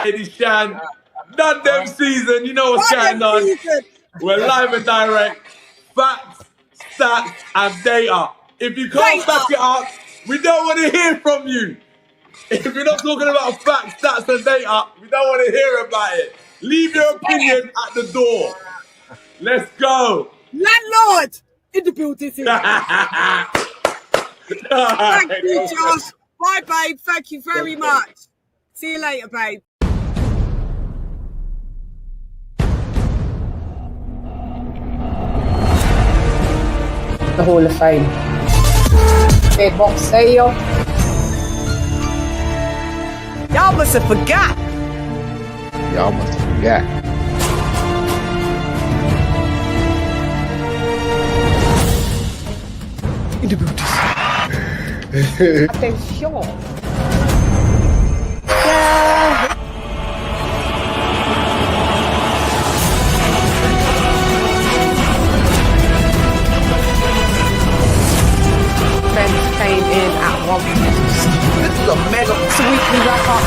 Lady Chann, none them season. You know what's going on. We're live and direct. Facts, stats, and data. If you can't back it up, we don't want to hear from you. If you're not talking about facts, stats, and data, we don't want to hear about it. Leave your opinion at the door. Let's go. Landlord in the building. Thank you, Josh. Bye, babe. Thank you very much. See you later, babe. The Hall of Fame. Big box sale. Y'all must have forgot. Y'all must have forgot. In the building. Attention. Yeah. Spence came in at 1. This is a mega. It's a weekly wrap up.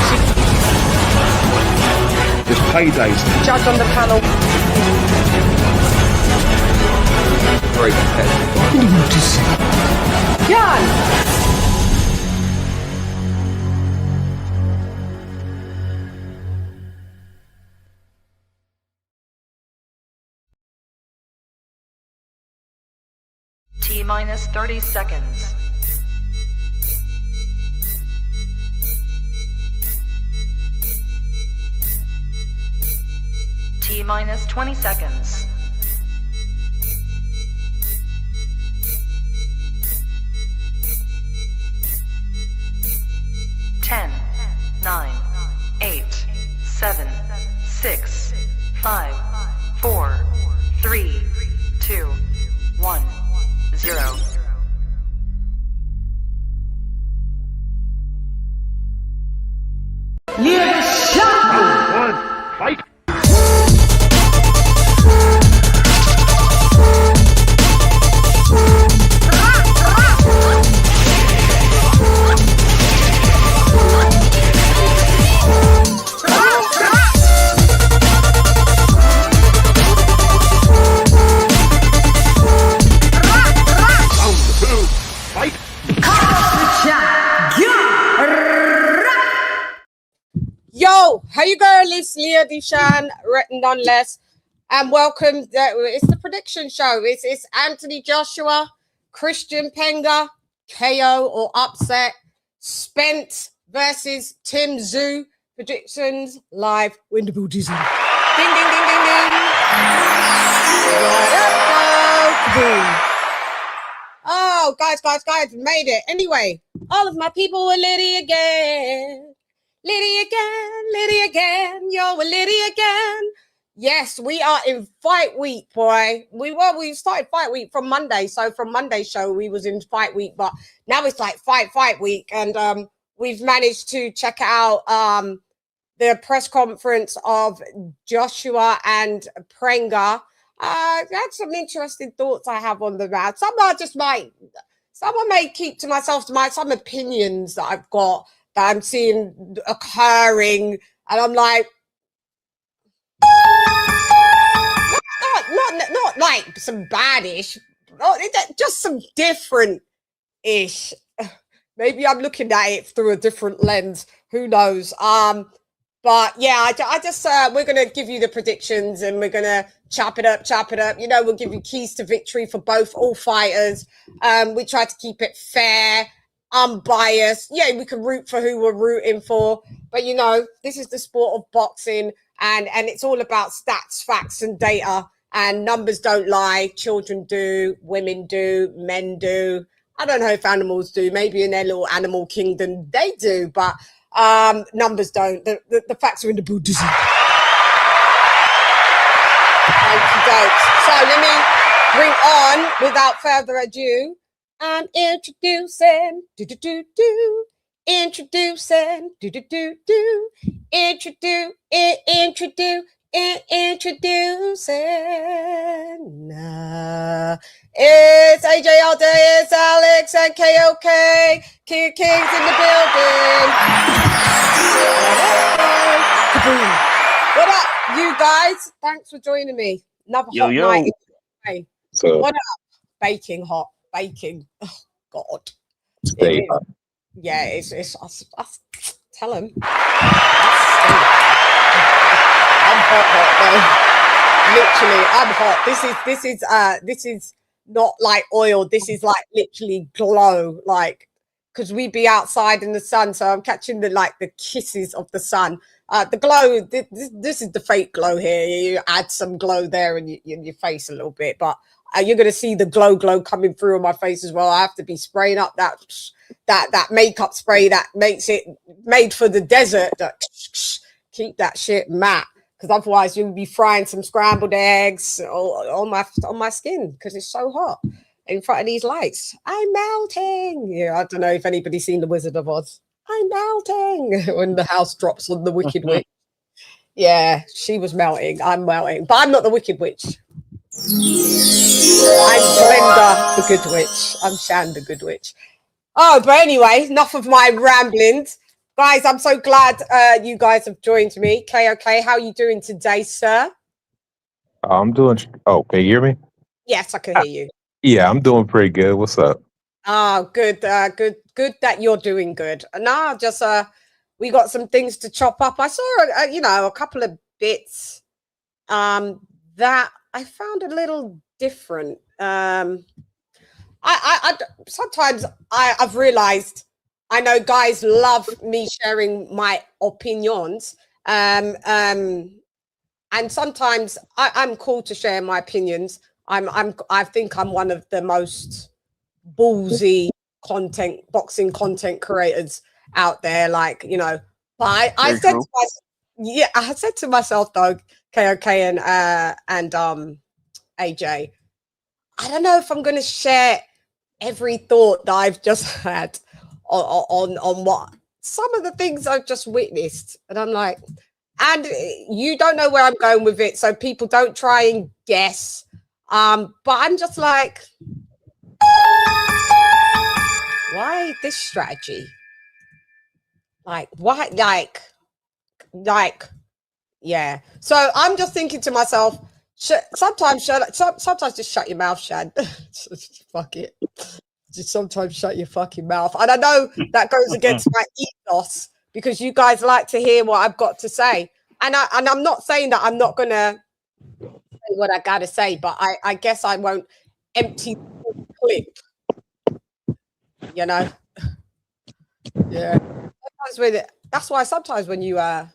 Just paydays. Judge on the panel. Very competitive. Jan! T-minus 30 seconds. T-minus 20 seconds. Ten, 9, 8, 7, 6, 5, 4, 3, 2, 1, 0. Yeah, shot! Fight! Yo, how you going, Lady Chann, nonetheless, and welcome. It's the prediction show. It's Anthony Joshua, Kristian Prenga KO or upset, Spence versus Tim Tszyu. Predictions live. Windable Disney. Ding ding ding ding ding. Oh, guys, made it. Anyway, all of my people were Liddy again. Liddy again, yo, we're Liddy again. Yes, we are in fight week, boy. We started fight week from Monday. So from Monday's show, we was in fight week, but now it's like fight week. And we've managed to check out the press conference of Joshua and Prenga. I had some interesting thoughts I have on the round. Some I may keep to myself, some opinions that I've got that I'm seeing occurring, and I'm like, not like some badish, just some different-ish. Maybe I'm looking at it through a different lens. Who knows? But yeah, I just we're gonna give you the predictions, and we're gonna chop it up. You know, we'll give you keys to victory for all fighters. We try to keep it fair, unbiased. Yeah, we can root for who we're rooting for, but you know, this is the sport of boxing, and it's all about stats, facts, and data. And numbers don't lie. Children do, women do, men do. I don't know if animals do. Maybe in their little animal kingdom they do, but numbers don't. The facts are in the Buddhism. So let me bring on, without further ado, I'm introducing, introducing, it's AJ all day, it's Alex and KOK, King's in the building. What up, you guys? Thanks for joining me. Another hot night. Hey, So, what up? Baking hot. Baking. Oh, God. stay hot. Yeah, it's tell him. I'm hot, though. Literally, I'm hot. This is not like oil. This is like literally glow. Like, because we be outside in the sun, so I'm catching the kisses of the sun. The glow, this is the fake glow here. You add some glow there in your face a little bit, but you're gonna see the glow coming through on my face as well. I have to be spraying up that makeup spray that makes it made for the desert. Keep that shit matte, because otherwise you'll be frying some scrambled eggs on my skin because it's so hot in front of these lights. I'm melting. Yeah, I don't know if anybody's seen The Wizard of Oz. I'm melting when the house drops on the Wicked Witch. Yeah, she was melting. I'm melting, but I'm not the Wicked Witch. I'm Glenda, the Good Witch. I'm Chann, the Good Witch. Oh, but anyway, enough of my ramblings. Guys, I'm so glad you guys have joined me. KOK, how are you doing today, sir? I'm doing. Oh, can you hear me? Yes, I can hear you. Yeah, I'm doing pretty good. What's up? Oh, good, good that you're doing good. No, just we got some things to chop up. I saw, a couple of bits that I found a little different. I sometimes I've realized, I know guys love me sharing my opinions, and sometimes I'm cool to share my opinions. I think I'm one of the most ballsy boxing content creators out there, but I said to myself, I said to myself though, KOK and AJ, I don't know if I'm going to share every thought that I've just had on what some of the things I've just witnessed, and I'm like, and you don't know where I'm going with it, so people don't try and guess, but I'm just like, why this strategy? Like, why? Yeah. So I'm just thinking to myself, sometimes just shut your mouth, Chann. Fuck it. Just sometimes shut your fucking mouth. And I know that goes against my ethos, because you guys like to hear what I've got to say. And I'm not saying that I'm not gonna say what I gotta say, but I guess I won't empty the clip. Yeah. That's why sometimes when you have,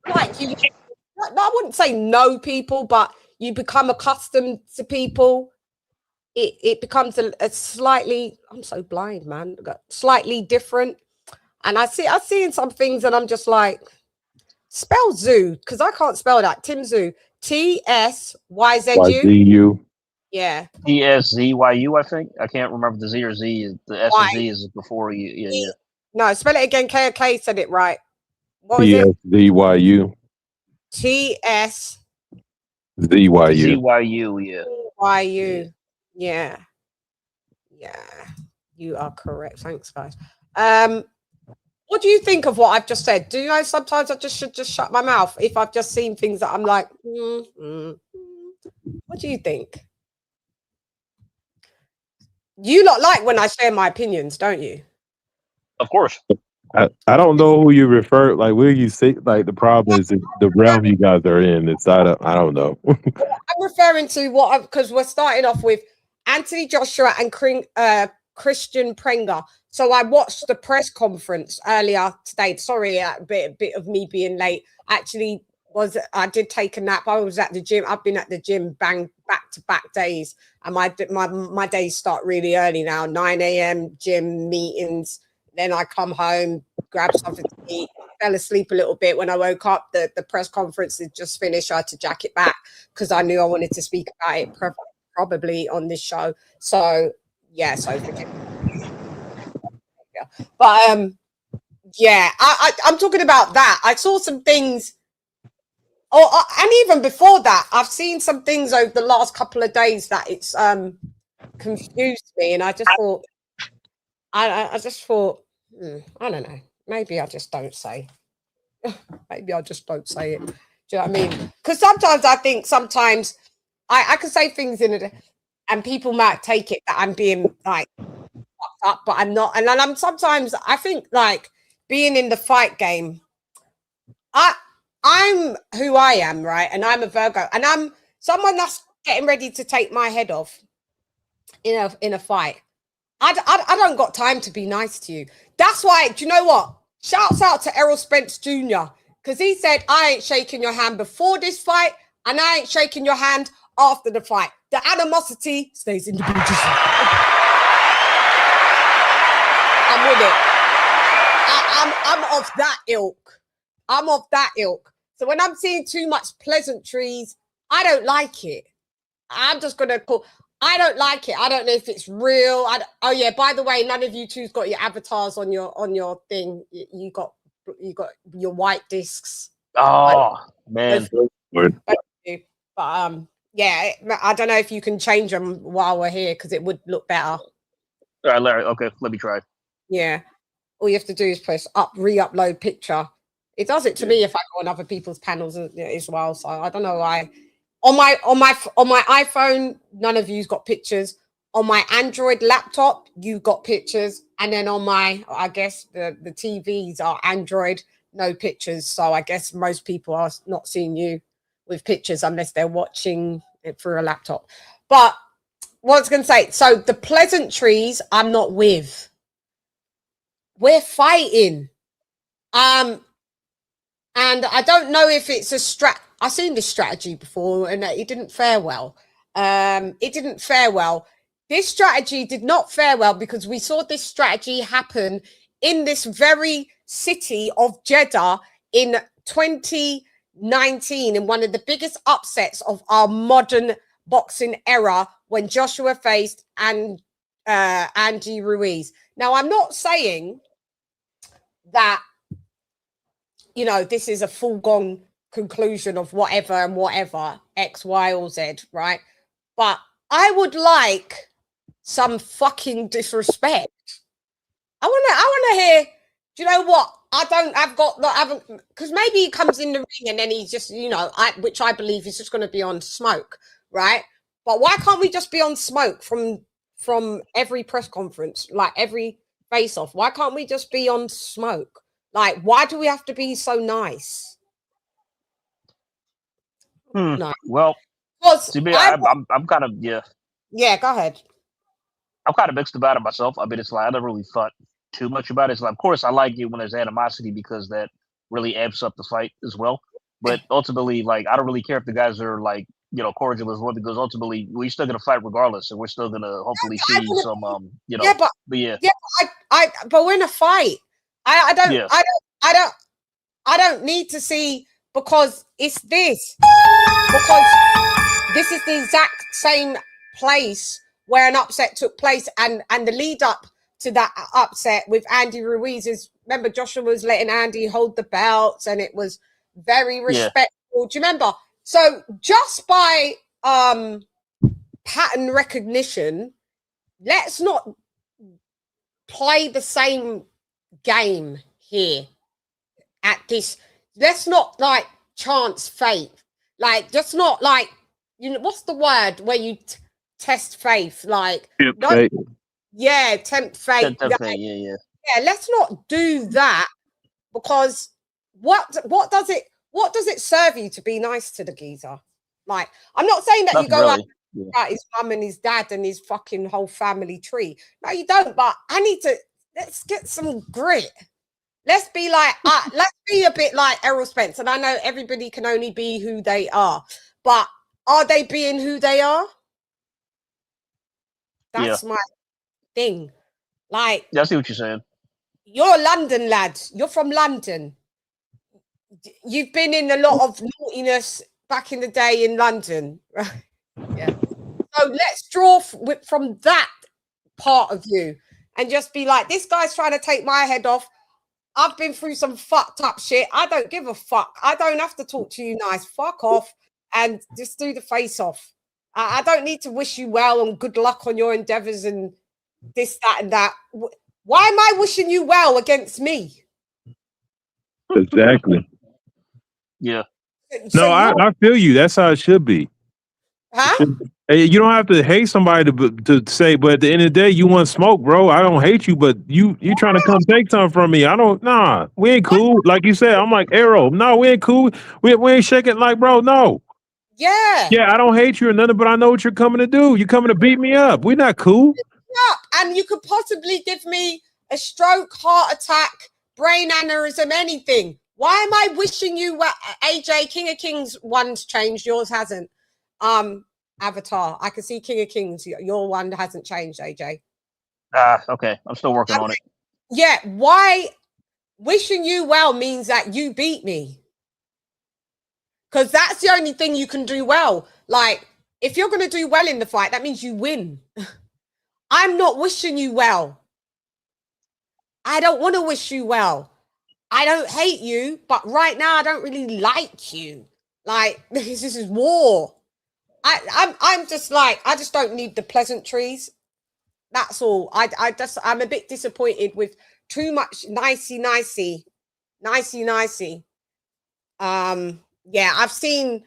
like, I wouldn't say know people, but you become accustomed to people, it becomes a slightly, I'm so blind, man, slightly different. And I see in some things and I'm just like, spell Zoo, because I can't spell that. Tim Tszyu, TSYZU. Yeah. TSZYU, I think. I can't remember the Z or Z. The S and Z is before you. Yeah. No, spell it again. KOK said it right. What was it? TSZYU. ZYU, yeah. YU. Yeah. You are correct. Thanks, guys. What do you think of what I've just said? Do you know sometimes I should just shut my mouth if I've just seen things that I'm like, What do you think? You lot like when I share my opinions, don't you? Of course. I don't know who you refer. Like, where you say, like, the problem is the realm you guys are in. It's I don't know. I'm referring to because we're starting off with Anthony Joshua and Christian Prenga. So I watched the press conference earlier today. Sorry, a bit of me being late. Actually, I did take a nap. I was at the gym. I've been at the gym back to back days, and my days start really early now. 9 a.m. gym meetings. Then I come home, grab something to eat, fell asleep a little bit. When I woke up, the press conference had just finished. I had to jack it back because I knew I wanted to speak about it probably on this show. So yeah, but I'm talking about that. I saw some things, and even before that, I've seen some things over the last couple of days that it's confused me, and I just thought, I don't know. Maybe I just don't say. maybe I just don't say it. Do you know what I mean? Because sometimes I think I can say things in it and people might take it that I'm being like fucked up, but I'm not. And then sometimes I think like being in the fight game, I'm who I am, right? And I'm a Virgo, and I'm someone that's getting ready to take my head off in a fight. I don't got time to be nice to you. That's why, do you know what? Shouts out to Errol Spence Jr. because he said, I ain't shaking your hand before this fight, and I ain't shaking your hand after the fight. The animosity stays in the bridges. I'm with it. I'm of that ilk. I'm of that ilk. So when I'm seeing too much pleasantries, I don't like it. I'm just gonna call. I don't like it. I don't know if it's real. Oh yeah. By the way, none of you two's got your avatars on your thing. You got your white discs. Oh man. But yeah, I don't know if you can change them while we're here because it would look better. All right, Larry. Okay, let me try. Yeah. All you have to do is press re-upload picture. It does it to me if I go on other people's panels as well. So I don't know why. On my iPhone, none of you's got pictures. On my Android laptop, you got pictures, and then on my, I guess the TVs are Android, no pictures. So I guess most people are not seeing you with pictures unless they're watching it through a laptop. But what I was going to say, so the pleasantries, I'm not with. We're fighting. And I don't know if it's a I've seen this strategy before and it didn't fare well. It didn't fare well. This strategy did not fare well because we saw this strategy happen in this very city of Jeddah in 2019 in one of the biggest upsets of our modern boxing era when Joshua faced Andy Ruiz. Now, I'm not saying that, you know, this is a full-gone conclusion of whatever and whatever, X, Y, or Z, right? But I would like some fucking disrespect. I want to hear, do you know what? Because maybe he comes in the ring and then he's just, you know, which I believe is just going to be on smoke, right? But why can't we just be on smoke from every press conference, like every face-off? Why can't we just be on smoke? Like, why do we have to be so nice? No. Well, to me, I'm kind of, yeah. Yeah, go ahead. I'm kind of mixed about it myself. I mean, it's like I never really thought too much about it. It's like, of course, I like it when there's animosity because that really amps up the fight as well. But ultimately, like, I don't really care if the guys are like, you know, cordial as well, because ultimately we're still gonna fight regardless, and we're still gonna hopefully see some, you know. Yeah, but we're in a fight. I don't need to see because it's this. Because this is the exact same place where an upset took place, and the lead up to that upset with Andy Ruiz is, remember, Joshua was letting Andy hold the belts and it was very respectful. Do you remember? So just by pattern recognition, let's not play the same game here at this. Let's not like chance fate. Like, just not like, you know, what's the word where you test faith? Like, tempt fate. Yeah, tempt fate. Yeah, let's not do that, because what does it serve you to be nice to the geezer? Like, I'm not saying that you go out about his mum and his dad and his fucking whole family tree. No, you don't. But let's get some grit. Let's be like, let's be a bit like Errol Spence. And I know everybody can only be who they are, but are they being who they are? That's my thing. Like, I see what you're saying. You're a London lad. You're from London. You've been in a lot of naughtiness back in the day in London. Yeah. So let's draw from that part of you and just be like, this guy's trying to take my head off. I've been through some fucked up shit. I don't give a fuck. I don't have to talk to you nice. Fuck off and just do the face off. I don't need to wish you well and good luck on your endeavors and this, that, and that. Why am I wishing you well against me? Exactly. Yeah. No, I feel you. That's how it should be. Huh? Hey, you don't have to hate somebody to say, but at the end of the day, you want smoke, bro. I don't hate you, but you trying to come take something from me. I don't. Nah, we ain't cool. Like you said, I'm like Errol. No, we ain't cool. We ain't shaking like, bro. No. Yeah. Yeah, I don't hate you or nothing, but I know what you're coming to do. You're coming to beat me up. We're not cool. And you could possibly give me a stroke, heart attack, brain aneurysm, anything. Why am I wishing you well? AJ, King of Kings one's changed, yours hasn't. Avatar, I can see King of Kings. Your one hasn't changed, AJ. Okay. I'm still working on it. Yeah, why wishing you well means that you beat me. Because that's the only thing you can do well. Like, if you're going to do well in the fight, that means you win. I'm not wishing you well. I don't want to wish you well. I don't hate you, but right now I don't really like you. Like, this is war. I'm just like, I just don't need the pleasantries. That's all. I'm a bit disappointed with too much nicey. Yeah, I've seen,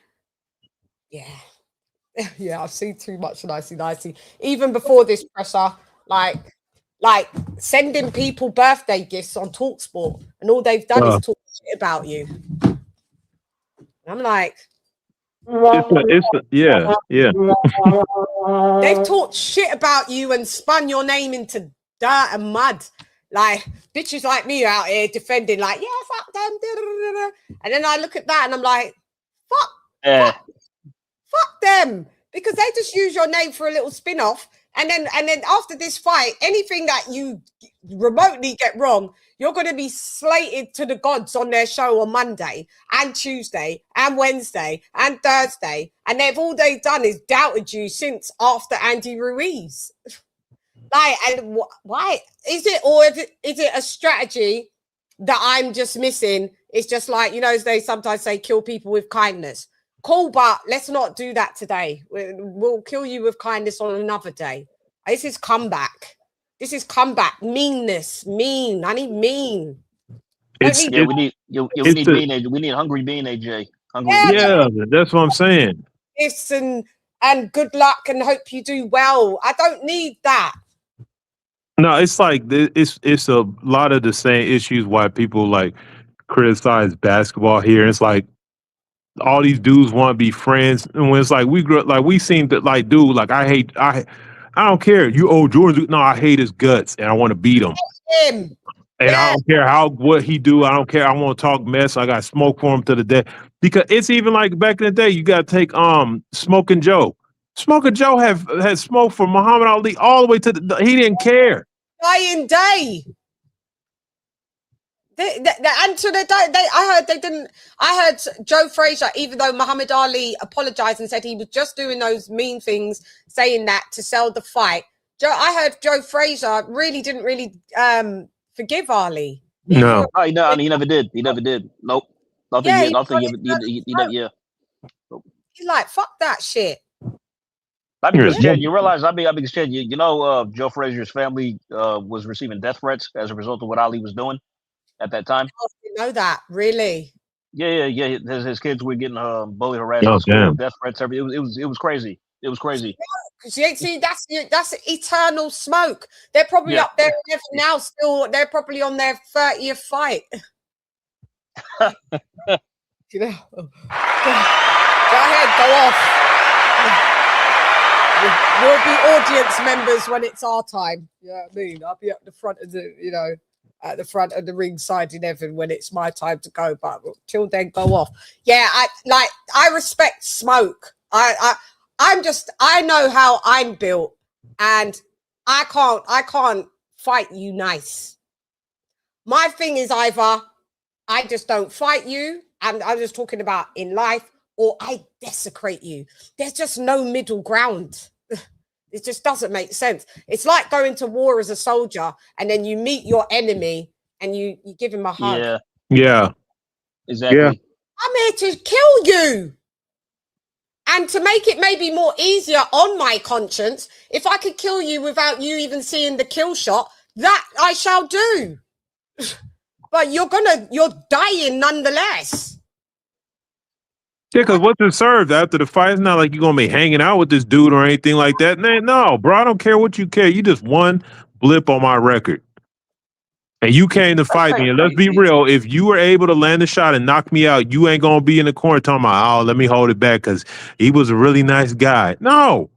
I've seen too much nicey. Even before this presser, like sending people birthday gifts on TalkSport, and all they've done is talk shit about you. And I'm like, yeah. They've talked shit about you and spun your name into dirt and mud. Like, bitches like me out here defending, like, yeah, fuck them. And then I look at that and I'm like, fuck them. Because they just use your name for a little spin-off. And then after this fight, anything that you remotely get wrong, you're going to be slated to the gods on their show on Monday and Tuesday and Wednesday and Thursday. And all they've done is doubted you since after Andy Ruiz. Like, and why is it, or is it a strategy that I'm just missing? It's just like, you know, as they sometimes say, kill people with kindness. Cool, but let's not do that today. We'll kill you with kindness on another day. This is comeback. Meanness. Mean. I need mean. We need mean AJ. We need hungry bean AJ. That's what I'm saying. This and good luck and hope you do well. I don't need that. No, it's like it's a lot of the same issues why people like criticize basketball here. It's like all these dudes want to be friends, and when it's like we grew up, like we seem to like, dude, like I don't care. You Jordan, no, I hate his guts and I want to beat him. And I don't care what he do. I don't care. I want to talk mess. I got smoke for him to the day. Because it's even like back in the day, you got to take Smoking Joe. Smoking Joe had smoke for Muhammad Ali all the way to he didn't care. Dying day. And to the day, I heard Joe Frazier, even though Muhammad Ali apologized and said he was just doing those mean things, saying that to sell the fight. I heard Joe Frazier didn't really forgive Ali. No. He never did. He never did. Nope. Nothing. He never. Yeah. He's like, fuck that shit. I mean, Chann, you realize, Chann, you know, Joe Frazier's family was receiving death threats as a result of what Ali was doing at that time. I didn't know that, really. Yeah. His kids were getting bullied, harassed at school, death threats. It was crazy. It was crazy. Because you see, that's eternal smoke. They're probably up there now. Still, they're probably on their 30th fight. You know, go ahead, go off. We'll be audience members when it's our time. You know what I mean? I'll be at the front of the ring side in heaven when it's my time to go. But till then, go off. Yeah, I respect smoke. I know how I'm built, and I can't fight you nice. My thing is either I just don't fight you, and I'm just talking about in life, or I desecrate you. There's just no middle ground. It just doesn't make sense. It's like going to war as a soldier, and then you meet your enemy and you give him a hug. Yeah. Exactly. Yeah. I'm here to kill you. And to make it maybe more easier on my conscience, if I could kill you without you even seeing the kill shot, that I shall do. But you're dying nonetheless. Yeah, because what's it served after the fight? It's not like you're gonna be hanging out with this dude or anything like that. No, bro, I don't care what you care. You just one blip on my record. And you came to fight me. And let's be real, if you were able to land a shot and knock me out, you ain't gonna be in the corner talking about, oh, let me hold it back because he was a really nice guy. No.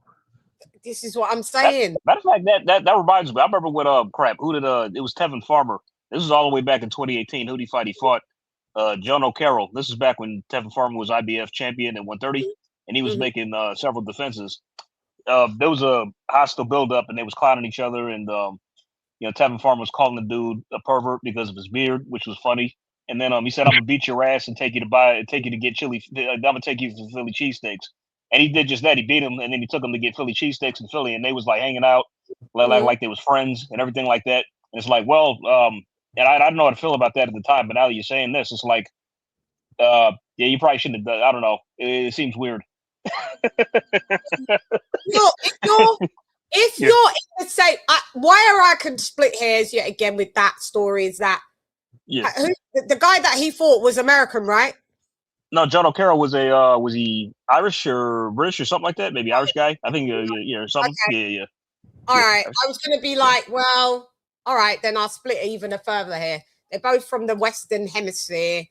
This is what I'm saying. Matter of fact, that reminds me. I remember when who did it was Tevin Farmer. This was all the way back in 2018. Who did he fight? He fought John O'Carroll. This is back when Tevin Farmer was IBF champion at 130, and he was making several defenses. There was a hostile buildup, and they was clowning each other, and Tevin Farmer was calling the dude a pervert because of his beard, which was funny. And then he said, "I'm gonna beat your ass and take you to get chili. I'm gonna take you to Philly cheesesteaks." And he did just that. He beat him, and then he took him to get Philly cheesesteaks in Philly, and they was like hanging out, like they was friends and everything like that. And it's like, well, and I don't know how to feel about that at the time, but now that you're saying this, it's like, yeah, you probably shouldn't have done. I don't know. It seems weird. If you're in the same, why I can split hairs yet again with that story is that the guy that he fought was American, right? No, John O'Carroll was he Irish or British or something like that? Maybe Irish guy. I think something. Okay. Yeah. All right. I was going to be like, well, all right, then I'll split even further here. They're both from the Western Hemisphere,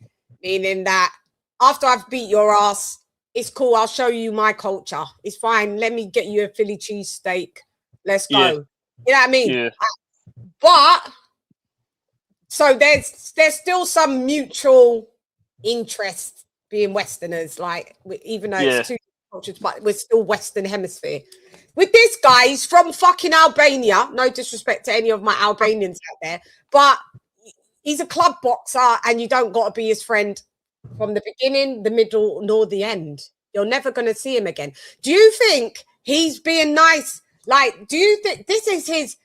meaning that after I've beat your ass, it's cool. I'll show you my culture. It's fine. Let me get you a Philly cheesesteak. Let's go. Yeah. You know what I mean? Yeah. But so there's still some mutual interest being Westerners, like even though it's two cultures, but we're still Western Hemisphere. With this guy, he's from fucking Albania. No disrespect to any of my Albanians out there, but he's a club boxer, and you don't got to be his friend from the beginning, the middle, nor the end. You're never going to see him again. Do you think he's being nice? Like, do you think this is his?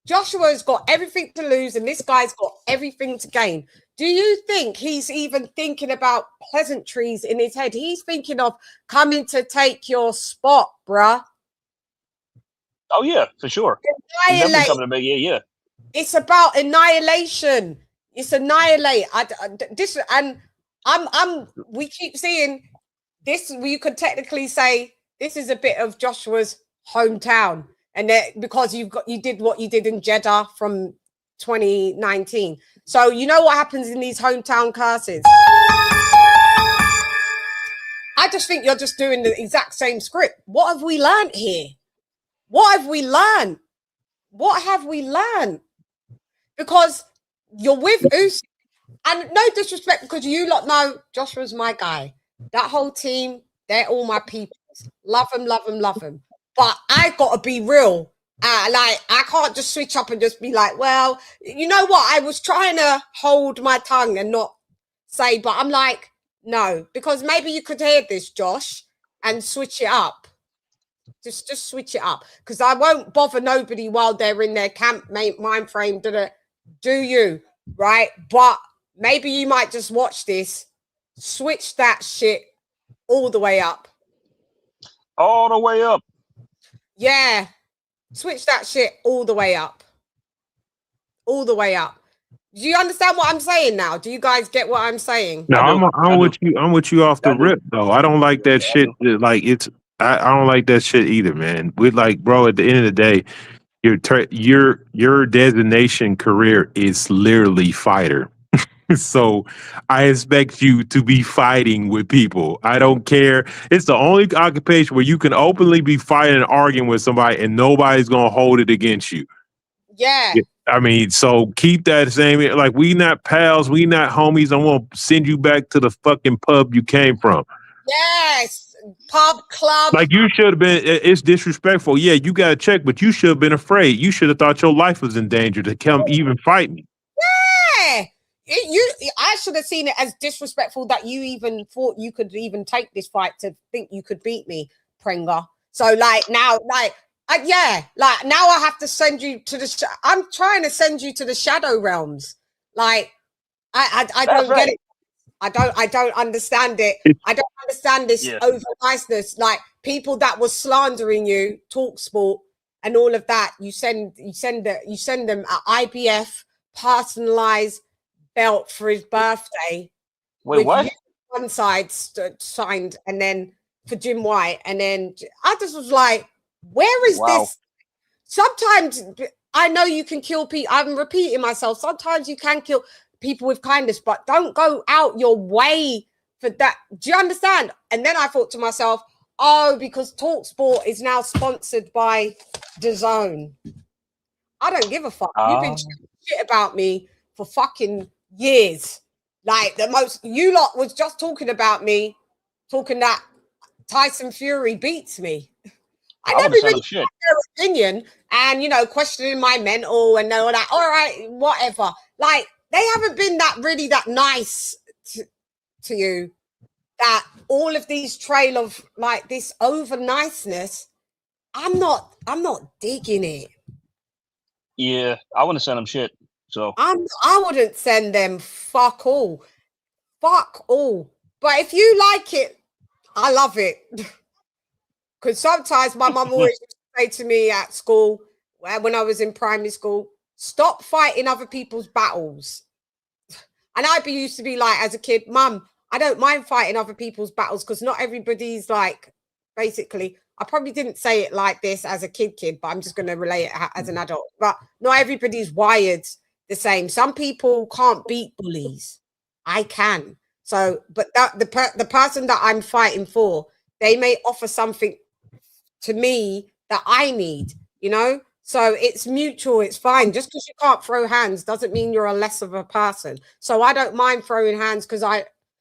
Joshua's got everything to lose, and this guy's got everything to gain. Do you think he's even thinking about pleasantries in his head? He's thinking of coming to take your spot, bruh. Oh, yeah, for sure. Yeah. It's about annihilation. It's annihilate. We keep seeing this. You could technically say this is a bit of Joshua's hometown. And that because you did what you did in Jeddah from 2019. So you know what happens in these hometown curses. I just think you're just doing the exact same script. What have we learned here? What have we learned? What have we learned? Because you're with Usyk, and no disrespect, because you lot know Joshua's my guy. That whole team, they're all my people. Love them, love them, love them. But I gotta be real. Like, I can't just switch up and just be like, well, you know what? I was trying to hold my tongue and not say, but I'm like, no, because maybe you could hear this, Josh, and switch it up. Just switch it up, because I won't bother nobody while they're in their camp mind frame. Do you, right? But maybe you might just watch this, switch that shit all the way up. All the way up. Yeah. Switch that shit all the way up. All the way up. Do you understand what I'm saying now? Do you guys get what I'm saying? No, I'm with you. I'm with you off the rip, though. I don't like that shit. Like, I don't like that shit either, man. We like, bro, at the end of the day, your designation career is literally fighter. So I expect you to be fighting with people. I don't care. It's the only occupation where you can openly be fighting and arguing with somebody and nobody's going to hold it against you. Yeah. I mean, so keep that same, like, we not pals, we not homies. I'm going to send you back to the fucking pub you came from. Yes. Pub, club. Like, you should have been, it's disrespectful. Yeah, you got to check, but you should have been afraid. You should have thought your life was in danger to come even fight me. Yeah. I should have seen it as disrespectful that you even thought you could even take this fight to think you could beat me, Pringa. So like now, like now I have to send you to the. I'm trying to send you to the shadow realms. Like I don't get it. I don't understand it. I don't understand this over niceness. Like people that was slandering you, TalkSport and all of that. You send them an IBF personalized belt for his birthday. Wait, what? one side signed, and then for Jim White, and then I just was like, where is this? Sometimes I know you can kill people. I'm repeating myself. Sometimes you can kill people with kindness, but don't go out your way for that. Do you understand? And then I thought to myself, oh, because TalkSport is now sponsored by DAZN. I don't give a fuck. You've been shit about me for fucking years. Like you lot was just talking about me, talking that Tyson Fury beats me. I never really had their opinion and, questioning my mental and all that. All right, whatever. Like, they haven't been that nice to you. That all of these trail of like this over niceness, I'm not digging it. Yeah, I wouldn't send them shit. So I wouldn't send them fuck all. But if you like it, I love it. Because sometimes my mum always used to say to me at school, when I was in primary school, stop fighting other people's battles. And used to be like, as a kid, Mum, I don't mind fighting other people's battles because not everybody's like, basically, I probably didn't say it like this as a kid, but I'm just going to relate it as an adult. But not everybody's wired the same. Some people can't beat bullies. I can. So, but the person that I'm fighting for, they may offer something to me that I need, So it's mutual. It's fine. Just because you can't throw hands doesn't mean you're a less of a person. So I don't mind throwing hands because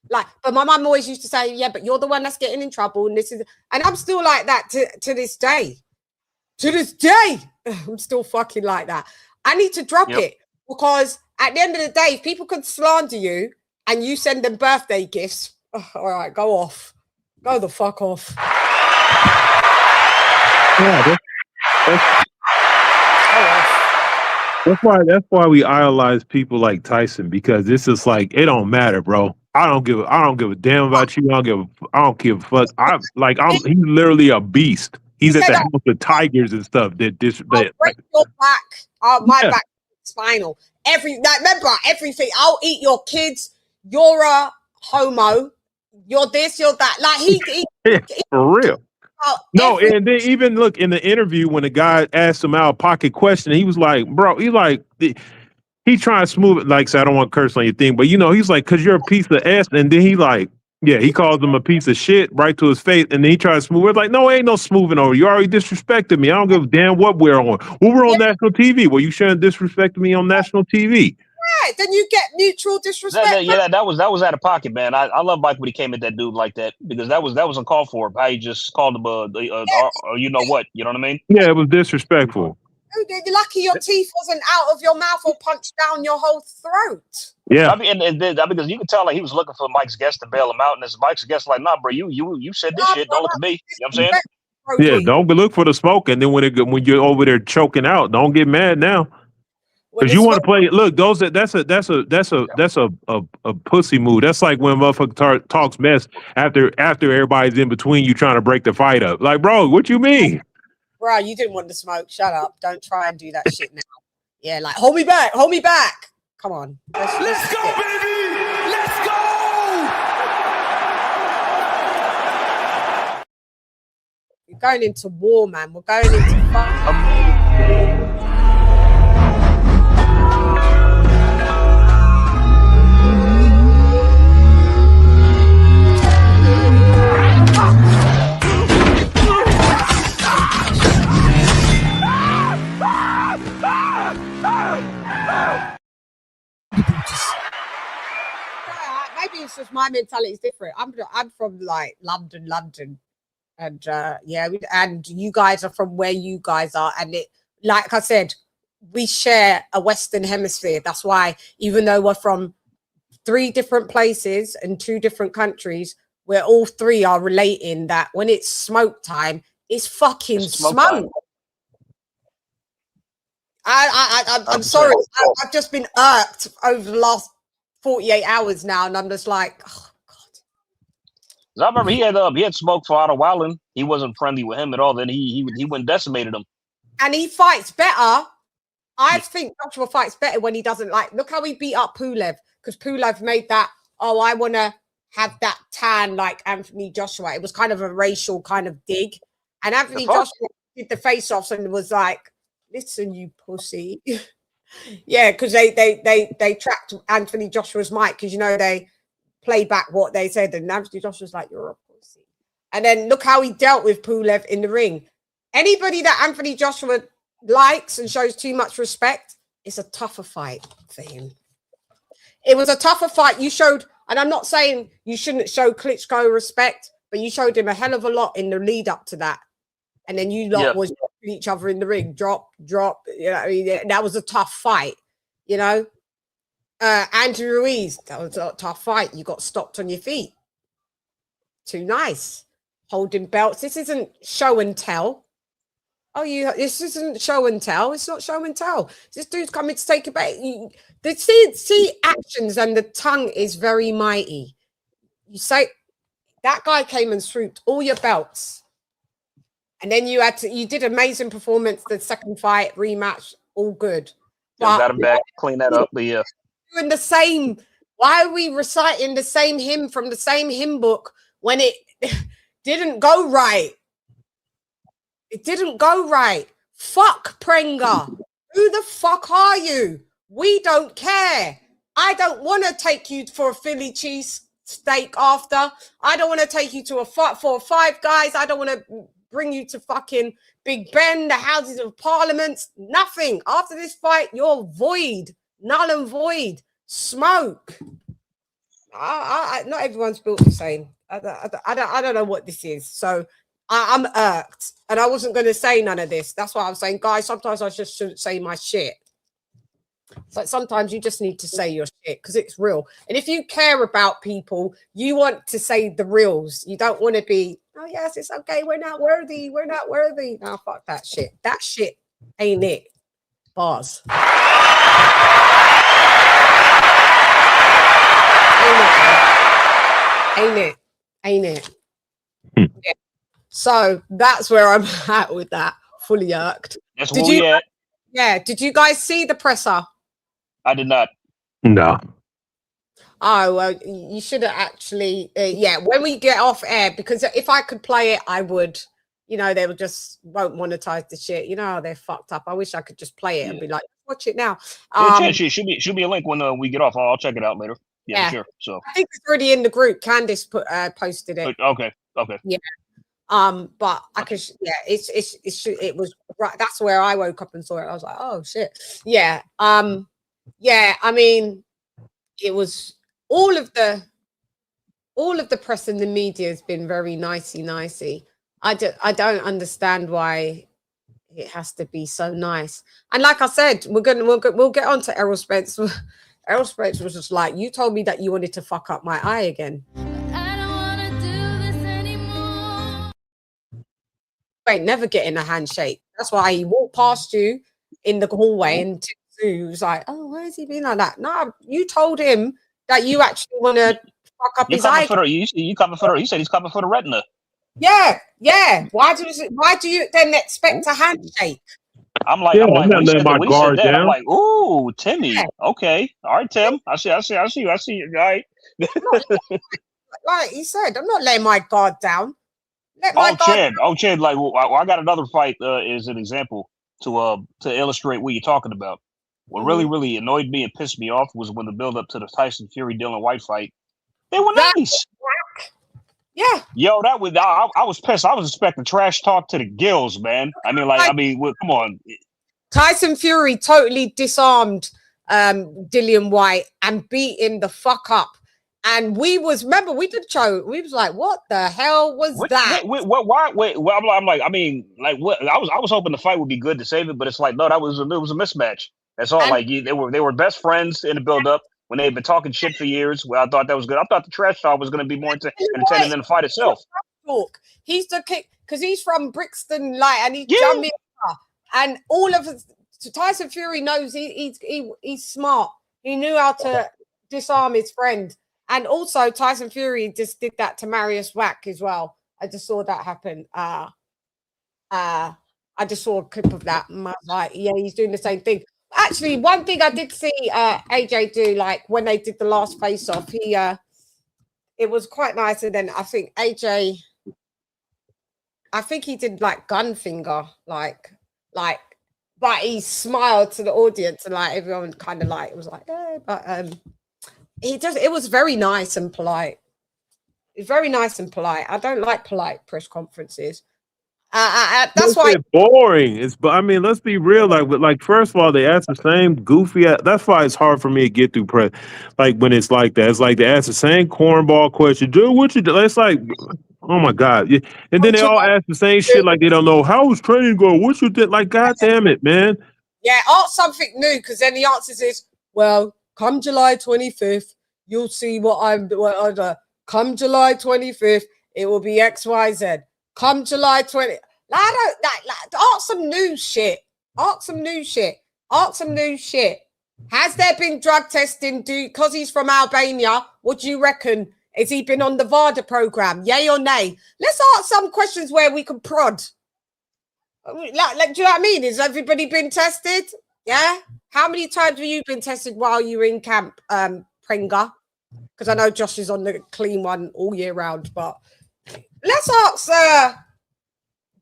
but my mum always used to say, yeah, but you're the one that's getting in trouble. And I'm still like that to this day. To this day, I'm still fucking like that. I need to drop it because at the end of the day, if people can slander you and you send them birthday gifts, all right, go off. Go the fuck off. Yeah, that's why we idolize people like Tyson, because this is like, it don't matter, bro. I don't give a damn about you. I don't give a fuck. He's literally a beast. He's at the house of tigers and stuff. Break your back. My back is spinal. Remember everything. I'll eat your kids. You're a homo. You're this. You're that. Like he for real. No, and then even look in the interview when the guy asked him out a pocket question, he was like, bro, he trying to smooth it, like, so I don't want to curse on your thing, but he's like, cause you're a piece of ass, and then he calls him a piece of shit right to his face, and then he tries to smooth it, like, no, ain't no smoothing over. You already disrespected me. I don't give a damn what we're on. Well, we're on national TV. Well, you shouldn't disrespect me on national TV. Right, then you get mutual disrespect. That was out of pocket, man. I love Mike when he came at that dude like that, because that was uncalled for. How he just called him you know what? You know what I mean? Yeah, it was disrespectful. You're lucky your teeth wasn't out of your mouth or punched down your whole throat. Yeah, I mean, because you could tell like he was looking for Mike's guest to bail him out, and as Mike's guest like, nah, bro, you said this shit. Don't look at me. You know what I'm saying? Yeah, don't look for the smoke, and then when you're over there choking out, don't get mad now. Because you want to play. Look, that's a pussy move. That's like when motherfucker talks mess after everybody's in between you trying to break the fight up. Like, bro, what you mean? Bro, you didn't want to smoke. Shut up. Don't try and do that shit now. Yeah, like hold me back. Come on. Let's go, baby. Let's go. We're going into war, man. We're going into maybe it's just my mentality is different. I'm from like London, and and you guys are from where you guys are, and it, like I said, we share a Western Hemisphere. That's why, even though we're from 3 different places and 2 different countries, we're all 3 are relating that when it's smoke time, it's fucking smoke. I'm sorry. I've just been irked over the last 48 hours now, and I'm just like, oh God. I remember he had smoked for Otto Wallin. He wasn't friendly with him at all. Then he went and decimated him. And he fights better. I think Joshua fights better when he doesn't look how he beat up Pulev, because Pulev made that, I want to have that tan like Anthony Joshua. It was kind of a racial kind of dig. And Anthony Joshua did the face-offs and was like, listen, you pussy. Yeah, because they tracked Anthony Joshua's mic because, you know, they play back what they said. And Anthony Joshua's like, you're a pussy. And then look how he dealt with Pulev in the ring. Anybody that Anthony Joshua likes and shows too much respect, it's a tougher fight for him. It was a tougher fight. You showed, and I'm not saying you shouldn't show Klitschko respect, but you showed him a hell of a lot in the lead up to that. And then you lot was each other in the ring, drop. You know, I mean, that was a tough fight. You know, Andrew Ruiz, that was a tough fight. You got stopped on your feet. Too nice, holding belts. This isn't show and tell. Oh, this isn't show and tell. It's not show and tell. This dude's coming to take a bait. The see actions and the tongue is very mighty. You say that guy came and swooped all your belts. And then you did amazing performance. The second fight, rematch, all good. But got him back, clean that up. But yeah, doing the same. Why are we reciting the same hymn from the same hymn book when it didn't go right? It didn't go right. Fuck Prenga. Who the fuck are you? We don't care. I don't want to take you for a Philly cheese steak after. I don't want to take you to a Five Guys. I don't want to bring you to fucking Big Ben, the Houses of Parliament. Nothing. After this fight, you're void. Null and void. Smoke. Not everyone's built the same. I don't know what this is. So I'm irked. And I wasn't going to say none of this. That's why I'm saying, guys, sometimes I just shouldn't say my shit. It's like sometimes you just need to say your shit because it's real. And if you care about people, you want to say the reals. You don't want to be, oh, yes, it's okay. We're not worthy. We're not worthy. No, fuck that shit. That shit ain't it. Bars. Ain't it? Yeah. So that's where I'm at with that. Fully irked. That's where we at. Yeah. Did you guys see the presser? I did not. No. Oh, well, you should have actually, when we get off air, because if I could play it, I would, you know, they will just won't monetize the shit. You know how they're fucked up. I wish I could just play it and be like, watch it now. Should be a link when we get off. I'll check it out later. Yeah, sure. So I think it's already in the group. Candice posted it. Okay. Yeah. But I could, it was right. That's where I woke up and saw it. I was like, oh shit. Yeah. Yeah, I mean, it was all of the press and the media has been very nicey. I don't understand why it has to be so nice. And like I said, we'll get on to Errol Spence. Errol Spence was just like, you told me that you wanted to fuck up my eye again. I don't want to do this anymore. You ain't never getting a handshake. That's why he walked past you in the hallway and Tim Tszyu was like, oh, why is he being like that? No, you told him that you actually want to fuck up his eye. You coming for the, he said he's coming for the retina. Yeah. Why do you then expect a handshake? I'm like, I'm like, ooh, Timmy. Yeah. Okay. All right, Tim. I see you. All right. Like he said, I'm not letting my guard down. Chad, like, I got another fight as an example to illustrate what you're talking about. What really annoyed me and pissed me off was when the build up to the Tyson Fury Dylan White fight. They were nice. Yeah. Yo, that was I was pissed. I was expecting trash talk to the gills, man. Come on. Tyson Fury totally disarmed Dillian White and beat him the fuck up. And we did show. We was like, what the hell was that? Wait. I'm like, I mean, like, what? I was hoping the fight would be good to save it, but it's like, no, it was a mismatch. That's all. And they were best friends in the build up when they had been talking shit for years. Well, I thought that was good. I thought the trash talk was going to be more entertaining than the fight itself. He's the kick because he's from Brixton, and he's Jamaica, and all of Tyson Fury knows he's smart. He knew how to disarm his friend. And also, Tyson Fury just did that to Marius Wack as well. I just saw that happen. I just saw a clip of that. And I was like, yeah, he's doing the same thing. Actually, one thing I did see AJ do, like when they did the last face-off, it was quite nice. And then I think AJ, I think he did like gun finger, like, but he smiled to the audience and like everyone kind of like, it was like, yeah, but it was very nice and polite. It's very nice and polite. I don't like polite press conferences. That's why boring. But I mean, let's be real. Like first of all, they ask the same goofy. That's why it's hard for me to get through press. Like when it's like that, it's like they ask the same cornball question. Dude, what you do? It's like, oh my god. And then they all ask the same shit. Like they don't know how was training going. What you did? Like, god damn it, man. Yeah, ask something new because then the answer is, well, come July 25th, you'll see what I'm doing. Come July 25th, it will be XYZ. Come July 20th. Ask some new shit. Ask some new shit. Ask some new shit. Has there been drug testing? Because he's from Albania, what do you reckon? Has he been on the VADA program? Yay or nay? Let's ask some questions where we can prod. Do you know what I mean? Has everybody been tested? Yeah? How many times have you been tested while you were in camp, Pringa? Because I know Josh is on the clean one all year round, but let's ask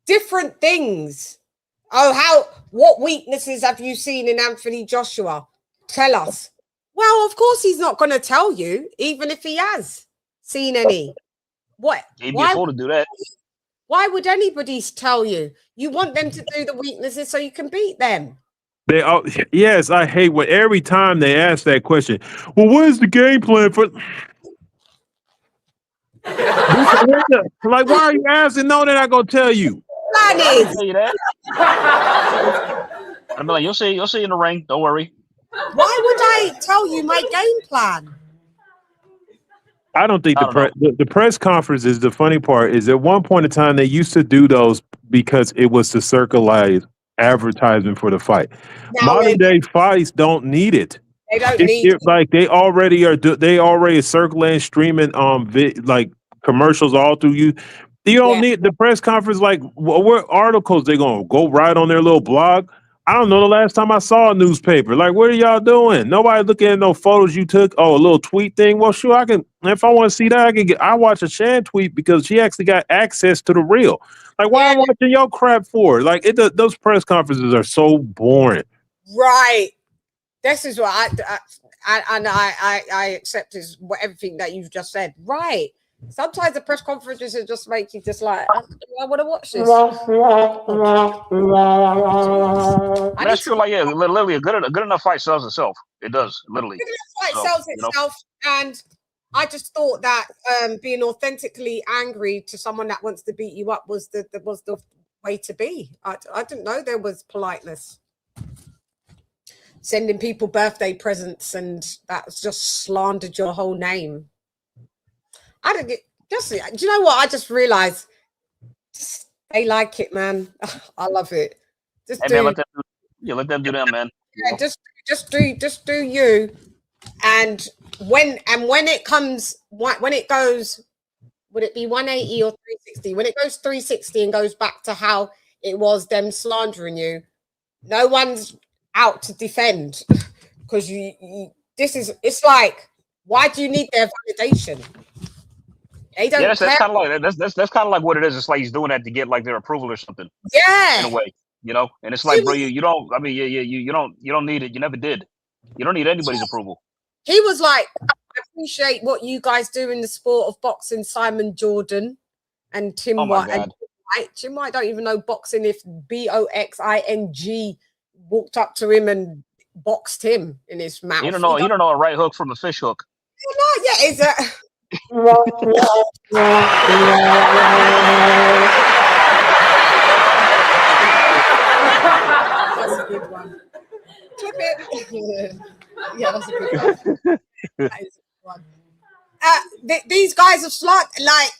different things. What weaknesses have you seen in Anthony Joshua? Tell us. Well, of course he's not going to tell you, even if he has seen any. What? He'd be able to do that. Why would anybody tell you? You want them to do the weaknesses so you can beat them. Yes, I hate when every time they ask that question. Well, what is the game plan for? Like, why are you asking? No, they're not gonna tell you. I'll tell you that. I'm like, you'll see in the ring. Don't worry. Why would I tell you my game plan? I don't think the press conference is the funny part. Is at one point in time they used to do those because it was to circulate advertisement for the fight. Modern day fights don't need it. They don't need it. Like they already are circulating, streaming like commercials all through you. You don't need the press conference. Like what articles they gonna go right on their little blog? I don't know the last time I saw a newspaper. Like, what are y'all doing? Nobody looking at no photos you took. Oh, a little tweet thing. Well, sure, I can. If I want to see that, I watch a Chann tweet because she actually got access to the real. Like, why am I watching your crap for? Like, those press conferences are so boring. Right. This is what I accept is everything that you've just said. Right. Sometimes the press conferences just make you just like, I want to watch this. That's true. Like, yeah, literally, a good enough fight sells itself. It does, literally. A good enough fight sells itself, and I just thought that being authentically angry to someone that wants to beat you up was the way to be. I didn't know there was politeness. Sending people birthday presents, and that's just slandered your whole name. I don't get just. Do you know what? I just realized they like it, man. I love it. Just let them do them, man. Yeah, just do you. And when it comes, when it goes, would it be 180 or 360? When it goes 360 and goes back to how it was them slandering you, no one's out to defend because it's like, why do you need their validation? They don't that's kind of like that's kind of like what it is. It's like he's doing that to get like their approval or something. Yeah, in a way, And it's like, bro, you don't. I mean, you don't need it. You never did. You don't need anybody's approval. He was like, I appreciate what you guys do in the sport of boxing. Simon Jordan and Tim White. And Tim White don't even know boxing. If boxing walked up to him and boxed him in his mouth, You don't know a right hook from a fish hook. Is that? That's a good one. Clip it. Yeah, that's a good one. That is a good one. These guys have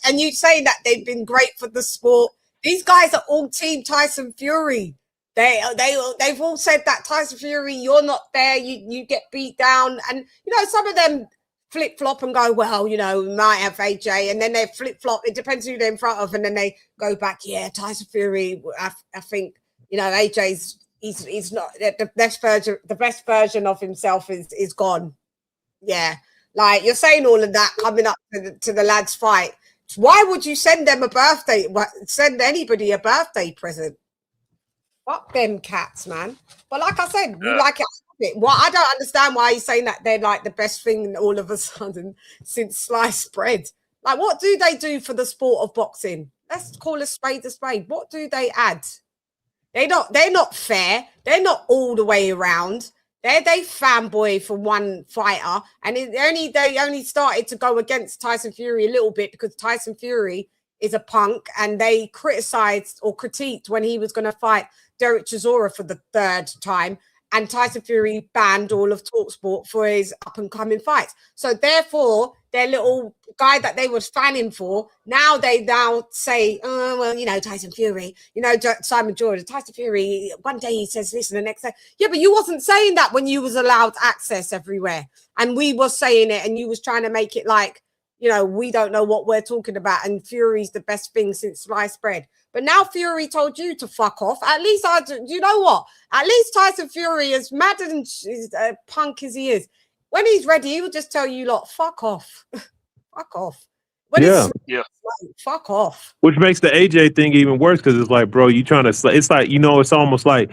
and you say that they've been great for the sport. These guys are all Team Tyson Fury. They've all said that Tyson Fury, you're not there. You get beat down, and some of them flip-flop and go, well, we might have AJ, and then they flip-flop. It depends who they're in front of, and then they go back, Tyson Fury, I think, AJ's he's not the best version of himself is gone. Yeah. Like, you're saying all of that coming up to the lads' fight. Why would you send them send anybody a birthday present? Fuck them cats, man. But like I said, we like it. Well, I don't understand why he's saying that they're like the best thing all of a sudden since sliced bread. Like, what do they do for the sport of boxing? Let's call a spade a spade. What do they add? They're not fair. They're not all the way around. They fanboy for one fighter, and they only started to go against Tyson Fury a little bit because Tyson Fury is a punk, and they criticized or critiqued when he was going to fight Derek Chisora for the third time, and Tyson Fury banned all of TalkSport for his up-and-coming fights. So therefore, their little guy that they were fanning for, now they say, oh, well, you know, Tyson Fury, you know, Simon Jordan, Tyson Fury, one day he says this and the next day. Yeah, but you wasn't saying that when you was allowed access everywhere. And we was saying it, and you was trying to make it like, you know, we don't know what we're talking about, and Fury's the best thing since sliced bread. But now Fury told you to fuck off. At least you know what? At least Tyson Fury, as mad and punk as he is, when he's ready, he will just tell you, lot, fuck off. Fuck off. Fuck off. Which makes the AJ thing even worse, because it's like, bro, you trying to, it's like, you know, it's almost like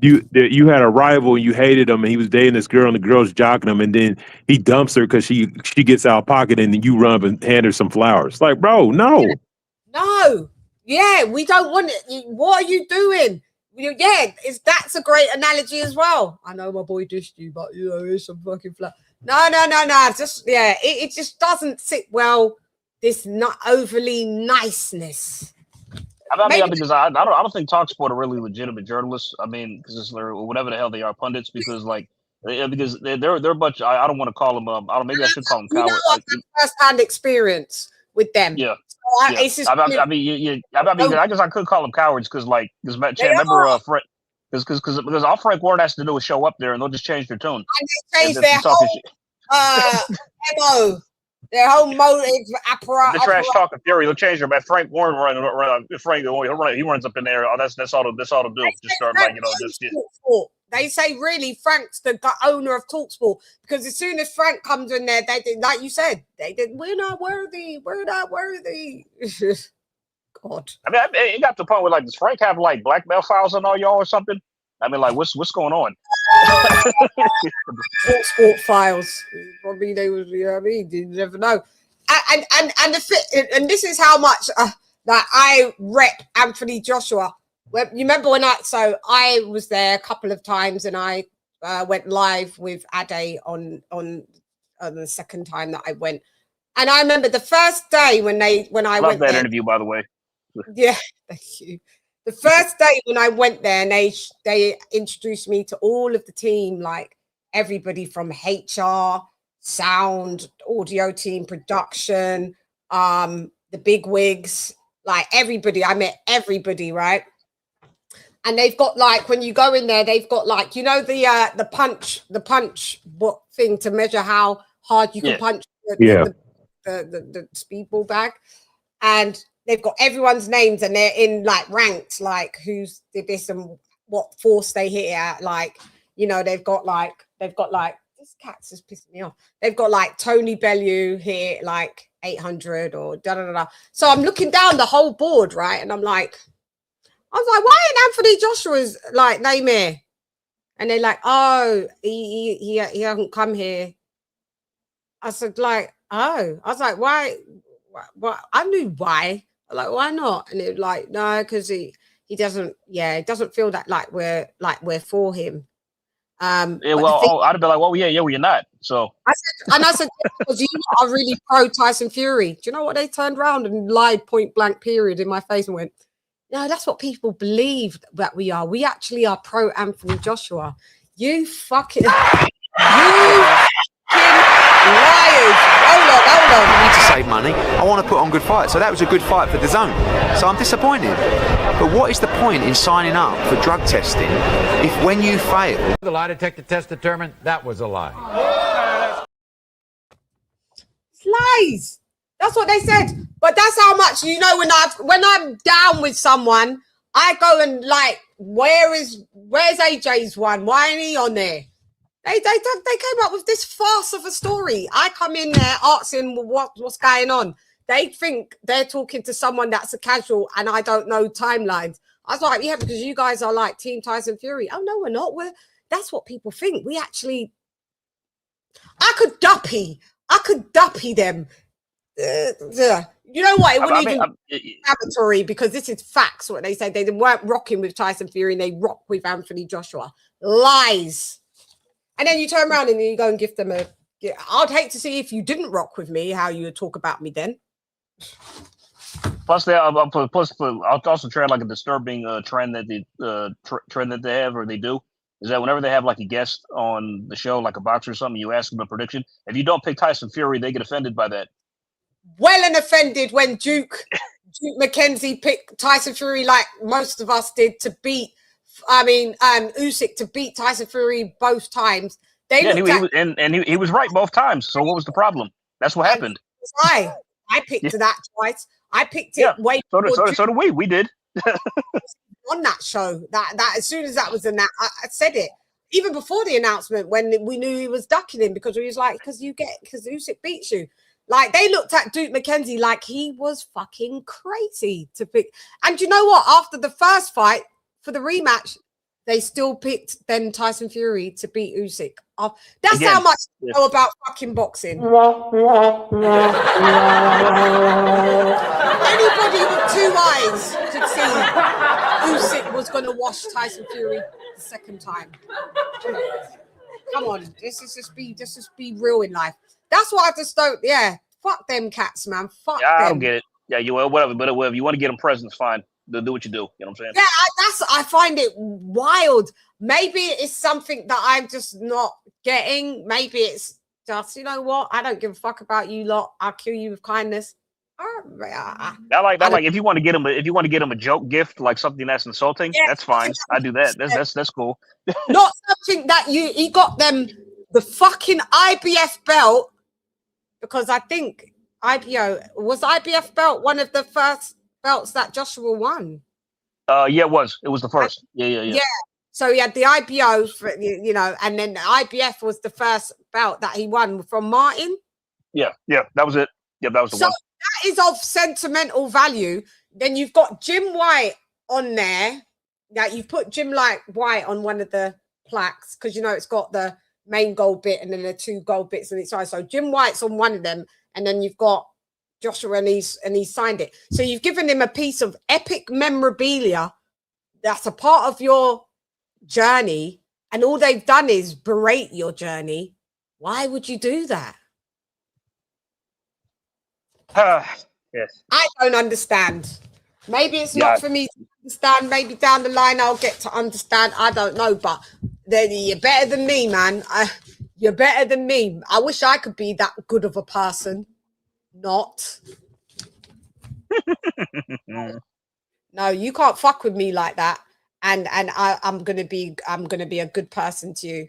you had a rival and you hated him, and he was dating this girl and the girl's jocking him, and then he dumps her because she gets out of pocket, and then you run up and hand her some flowers. Like, bro, no. No. Yeah, we don't want it. What are you doing? Yeah, that's a great analogy as well. I know my boy dished you, but you know, it's some fucking flat. No. Just it just doesn't sit well. This not overly niceness. I mean, because I don't think TalkSport are really legitimate journalists. I mean, because whatever the hell they are, pundits. Because because they're a bunch. I don't want to call them. I don't. Maybe I should call them cowards. You know, first-hand experience with them. Yeah. Yeah. It's just, I mean, I guess I could call them cowards because remember, because all Frank Warren has to do is show up there, and they'll just change their tune. And they change their whole MO, their whole motive apparatus. The trash talking Fury, they'll change their. But Frank Warren he runs up in there. Oh, that's all to do. Just start like, you know, just. They say really Frank's the owner of TalkSport, because as soon as Frank comes in there, they did, like you said, we're not worthy. God. I mean, it got to the point where, like, does Frank have like blackmail files on all y'all or something? I mean, like, what's going on? TalkSport files. Probably they was, you know what I mean? You never know. And this is how much that I rep Anthony Joshua. Well, you remember when I was there a couple of times, and I went live with Ade on the second time that I went, and I remember the first day when I went that there, interview, by the way. Yeah, thank you. The first day when I went there, and they introduced me to all of the team, like everybody from HR, sound, audio team, production, the big wigs, like everybody. I met everybody, right? And they've got, like, when you go in there, they've got, like, you know, the punch thing to measure how hard you can punch the speedball bag. And they've got everyone's names, and they're in, like, ranked, like, who's did this and what force they hit at. Like, you know, they've got like, this cat's just pissing me off. They've got, like, Tony Bellew here, like, 800 or da-da-da-da. So I'm looking down the whole board, right? And I was like, why ain't Anthony Joshua's like name here? And they're like, oh, he hasn't come here. I said, like, oh. I was like, why? I knew why. I'm like, why not? And it was like, no, because he doesn't. Yeah, it doesn't feel that like we're for him. Yeah, well, I'd be like, well, yeah, well, you're not. So I said, because you are really pro Tyson Fury. Do you know what? They turned around and lied point blank period in my face and went, no, that's what people believe that we are. We actually are pro Anthony Joshua. You fucking liars. Hold on. I need to save money. I want to put on good fights. So that was a good fight for the zone. So I'm disappointed. But what is the point in signing up for drug testing if when you fail... The lie detector test determined that was a lie. It's lies. That's what they said. But that's how much, you know, when I'm down with someone, I go and like, where's AJ's one? Why ain't he on there? They came up with this farce of a story. I come in there asking what's going on. They think they're talking to someone that's a casual and I don't know timelines. I was like, yeah, because you guys are like Team Tyson Fury. Oh, no, we're not. That's what people think. We actually, I could duppy them. You know what? It wouldn't be laboratory because this is facts. What they said, they weren't rocking with Tyson Fury and they rock with Anthony Joshua. Lies. And then you turn around and you go and give them a. I'd hate to see if you didn't rock with me, how you would talk about me then. Plus, I'll also try like a disturbing trend that they have or they do is that whenever they have like a guest on the show, like a boxer or something, you ask them a prediction. If you don't pick Tyson Fury, they get offended by that. Well and offended when Duke McKenzie picked Tyson Fury like most of us did to beat. Usyk to beat Tyson Fury both times. He was right both times. So what was the problem? That's what happened. I picked that twice. I picked it way. So did we. We did on that show. That as soon as that was announced, I said it even before the announcement when we knew he was ducking him because he was like, because Usyk beats you. Like they looked at Duke McKenzie like he was fucking crazy to pick. And you know what? After the first fight for the rematch, they still picked then Tyson Fury to beat Usyk. That's how much you know about fucking boxing. Anybody with 2 eyes could see Usyk was going to wash Tyson Fury the second time. Come on, this is just be real in life. That's why I just don't. Yeah, fuck them cats, man. Fuck them. I don't get it. Yeah, whatever. But if you want to get them presents, fine. Do what you do. You know what I'm saying? Yeah, I find it wild. Maybe it's something that I'm just not getting. Maybe it's just, you know what? I don't give a fuck about you lot. I'll kill you with kindness. If you want to get him a joke gift, like something that's insulting, that's fine. I do that. That's cool. Not something that he got them the fucking IBF belt, because I think IBF belt one of the first belts that Joshua won. Yeah, it was the first. Yeah. So he had the IBO for, and then the IBF was the first belt that he won from Martin. Yeah, that was it. Yeah, that was the one. That is of sentimental value. Then you've got Jim White on there. Now you've put Jim White on one of the plaques because it's got the main gold bit and then the 2 gold bits on its side. So Jim White's on one of them, and then you've got Joshua and he signed it. So you've given him a piece of epic memorabilia that's a part of your journey, and all they've done is berate your journey. Why would you do that? Yes. I don't understand. Maybe it's not for me to understand. Maybe down the line I'll get to understand. I don't know, but you're better than me, man. You're better than me. I wish I could be that good of a person. Not. No, you can't fuck with me like that. And I'm gonna be a good person to you.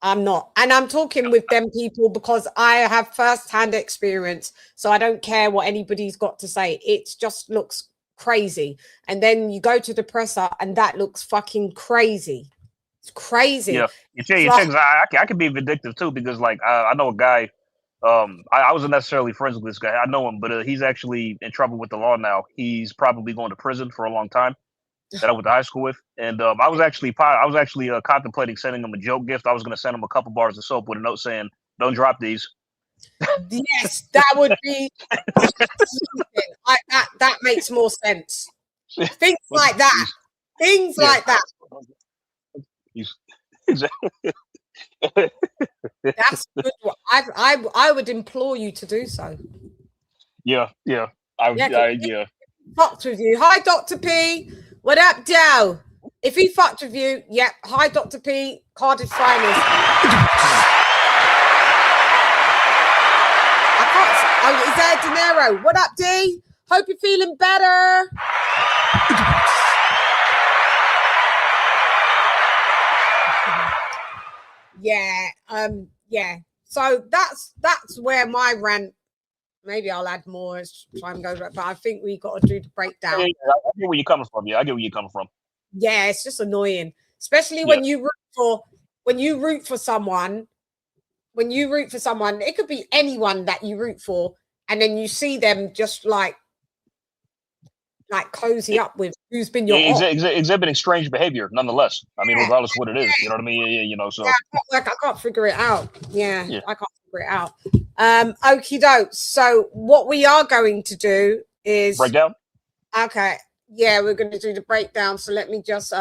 I'm not. And I'm talking with them people because I have first-hand experience. So I don't care what anybody's got to say. It just looks crazy. And then you go to the presser and that looks fucking crazy. It's crazy. Yeah. I can be vindictive too because I know a guy. I wasn't necessarily friends with this guy. I know him, but he's actually in trouble with the law now. He's probably going to prison for a long time. That I went to high school with, and I was actually contemplating sending him a joke gift. I was going to send him a couple bars of soap with a note saying, "Don't drop these." Yes, that would be. That makes more sense. Things like that. Things like that. Exactly. That's good. I would implore you to do so. Yeah. Fucked with you. Hi, Dr. P. What up, Joe? If he fucked with you, yep. Hi, Dr. P. Cardiff finest. I can't. Is there De Niro? What up, D? Hope you're feeling better. Yeah. So that's where my rant. Maybe I'll add more as time goes by, but I think we got to do the breakdown. Yeah, I get where you're coming from. Yeah, I get where you're coming from. Yeah, it's just annoying, especially when you root for when you root for someone, it could be anyone that you root for, and then you see them just like cozy up with who's been your exhibiting strange behavior, nonetheless. I mean, regardless of what it is, you know what I mean? You know, so I can't figure it out. Yeah, I can't figure it out. Okie doke. So what we are going to do is breakdown. Okay, yeah, we're going to do the breakdown. So let me just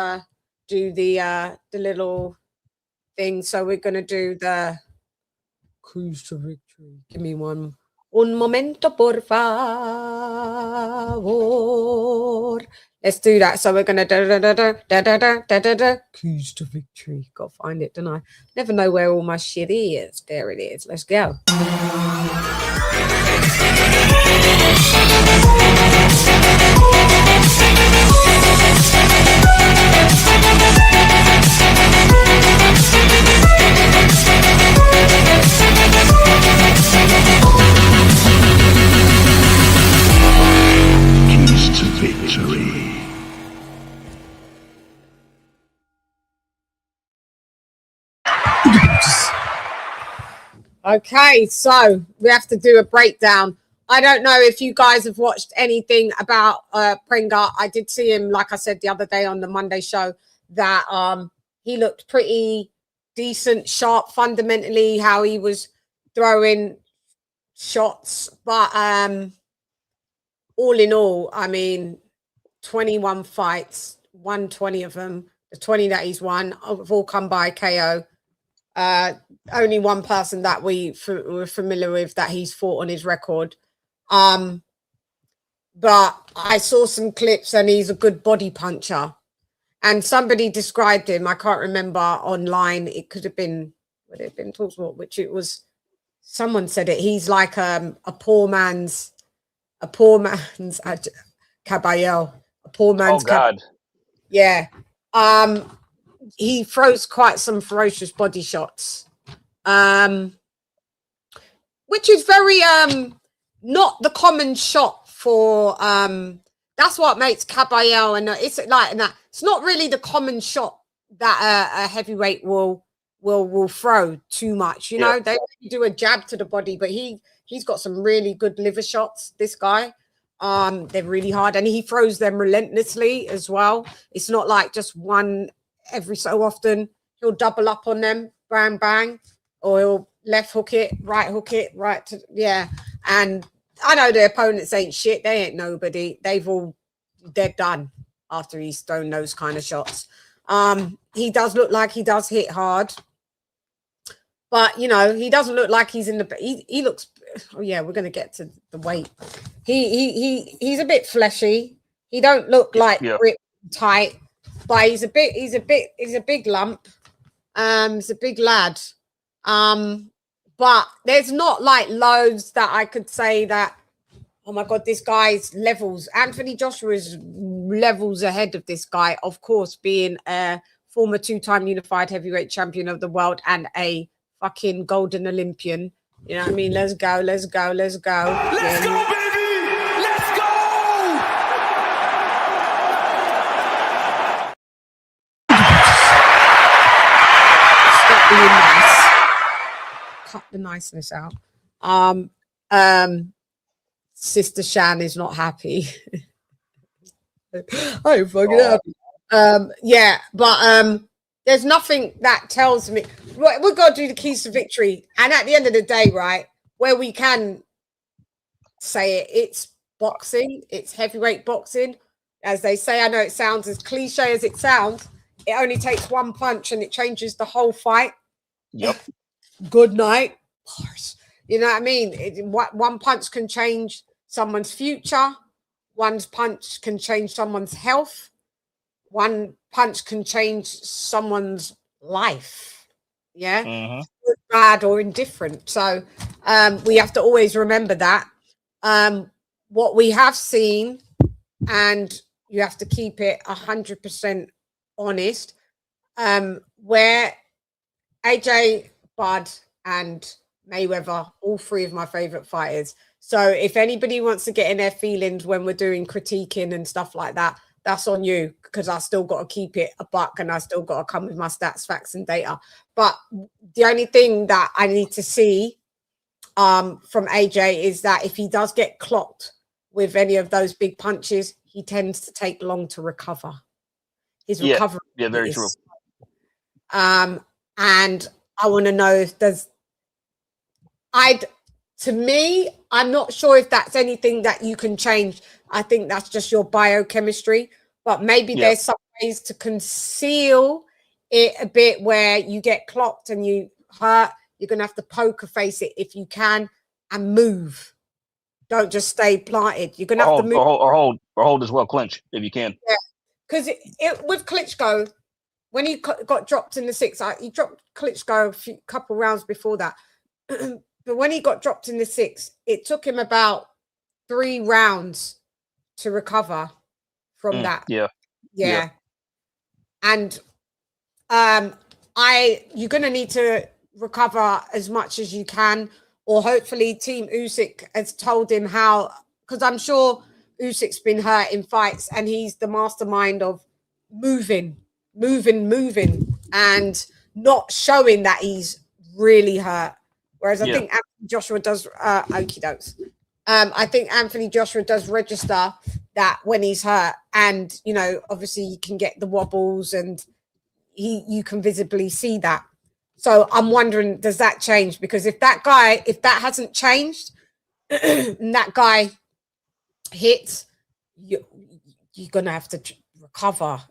do the little thing. So we're going to do the cruise to victory. Give me un momento, por favor. Let's do that. So we're going to cruise to victory. Got to find it, don't I? Never know where all my shit is. There it is. Let's go. Keys to victory. Okay, so we have to do a breakdown. I don't know if you guys have watched anything about Pringa. I did see him, like I said the other day on the Monday show, that he looked pretty decent, sharp, fundamentally, how he was throwing shots. But all in all, I mean, 21 fights, won 20 of them. The 20 that he's won have all come by KO. Only one person that we're familiar with that he's fought on his record. But I saw some clips and he's a good body puncher. And somebody described him, I can't remember, online. It could have been, would it have been TalkSport, which it was, someone said it. He's like a poor man's Kabayel. A poor man's God. Yeah. He throws quite some ferocious body shots. Which is very not the common shot for that's what makes Kabayel, and it's like that. It's not really the common shot that a heavyweight will throw too much. You know, they do a jab to the body, but he's got some really good liver shots, this guy. They're really hard, and he throws them relentlessly as well. It's not like just one every so often. He'll double up on them, bang bang, or he'll left hook it, right to and I know the opponents ain't shit, they ain't nobody, they're done after he's thrown those kind of shots. He does look like he does hit hard, but you know, he doesn't look like he's in the he looks, oh yeah, we're gonna get to the weight. He's a bit fleshy. He don't look like ripped tight, but he's a big lump. He's a big lad. But there's not like loads that I could say that, oh my God, this guy's levels. Anthony Joshua's levels ahead of this guy, of course, being a former 2-time unified heavyweight champion of the world and a fucking golden Olympian. You know what I mean? Let's go. Let's go, baby! Let's go! Stop being nice. Cut the niceness out. Sister Chann is not happy. I'm fucking happy. Yeah, but there's nothing that tells me we've got to do the keys to victory. And at the end of the day, right, where we can say it, it's boxing, it's heavyweight boxing. As they say, I know it sounds as cliche as it sounds. It only takes one punch and it changes the whole fight. Yep. Good night. You know what I mean? One punch can change someone's future. One punch can change someone's health. One punch can change someone's life. Yeah. Good, bad, or indifferent. So we have to always remember that. What we have seen, and you have to keep it 100% honest, where AJ, Bud, and Mayweather, all three of my favorite fighters. So if anybody wants to get in their feelings when we're doing critiquing and stuff like that, that's on you, because I still got to keep it a buck and I still got to come with my stats, facts, and data. But the only thing that I need to see from AJ is that if he does get clocked with any of those big punches, he tends to take long to recover. His recovery. Yeah, very true. And I want to know if to me, I'm not sure if that's anything that you can change. I think that's just your biochemistry, but maybe there's some ways to conceal it a bit where you get clocked and you hurt. You're going to have to poker face it if you can and move. Don't just stay planted. You're going to have to move. Or hold as well, clinch if you can. Yeah, because with Klitschko, when he got dropped in the 6th, he dropped Klitschko a couple rounds before that. But when he got dropped in the 6th, it took him about 3 rounds to recover from that. Yeah. And you're going to need to recover as much as you can, or hopefully Team Usyk has told him how, because I'm sure Usyk's been hurt in fights and he's the mastermind of moving and not showing that he's really hurt. Whereas I think Anthony Joshua does okie dokes. I think Anthony Joshua does register that when he's hurt, and you know, obviously you can get the wobbles and you can visibly see that. So I'm wondering, does that change? Because if that hasn't changed and that guy hits, you're gonna have to recover.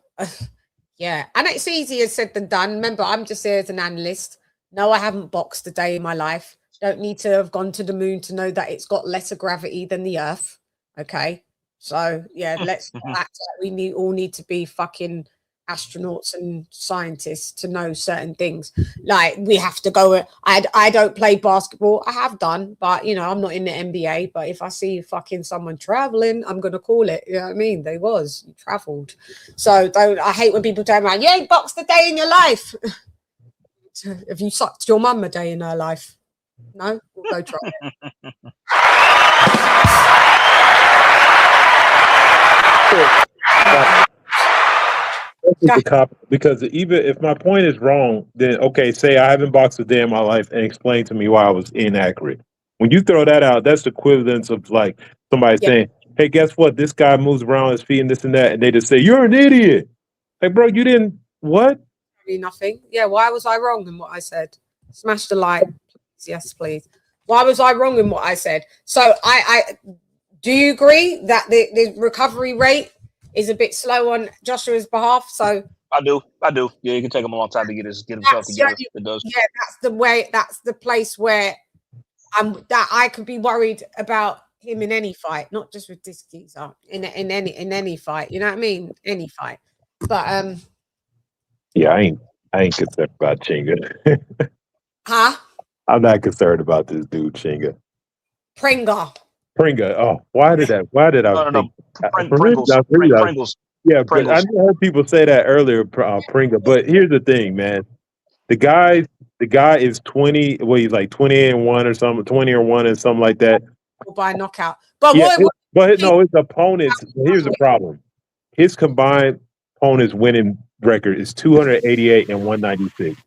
Yeah, and it's easier said than done. Remember, I'm just here as an analyst. No, I haven't boxed a day in my life. Don't need to have gone to the moon to know that it's got lesser gravity than the Earth. Okay, so yeah, let's act like we all need to be fucking astronauts and scientists to know certain things. Like we have to go. I don't play basketball. I have done, but you know, I'm not in the NBA. But if I see fucking someone traveling, I'm gonna call it. You know what I mean? You traveled. So I hate when people tell me, you ain't boxed a day in your life. Have you sucked your mum a day in her life? No? We'll go try it. Because even if my point is wrong, then okay, say I haven't boxed a day in my life and explain to me why I was inaccurate. When you throw that out, that's the equivalence of like somebody saying, hey, guess what? This guy moves around his feet and this and that, and they just say, you're an idiot. Like, bro, you didn't what? Nothing. Yeah, why was I wrong in what I said? Smash the like. Yes, please. Why was I wrong in what I said? So I do you agree that the recovery rate is a bit slow on Joshua's behalf? So I do. Yeah, it can take him a long time to get himself together. It does. Yeah, that's the place where I could be worried about him in any fight, not just with this geezer, in any fight. You know what I mean? Any fight. But yeah, I ain't concerned about Chinga. Huh? I'm not concerned about this dude, Chinga. Pringa. Oh, why did I think? Pringles. Yeah, but I heard people say that earlier, Pringa. But here's the thing, man. The guy is 20. Well, he's like 20-1 or something, 20-1 and something like that. By knockout. But no, his opponents. Here's the problem. His combined opponents' winning record is 288 and 196.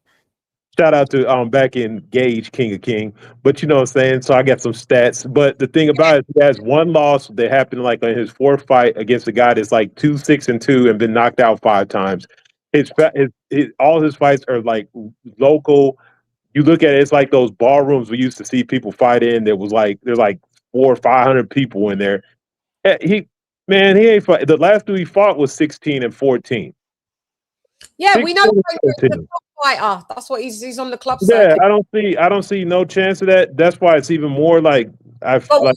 Shout out to back in Gage, King of King. But you know what I'm saying? So I got some stats. But the thing about it, he has one loss that happened like on his 4th fight against a guy that's like 2-6-2 and been knocked out 5 times. All his fights are like local. You look at it, it's like those ballrooms we used to see people fight in. There's like 400 or 500 people in there. He ain't fight. The last 2 he fought was 16-14. Yeah, we know he's the top fighter. That's what he's on the club circuit. Yeah, I don't see no chance of that. That's why it's even more like we have the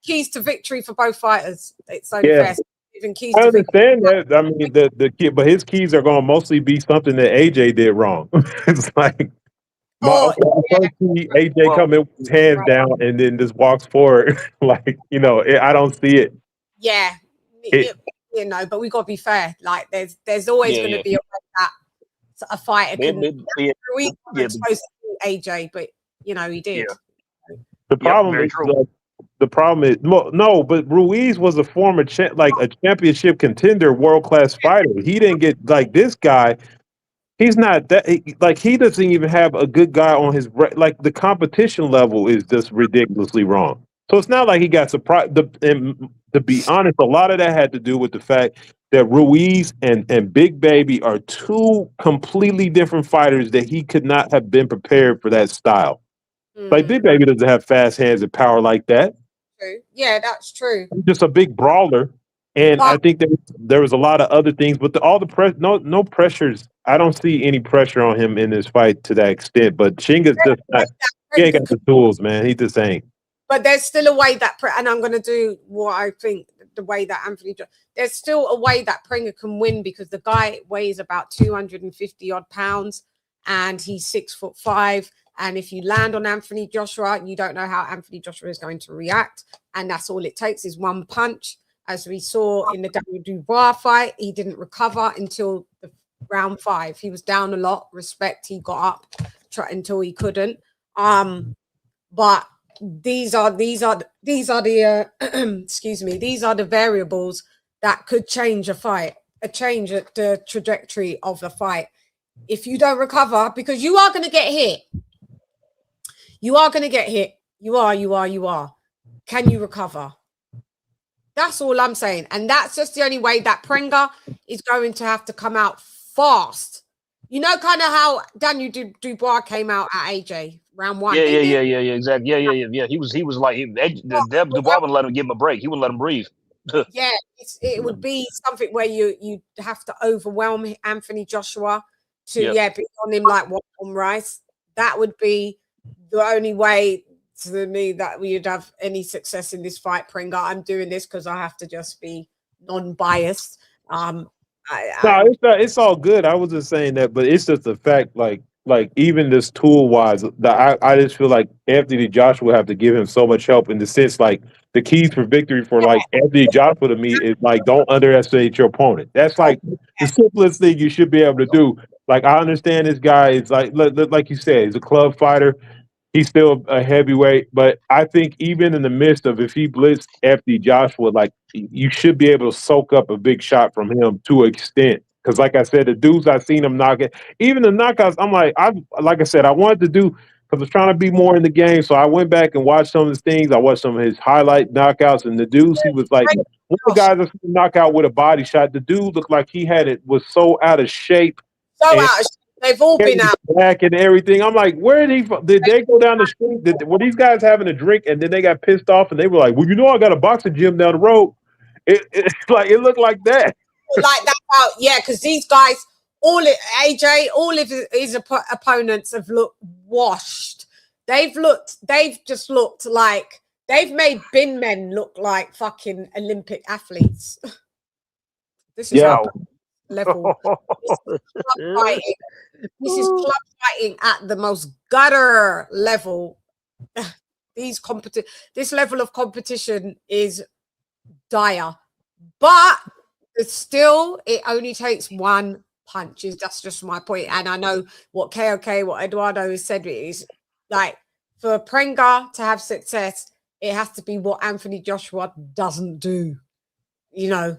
keys to victory for both fighters. It's only fair. Even keys I to understand that. I mean, the kid, but his keys are going to mostly be something that AJ did wrong. It's like AJ come in with his hands down and then just walks forward. Like, you know, I don't see it. Yeah. You know, but we got to be fair. Like, there's always going to be a fighter can supposed to be AJ, but you know he did. The problem is the problem is no, but Ruiz was a former a championship contender, world class fighter. He didn't get like this guy. He's not that he doesn't even have a good guy on his like the competition level is just ridiculously wrong. So it's not like he got surprised. And to be honest, a lot of that had to do with the fact that Ruiz and Big Baby are two completely different fighters that he could not have been prepared for that style. Like Big Baby doesn't have fast hands and power like that. True. Yeah, that's true. He's just a big brawler. And I think there was a lot of other things, but all the no pressures. I don't see any pressure on him in this fight to that extent. But Chinga's just not. He ain't got the tools, man. He just ain't. But there's still a way that, and I'm going to do what I think the way that Anthony. There's still a way that Pringa can win because the guy weighs about 250 odd pounds, and he's 6'5". And if you land on Anthony Joshua, you don't know how Anthony Joshua is going to react, and that's all it takes is one punch. As we saw in the Daniel Dubois fight, he didn't recover until the round 5. He was down a lot. Respect, he got up until he couldn't. But these are the excuse me. These are the variables that could change a fight, change the trajectory of the fight. If you don't recover, because you are going to get hit. You are going to get hit. You are. Can you recover? That's all I'm saying. And that's just the only way that Pringa is going to have to come out fast. You know, kind of how Daniel Dubois came out at AJ round 1. Yeah, exactly. Yeah. He was like, Dubois wouldn't let him give him a break. He wouldn't let him breathe. Yeah, it would be something where you have to overwhelm Anthony Joshua to, be on him like on rice. That would be the only way to me that we'd have any success in this fight, Pringa. I'm doing this because I have to just be non-biased. It's all good. I was just saying that, but it's just the fact, like even this tool wise, I just feel like Anthony Joshua have to give him so much help in the sense like the keys for victory for like Anthony Joshua to me is like don't underestimate your opponent. That's like the simplest thing you should be able to do. Like I understand this guy is like you said, he's a club fighter. He's still a heavyweight, but I think even in the midst of if he blitzed Anthony Joshua, like you should be able to soak up a big shot from him to an extent. Because like I said, the dudes I've seen him knocking, even the knockouts, I'm like I said, I wanted to do because I was trying to be more in the game. So I went back and watched some of his things. I watched some of his highlight knockouts, and the dudes, he was like one of the guys I seen knock out with a body shot. The dude looked like he was so out of shape. So out of shape. They've all been out back and everything. I'm like, where did they go down the street? Were these guys having a drink and then they got pissed off and they were like, well, you know, I got a boxing gym down the road. It's like it looked like that. Like that, because these guys, all of his opponents have looked washed. They've just looked like they've made bin men look like fucking Olympic athletes. This is level. This is club fighting at the most gutter level. This level of competition is dire, but it only takes one punch. That's just my point. And I know what Eduardo has said is like for Prenga to have success, it has to be what Anthony Joshua doesn't do. You know,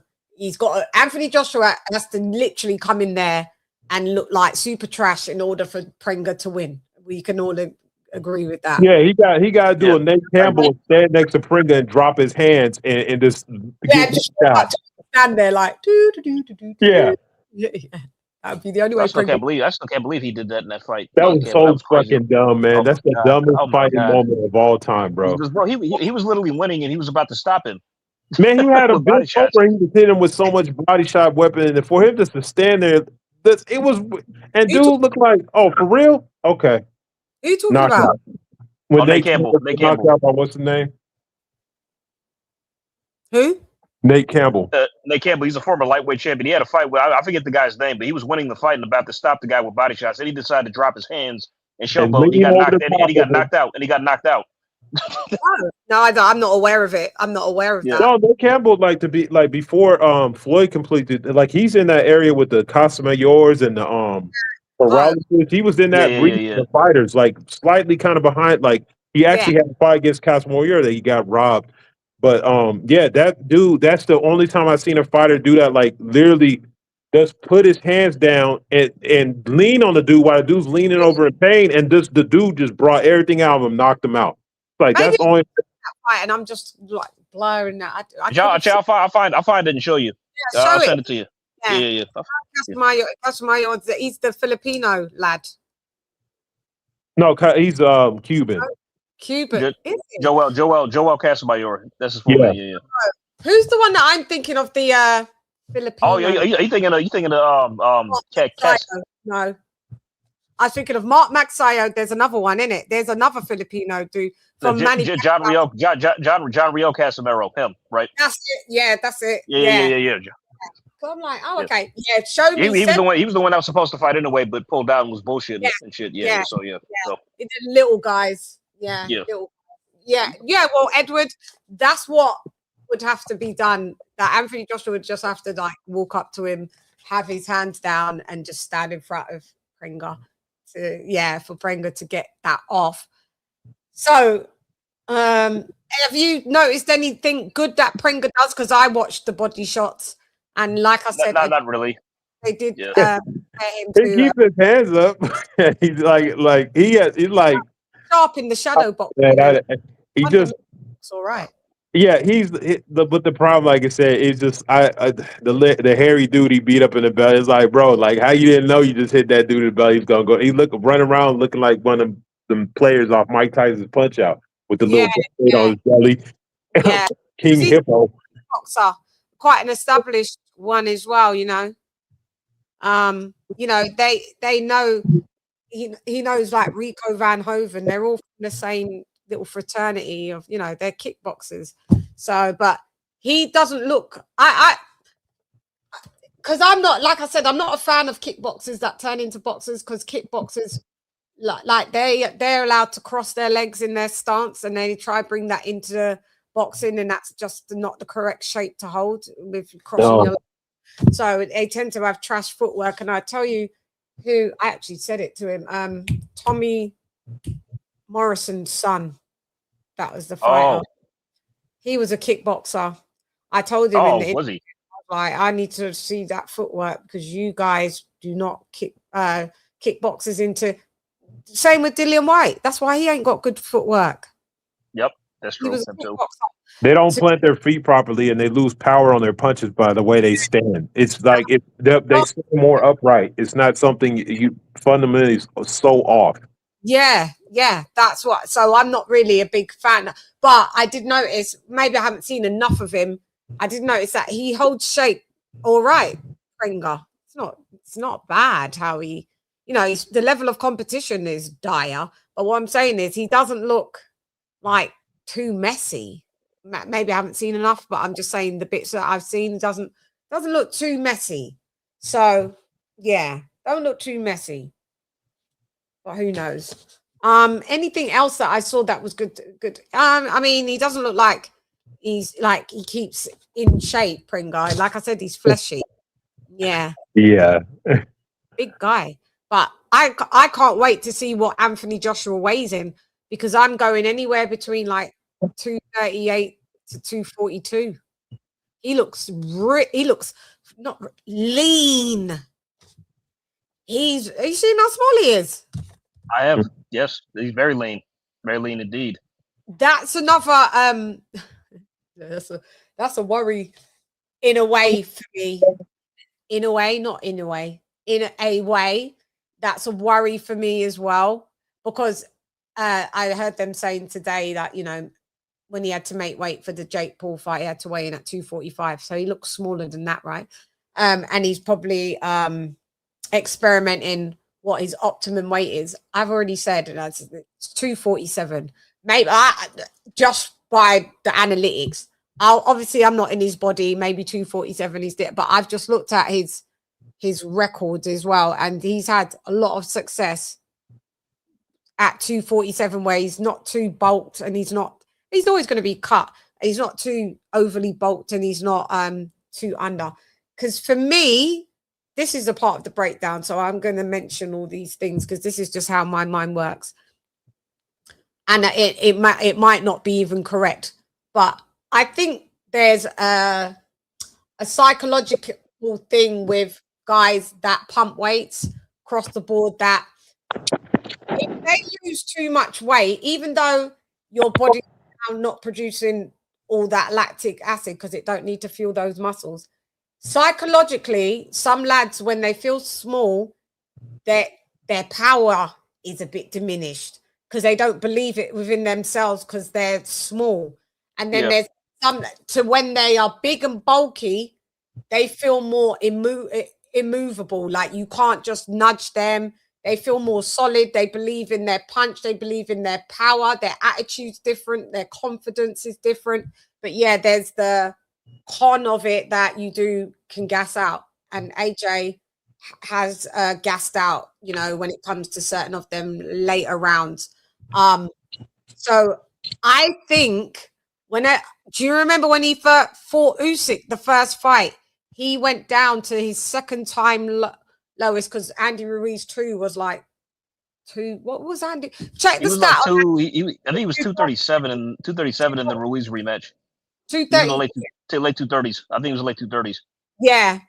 Anthony Joshua has to literally come in there and look like super trash in order for Pringa to win. We can all agree with that. Yeah, he got to do a Nate Campbell, stand next to Pringa and drop his hands and just just stand there like yeah. That'd be the only way. I still can't believe he did that in that fight. That was so fucking dumb, man. That's the dumbest fighting moment of all time, bro. Because, bro, he was literally winning and he was about to stop him. Man, he had a big over. He was hitting him with so much body shot weapon, and for him just to stand there, it was. And dude looked like, oh, for real? Okay. Who you talking about? When Nate Campbell. Knocked out by what's the name? Who? Nate Campbell. Nate Campbell. He's a former lightweight champion. He had a fight with I forget the guy's name, but he was winning the fight and about to stop the guy with body shots. And he decided to drop his hands and showboat. He got knocked out. And he got knocked out. No, I'm not aware of it. I'm not aware of that. No, Nate Campbell to be like before Floyd completed, like he's in that area with the Casamayors and the ferocious. He was in that region of fighters, like slightly kind of behind, like He actually had a fight against Casimoyer that he got robbed. But yeah, that dude, that's the only time I've seen a fighter do that, like literally just put his hands down and lean on the dude while the dude's leaning over in pain, and just the dude just brought everything out of him, knocked him out. Like Maybe that's the only fight, and I'm just like blurring that. I'll find it and show you. Yeah, I'll show send it. it to you. Yeah. That's my odds. He's the Filipino lad. No, he's Cuban. Cuban. Joel Casamayor. That's his full name. Yeah. Who's the one that I'm thinking of? The Filipino. Oh, you thinking of Cass? No, I was thinking of Mark Maxayo. There's another one in it. There's another Filipino dude from John Rio Casamero. Him, right? That's it. Yeah, that's it. Yeah. So I'm like, oh, okay. Yeah, show me. He was the one that was supposed to fight anyway, but pulled out and was bullshit and shit. Yeah. So yeah. So the little guys. Yeah. Yeah. Well, Edward, that's what would have to be done. That Anthony Joshua would just have to like walk up to him, have his hands down, and just stand in front of Pringa for Pringa to get that off. So, have you noticed anything good that Pringa does? Because I watched the body shots, and like I said, not really. They did. He keeps his hands up. He's like sharp in the shadow box. He just. It's all right. Yeah, but the problem, like I said, is just the hairy dude he beat up in the belly. It's like, bro, like how you didn't know you just hit that dude in the belly? He's gonna go. He running around looking like one of them players off Mike Tyson's Punch Out with the little on his belly. Yeah. King Hippo. Boxer, quite an established one as well. You know, they know he knows like Rico Van Hoven. They're all from the same little fraternity of, they're kickboxers. So, but he doesn't look, because I'm not, like I said, I'm not a fan of kickboxers that turn into boxers, because kickboxers, like they're allowed to cross their legs in their stance, and they try bring that into boxing, and that's just not the correct shape to hold with crossing your legs. So they tend to have trash footwork. And I tell you who, I actually said it to him, Tommy Morrison's son. That was the fighter. Oh. He was a kickboxer. I told him was he? Like, I need to see that footwork, because you guys do not kick kickboxers into. Same with Dillian White. That's why he ain't got good footwork. Yep, that's true. They don't plant their feet properly, and they lose power on their punches by the way they stand. It's like they stand more upright. It's not something you fundamentally so off. Yeah, that's what. So I'm not really a big fan, but I did notice, maybe I haven't seen enough of him. I did notice that he holds shape all right, Pringa. It's not bad how he, the level of competition is dire, but what I'm saying is he doesn't look like too messy. Maybe I haven't seen enough, but I'm just saying the bits that I've seen doesn't look too messy. So yeah, don't look too messy. But who knows? Anything else that I saw that was good? I mean, he doesn't look like he keeps in shape, Pringa. Like I said, he's fleshy. Yeah. Big guy. But I can't wait to see what Anthony Joshua weighs in, because I'm going anywhere between like 238 to 242. He looks not lean. Are you seeing how small he is? I am. Yes, he's very lean indeed. That's another that's a worry in a way for me. In a way, not in a way. In a way, that's a worry for me as well, because I heard them saying today that when he had to make weight for the Jake Paul fight, he had to weigh in at 245. So he looks smaller than that, right? And he's probably experimenting what his optimum weight is. I've already said it's 247. Maybe just by the analytics. I'm not in his body. Maybe 247 is there, but I've just looked at his records as well, and he's had a lot of success at 247, where he's not too bulked, and he's always going to be cut. He's not too overly bulked, and he's not too under. Because for me, this is a part of the breakdown, so I'm going to mention all these things because this is just how my mind works. and it might not be even correct, but I think there's a psychological thing with guys that pump weights across the board, that if they lose too much weight, even though your body is now not producing all that lactic acid because it don't need to fuel those muscles, psychologically, some lads, when they feel small, their power is a bit diminished because they don't believe it within themselves because they're small. And then there's some, to when they are big and bulky, they feel more immovable, like you can't just nudge them. They feel more solid. They believe in their punch. They believe in their power. Their attitude's different. Their confidence is different. But yeah, there's the con of it that you can gas out. And AJ has gassed out, you know, when it comes to certain of them later rounds. So I think do you remember when he fought Usyk, the first fight? He went down to his second time lowest because Andy Ruiz 2 was like what was Andy? Check the stat. I think he was 237 and 237 in the Ruiz rematch. 230. Late 230s. I think it was late 230s. Yeah.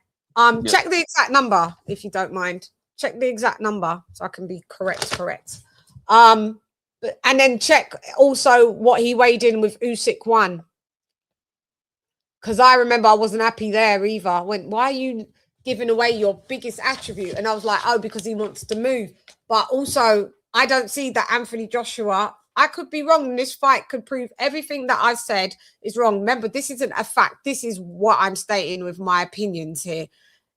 Check the exact number if you don't mind. Check the exact number so I can be correct. And then check also what he weighed in with Usyk 1. Because I remember I wasn't happy there either. I went, why are you giving away your biggest attribute? And I was like, oh, because he wants to move. But also, I don't see that Anthony Joshua, I could be wrong. This fight could prove everything that I said is wrong. Remember, this isn't a fact. This is what I'm stating with my opinions here.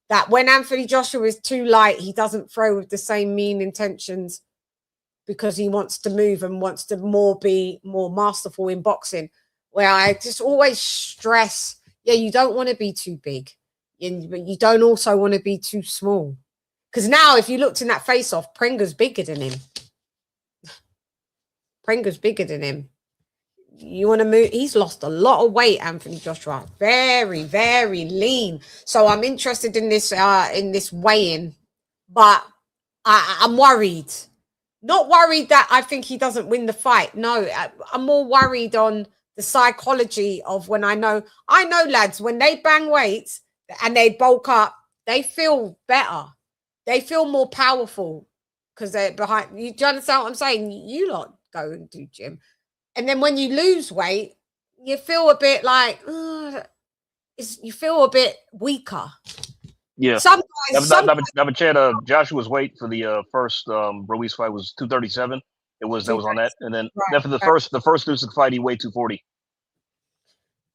That when Anthony Joshua is too light, he doesn't throw with the same mean intentions because he wants to move and wants to be more masterful in boxing. Where I just always stress, yeah, you don't want to be too big, but you don't also want to be too small. Because now, if you looked in that face-off, Prenga's bigger than him. You want to move? He's lost a lot of weight, Anthony Joshua. Very, very lean. So I'm interested in this weigh-in, but I'm worried. Not worried that I think he doesn't win the fight. No, I'm more worried on the psychology of when I know lads, when they bang weights and they bulk up, they feel better. They feel more powerful because they're behind. Do you understand what I'm saying? You lot go and do gym. And then when you lose weight, you feel a bit like, you feel a bit weaker. Yeah. Some guys, Joshua's weight for the first Ruiz fight was 237. That was on that. And then for the first Usyk fight, he weighed 240.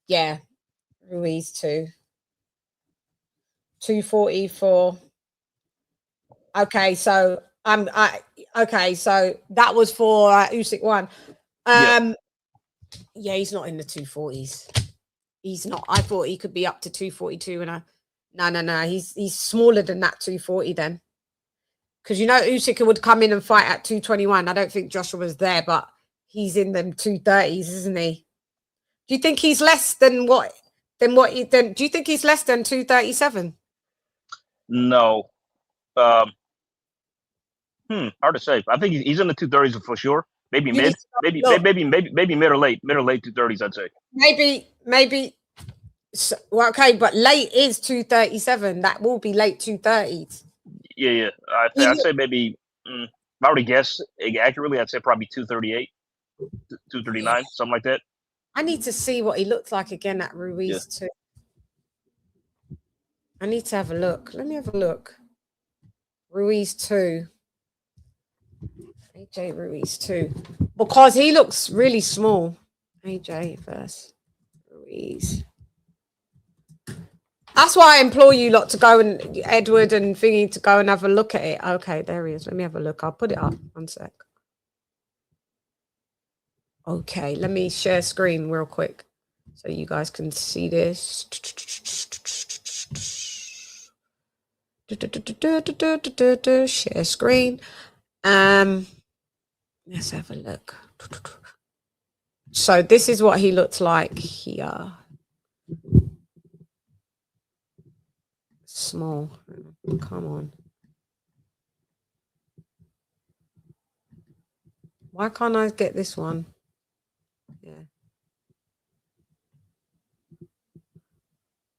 Yeah. Ruiz 240 for. Okay, so so that was for Usyk 1. Yeah, he's not in the 240s. He's not. I thought he could be up to 242, and no. He's smaller than that 240 then, because you know Usyk would come in and fight at 221. I don't think Joshua was there, but he's in them 230s, isn't he? Do you think he's less than what? Do you think he's less than 237? No. Hard to say. I think he's in the 230s for sure. Maybe mid, maybe mid or late 230s. I'd say. Maybe. So, well, okay, but late is 237. That will be late 230s. Yeah. I'd say maybe. If I were to guess accurately, I'd say probably 238, 239, something like that. I need to see what he looks like again at Ruiz too. I need to have a look. Let me have a look. Ruiz 2. AJ Ruiz 2. Because he looks really small. AJ first. Ruiz. That's why I implore you lot to go and Edward and Thingy to go and have a look at it. Okay, there he is. Let me have a look. I'll put it up. 1 sec. Okay, let me share screen real quick so you guys can see this. Share screen. Let's have a look. So this is what he looks like here. Small. Come on. Why can't I get this one? Yeah.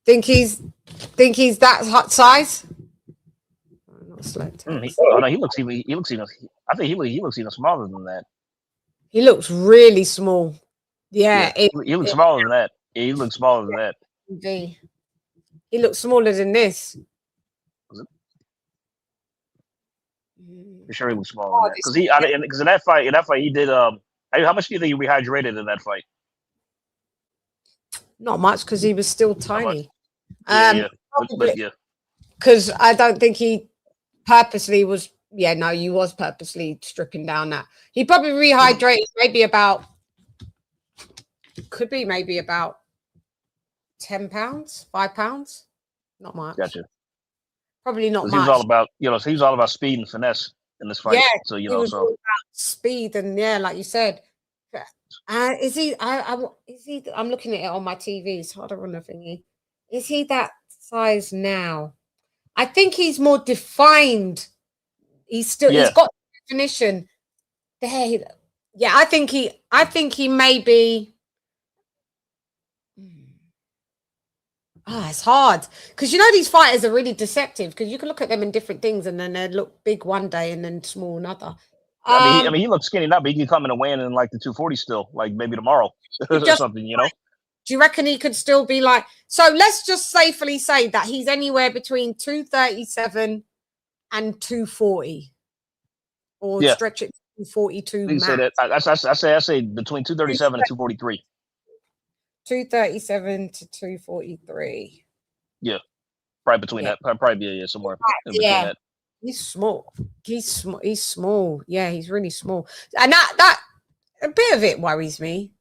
Think he's that hot size? Not select. Oh no, he looks even. I think he looks even smaller than that. He looks really small. Yeah, he looks smaller than that. Yeah, he looks smaller than that. He looks smaller than this. For sure, he looks smaller than that. Because in that fight, he did. How much do you think he rehydrated in that fight? Not much, because he was still tiny. Yeah. Because I don't think he purposely was. Yeah, no, he was purposely stripping down that. He probably rehydrated maybe about. Could be maybe about 10 pounds, 5 pounds. Not much. Gotcha. Probably not much. He was all about, so he was all about speed and finesse in this fight. Yeah, so he was all about speed and like you said. Is he? Is he? I'm looking at it on my TV. It's harder on the thingy. Is he that size now? I think he's more defined. He's got definition. There. Yeah, I think he may be. It's hard because these fighters are really deceptive because you can look at them in different things and then they look big one day and then small another. I mean, he looks skinny now, but he can come in and weigh in like the 240 still, like maybe tomorrow or something, Do you reckon he could still be like? So let's just safely say that he's anywhere between 237 and 240, or stretch it to 242. You say that. I say between 237 and 243. 237 to 243. Yeah, probably between that. Probably somewhere. Yeah, that. He's small. He's small. Yeah, he's really small, and that a bit of it worries me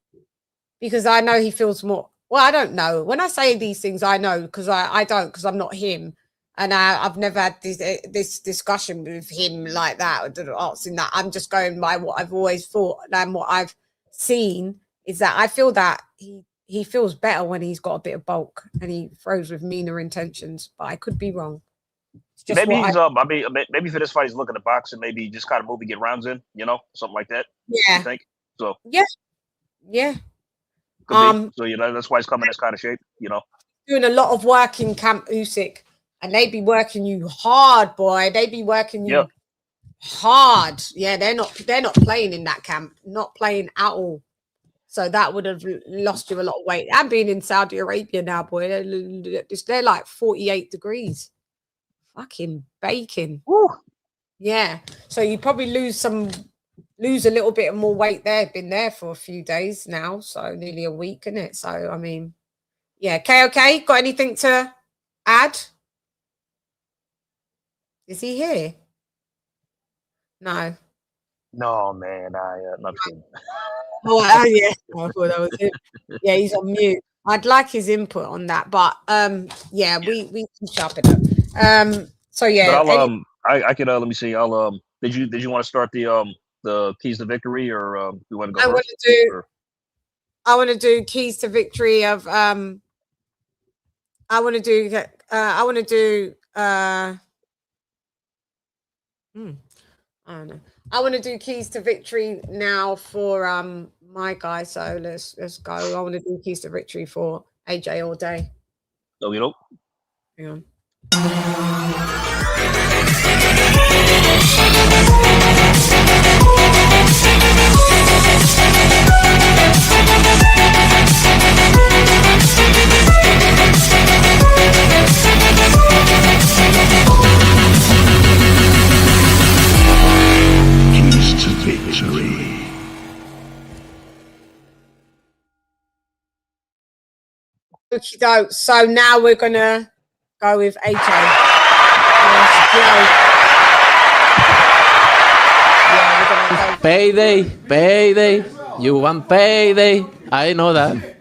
because I know he feels more. Well, I don't know. When I say these things, I know because I don't, because I'm not him, and I've never had this discussion with him like that. Asking that, I'm just going by what I've always thought and what I've seen is that I feel that he feels better when he's got a bit of bulk and he throws with meaner intentions, but I could be wrong. Maybe he's maybe for this fight he's looking to box and maybe just kind of move and get rounds in, something like that. Yeah. You think? So yeah. So that's why he's coming in this kind of shape, Doing a lot of work in Camp Usyk, and they be working you hard, boy. They be working you hard. Yeah, they're not playing in that camp, not playing at all. So that would have lost you a lot of weight. And being in Saudi Arabia now, boy, they're like 48 degrees. Fucking baking. Woo. Yeah. So you probably lose a little bit more weight there. Been there for a few days now. So nearly a week, isn't it? So, I mean, yeah. KOK, got anything to add? Is he here? No. No, man. Not kidding. Oh yeah, I thought that was it. Yeah, he's on mute. I'd like his input on that, but yeah, we can sharpen up. So yeah, but I could let me see. Did you want to start the keys to victory, or you want to go? I want to do keys to victory of I want to do I don't know. I want to do keys to victory now for my guy. So let's go. I want to do keys to victory for AJ all day. No, you don't. Hang on. Keys to victory. So now we're gonna go with AJ. Payday. You want payday? I know that.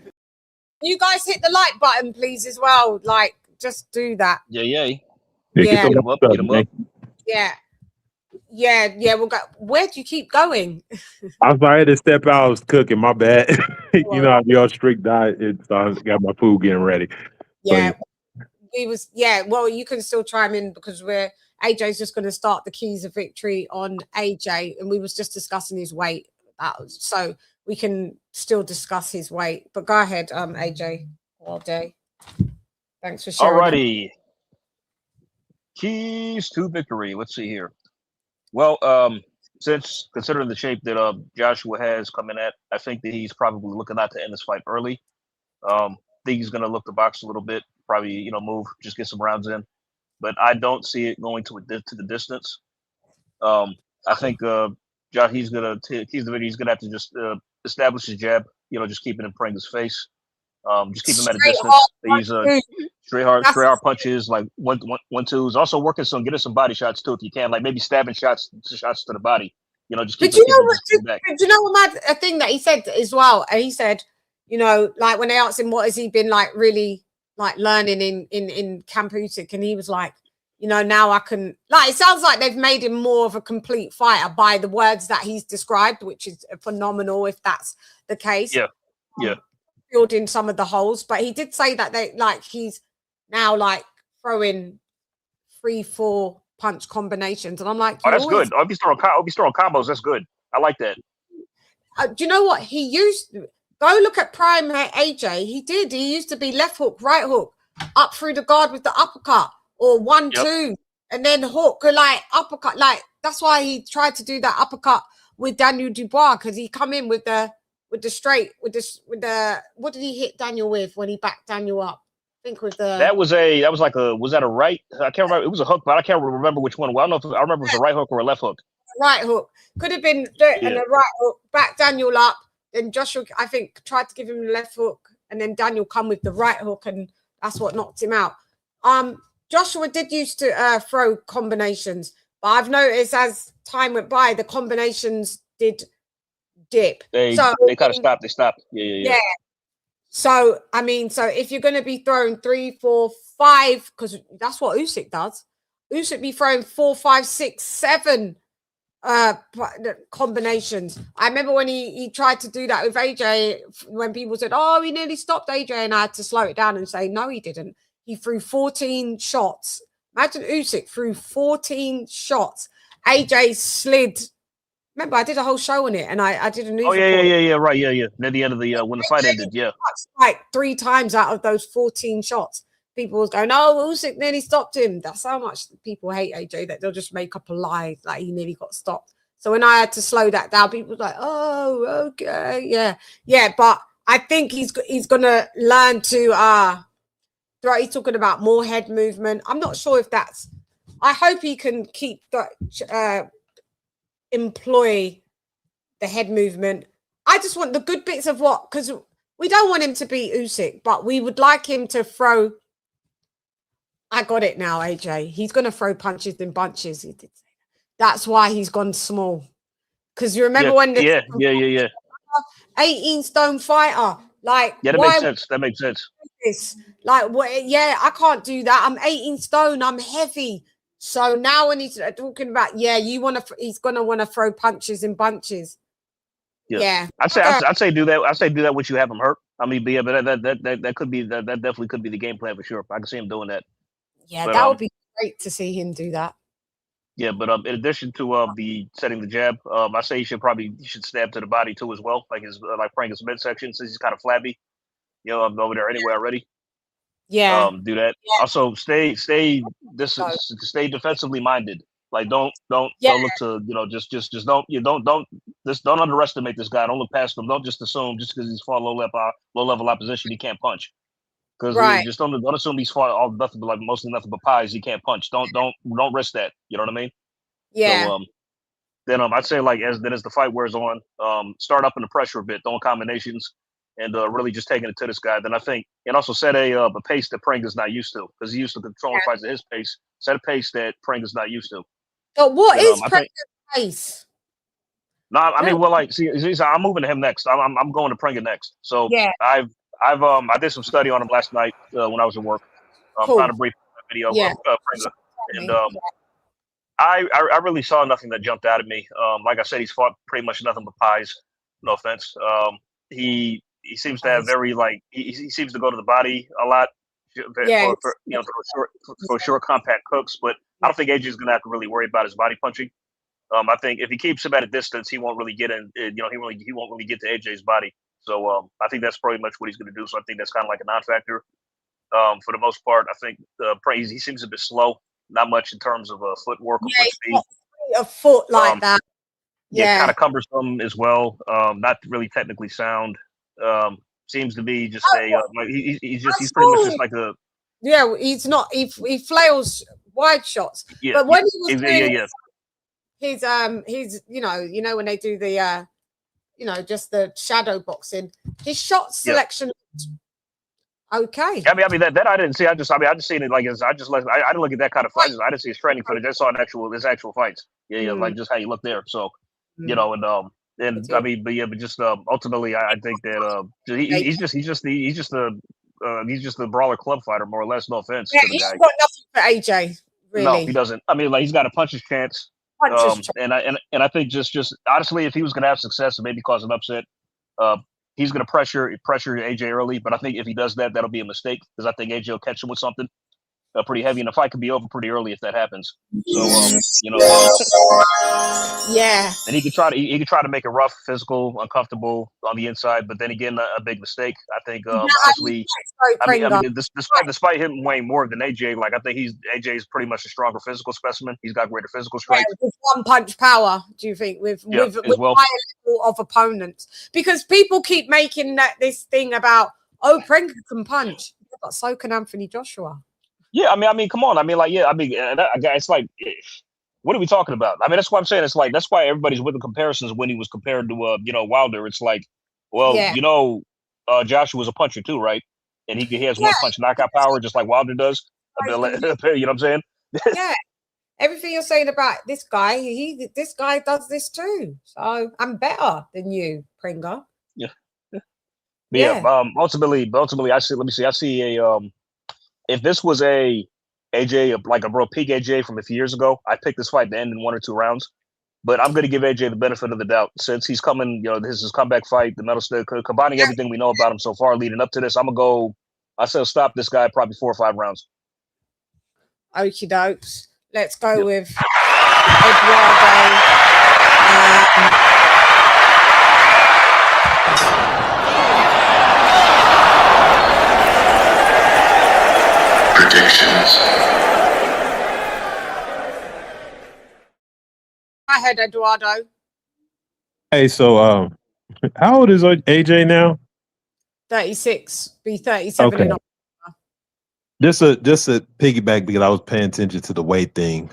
You guys hit the like button, please, as well. Like, just do that. Yeah. Yeah. Get 'em up. Yeah. We'll go. Where do you keep going? I had to step out. I was cooking. My bad. I'd be on strict diet, so I got my food getting ready. Yeah. Well, you can still chime in because AJ's just going to start the keys of victory on AJ, and we was just discussing his weight. so we can still discuss his weight. But go ahead, AJ all day. Thanks for sharing. Alrighty. Keys to victory. Let's see here. Well, since considering the shape that Joshua has coming at, I think that he's probably looking out to end this fight early. Think he's going to look to box a little bit, probably move, just get some rounds in. But I don't see it going to the distance. I think he's gonna have to just establish his jab. Just keep it in Pringa's face. Just keep him at a distance. They use straight hard punches, like one twos. Also working getting some body shots too if you can, like maybe stabbing shots to the body. Just keep. But you know what? A thing that he said as well. He said, like when they asked him what has he been like really like learning in Camp Usyk, and he was like, now I can, like, it sounds like they've made him more of a complete fighter by the words that he's described, which is phenomenal if that's the case. Yeah. Filled in some of the holes, but he did say that he's now like throwing 3-4 punch combinations, and I'm like, oh, that's good. I'll be throwing combos. That's good. I like that. Do you know what he used? Go look at Prime AJ. He used to be left hook, right hook, up through the guard with the uppercut, or 1-2, and then hook, like uppercut. That's why he tried to do that uppercut with Daniel Dubois, because he come in with the straight, with the what did he hit Daniel with when he backed Daniel up? I think was was that a right? I can't remember. It was a hook, but I can't remember which one. Well, I don't know if I remember if it was a right hook or a left hook. Right hook could have been and a right hook, back Daniel up. Then Joshua, I think, tried to give him the left hook, and then Daniel come with the right hook, and that's what knocked him out. Joshua did used to throw combinations, but I've noticed as time went by, the combinations did dip. They kind of stopped. They stopped. Yeah. So I mean, if you're going to be throwing 3, 4, 5, because that's what Usyk does. Usyk be throwing 4, 5, 6, 7 combinations. I remember when he tried to do that with AJ, when people said, "Oh, he nearly stopped AJ," and I had to slow it down and say, "No, he didn't. He threw 14 shots." Imagine Usyk threw 14 shots. AJ slid. Remember, I did a whole show on it, and I did a news. Oh yeah, right, yeah. Near the end of the when the fight ended, yeah. Like 3 times out of those 14 shots, people was going, "Oh, Usyk nearly stopped him." That's how much people hate AJ, that they'll just make up a lie like he nearly got stopped. So when I had to slow that down, people was like, "Oh, okay, yeah." But I think he's gonna learn to he's talking about more head movement. I'm not sure if that's. I hope he can keep that. Employ the head movement. I just want the good bits of because we don't want him to be Usyk, but we would like him to throw. I got it now, AJ. He's going to throw punches in bunches. He did say that. That's why he's gone small. Because you remember when the 18-stone fighter, like that makes sense. That makes sense. Like I can't do that. I'm 18 stone. I'm heavy. So now when he's talking about, he's gonna want to throw punches in bunches. Yeah. I'd say do that. I'd say do that once you have him hurt. I mean, but that could be that definitely could be the game plan for sure. I can see him doing that. Yeah, but, that would be great to see him do that. Yeah, but in addition to setting the jab, I say he should stab to the body too as well, like Prenga's midsection, since he's kind of flabby. I'm over there anyway already. Yeah. Do that. Yeah. Also, stay defensively minded. Like don't look to don't underestimate this guy. Don't look past him. Don't just assume just because he's fought low level opposition he can't punch. Because just don't assume he's fought all nothing but like mostly nothing but pies. He can't punch. Don't risk that. You know what I mean? Yeah. So, then I'd say like as the fight wears on, start up in the pressure a bit, throwing combinations. And really just taking it to this guy. Then I think, and also set a pace that Pringa's not used to, because he used to control fights at his pace. Set a pace that Pringa's not used to. So what is Pringa's pace? No, I mean, see, I'm moving to him next. I'm going to Pringa next. So I did some study on him last night when I was at work. Found a brief video of Pringa, and I really saw nothing that jumped out at me. Like I said, he's fought pretty much nothing but pies. No offense. He seems to have he seems to go to the body a lot for short compact hooks, but I don't think AJ is going to have to really worry about his body punching I think if he keeps him at a distance, he won't really get in. He won't really get to AJ's body. So I think that's pretty much what he's going to do. So I think that's kind of like a non-factor. For the most part, I think he seems a bit slow. Not much in terms of footwork or foot speed. A foot like that. Yeah, kind of cumbersome as well. Not really technically sound. Seems to be just he's pretty much just like a. Yeah, he's not. He flails wide shots. Yeah, but when he was doing his when they do the just the shadow boxing, his shot selection. Okay. I mean that I didn't see. I just seen it I didn't look at that kind of fight. I didn't see his training footage. I saw his actual fights. Yeah, like just how you look there. So but just ultimately, I think that he's just the brawler club fighter, more or less. No offense. Yeah, he's got nothing for AJ. Really. No, he doesn't. I mean, like he's got a puncher's chance. And I think just honestly, if he was going to have success and maybe cause an upset, he's going to pressure AJ early. But I think if he does that, that'll be a mistake because I think AJ will catch him with something pretty heavy, and the fight could be over pretty early if that happens. So yeah. And he could try to make it rough, physical, uncomfortable on the inside, but then again, a big mistake. I think honestly, despite him weighing more than AJ, like I think AJ's pretty much a stronger physical specimen. He's got greater physical strength. Yeah, with one punch power, do you think, with higher level of opponents? Because people keep making this thing about Pringa can punch, but so can Anthony Joshua. Yeah, I mean, come on. I mean, it's like, what are we talking about? I mean, that's what I'm saying. It's like that's why everybody's with the comparisons when he was compared to Wilder. It's like, well, Joshua was a puncher too, right? And he has one punch knockout power just like Wilder does. You know what I'm saying? Yeah. Everything you're saying about this guy, this guy does this too. So I'm better than you, Pringa. Yeah. Ultimately, I see a if this was a AJ, like a real peak AJ from a few years ago, I'd pick this fight to end in 1 or 2 rounds. But I'm going to give AJ the benefit of the doubt since he's coming. This is his comeback fight, the metal stick, combining everything we know about him so far leading up to this. I'm gonna go. I said stop this guy probably 4 or 5 rounds. Okie dokes. Let's go with Eduardo. Predictions. Go ahead, Eduardo. Hey, so how old is AJ now? 36. Be 37 in October. Just a piggyback because I was paying attention to the weight thing.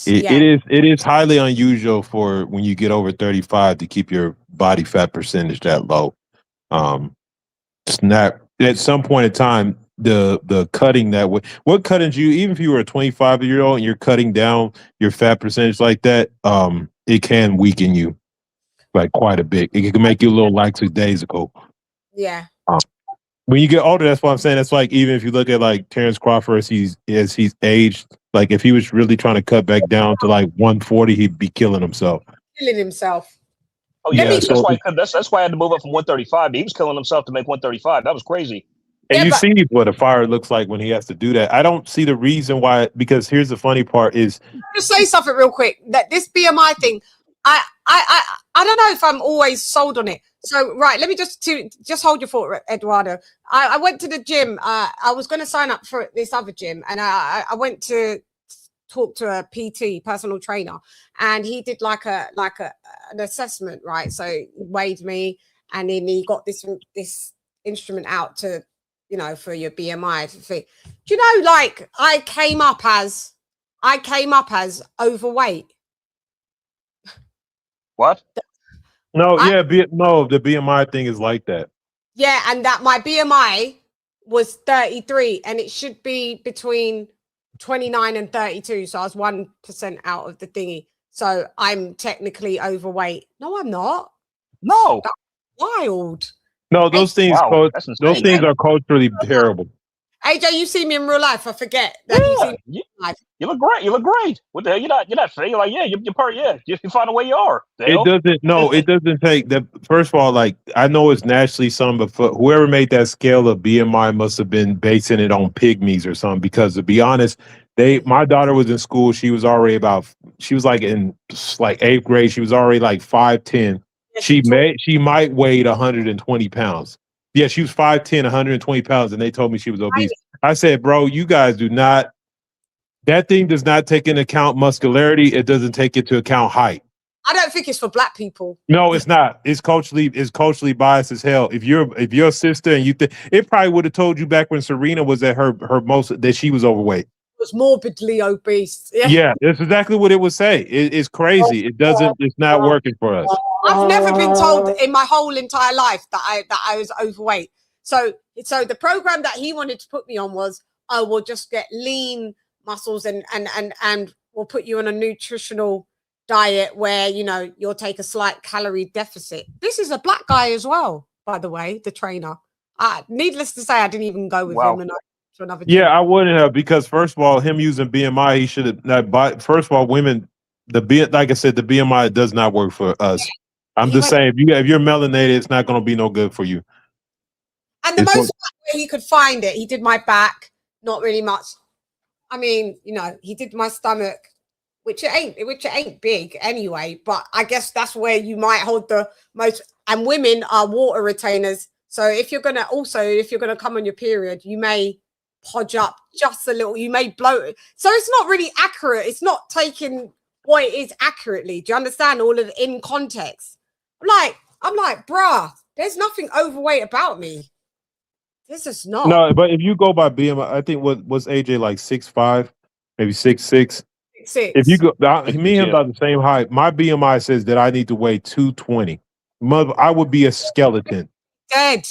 It is highly unusual for when you get over 35 to keep your body fat percentage that low. It's not at some point in time. The cutting that way, what cutting you, even if you were a 25-year-old and you're cutting down your fat percentage like that, it can weaken you like quite a bit. It can make you a little lackadaisical. Yeah. When you get older, that's what I'm saying. That's like even if you look at like Terrence Crawford as he's aged, like if he was really trying to cut back down to like 140, he'd be killing himself. Oh yeah, that's why I had to move up from 135. He was killing himself to make 135. That was crazy. And you see what a fire looks like when he has to do that. I don't see the reason why, because here's the funny part is... Just say something real quick. That this BMI thing, I don't know if I'm always sold on it. So, right, let me just hold your thought, Eduardo. I went to the gym. I was going to sign up for this other gym, and I went to talk to a PT, personal trainer, and he did like an assessment, right? So he weighed me, and then he got this instrument out to... for your BMI thing. Do you know, like I came up as overweight. What? No, the BMI thing is like that. Yeah, and that my BMI was 33 and it should be between 29 and 32. So I was 1% out of the thingy. So I'm technically overweight. No, I'm not. No. That's wild. No, those things are culturally terrible. AJ, you see me in real life. I forget. You look great. You look great. What the hell? You're not fat. You're like, you're part. Yeah, you find a way you are. It doesn't take that. First of all, like I know it's naturally some, but whoever made that scale of BMI must have been basing it on pygmies or something. Because to be honest, My daughter was in school. She was already she was like in like 8th grade. She was already like 5'10". She might weigh 120 pounds. Yeah, she was 5'10", 120 pounds, and they told me she was obese. I said, bro, you guys do not. That thing does not take into account muscularity. It doesn't take into account height. I don't think it's for black people. No, it's not. It's culturally biased as hell. If you're a sister and you think it probably would have told you back when Serena was at her most that she was overweight. Was morbidly obese. Yeah, that's exactly what it would say. It's crazy. It's not working for us. I've never been told in my whole entire life that I was overweight. So the program that he wanted to put me on was, oh, we'll just get lean muscles and we'll put you on a nutritional diet where, you know, you'll take a slight calorie deficit. This is a black guy as well, by the way, the trainer. Needless to say, I didn't even go with him. To another gym. I wouldn't have, because first of all, him using BMI, he should have. First of all, women, like I said, the BMI does not work for us. I'm just saying, if you're melanated, it's not going to be no good for you. And the most way he could find it, he did my back, not really much. I mean, you know, he did my stomach, which it ain't big anyway. But I guess that's where you might hold the most. And women are water retainers, so if you're gonna come on your period, you may podge up just a little, you may bloat it. So it's not really accurate. It's not taking what it is accurately. Do you understand all of it in context? I'm like, bruh, there's nothing overweight about me. This is not. No, but if you go by BMI, I think was AJ like 6'5", maybe 6'6". 6'6". If you go, me and him about the same height. My BMI says that I need to weigh 220. I would be a skeleton. Dead.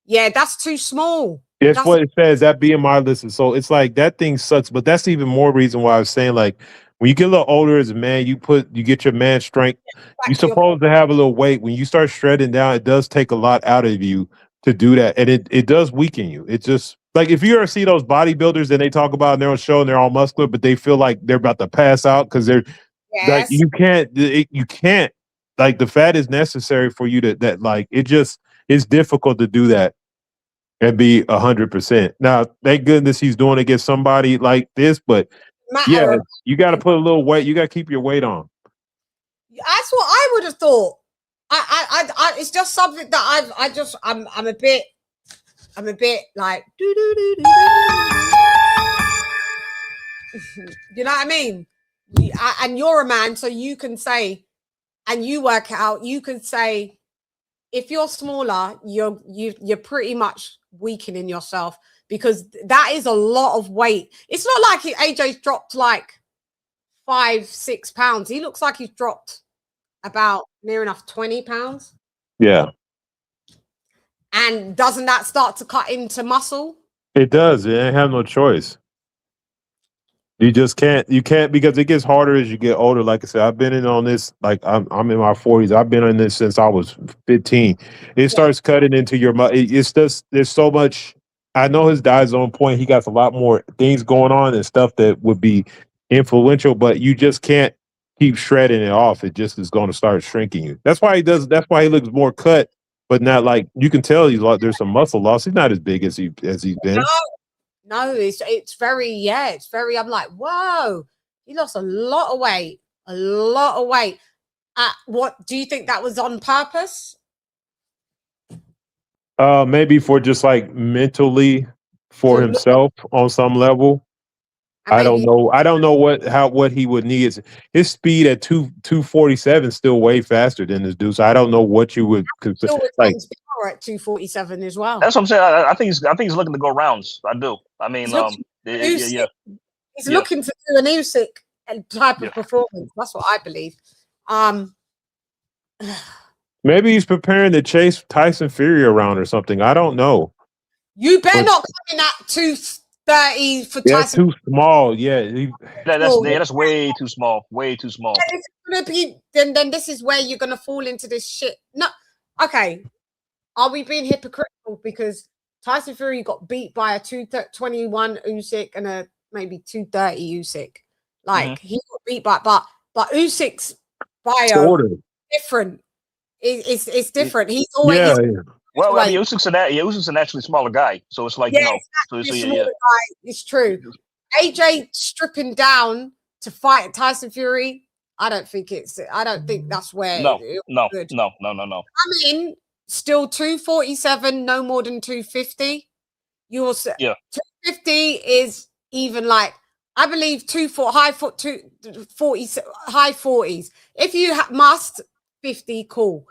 Yeah, that's too small. That's what it says. That BMI listen. So it's like that thing sucks. But that's even more reason why I was saying, like, when you get a little older as a man, you get your man strength. You're supposed to have a little weight. When you start shredding down, it does take a lot out of you to do that, and it does weaken you. It's just like if you ever see those bodybuilders and they talk about in their own show and they're all muscular, but they feel like they're about to pass out because they're like you can't like the fat is necessary for you to like it's difficult to do that and be 100%. Now, thank goodness he's doing it against somebody like this, but yeah, you got to put a little weight. You got to keep your weight on. That's what I would have thought. I it's just something that I'm a bit like you know what I mean? And you're a man, so you can say, and you work out, you can say, if you're smaller, you're pretty much weakening yourself, because that is a lot of weight. It's not like AJ's dropped like 5-6 pounds. He looks like he's dropped about near enough 20 pounds. Yeah. And doesn't that start to cut into muscle? It does. You ain't have no choice. You just can't. You can't, because it gets harder as you get older. Like I said, I've been in on this. Like I'm in my 40s. I've been on this since I was 15. It starts cutting into your. It's just there's so much. I know his diet's on point. He got a lot more things going on and stuff that would be influential, but you just can't keep shredding it off. It just is going to start shrinking you. That's why he does. That's why he looks more cut, but not like you can tell he's like there's some muscle loss. He's not as big as he's been. No, it's very, I'm like, whoa, he lost a lot of weight. What do you think that was on purpose? Maybe for just like mentally for himself on some level. I don't know. I don't know what he would need. His speed at 247 is still way faster than this dude. So I don't know what you would consider like at 247 as well. That's what I'm saying. I think he's looking to go rounds. I do. I mean, he's looking to do an Usyk type of performance. That's what I believe. Maybe he's preparing to chase Tyson Fury around or something. I don't know. You better not come in at 230 for Tyson. That's too small. Yeah, that's way too small. Way too small. And it's gonna be then this is where you're gonna fall into this shit. No, okay. Are we being hypocritical because Tyson Fury got beat by a 221 Usyk and a maybe 230 Usyk? Like he got beat by, but Usyk's bio different. It's different. He's always Well, I mean, Usyk's a naturally smaller guy, so it's like guy. It's true. AJ stripping down to fight Tyson Fury. I don't think that's where. No. Good. No. I mean, still 247, no more than 250. You will say 250 is even like, I believe high 40s. If you must 50, cool.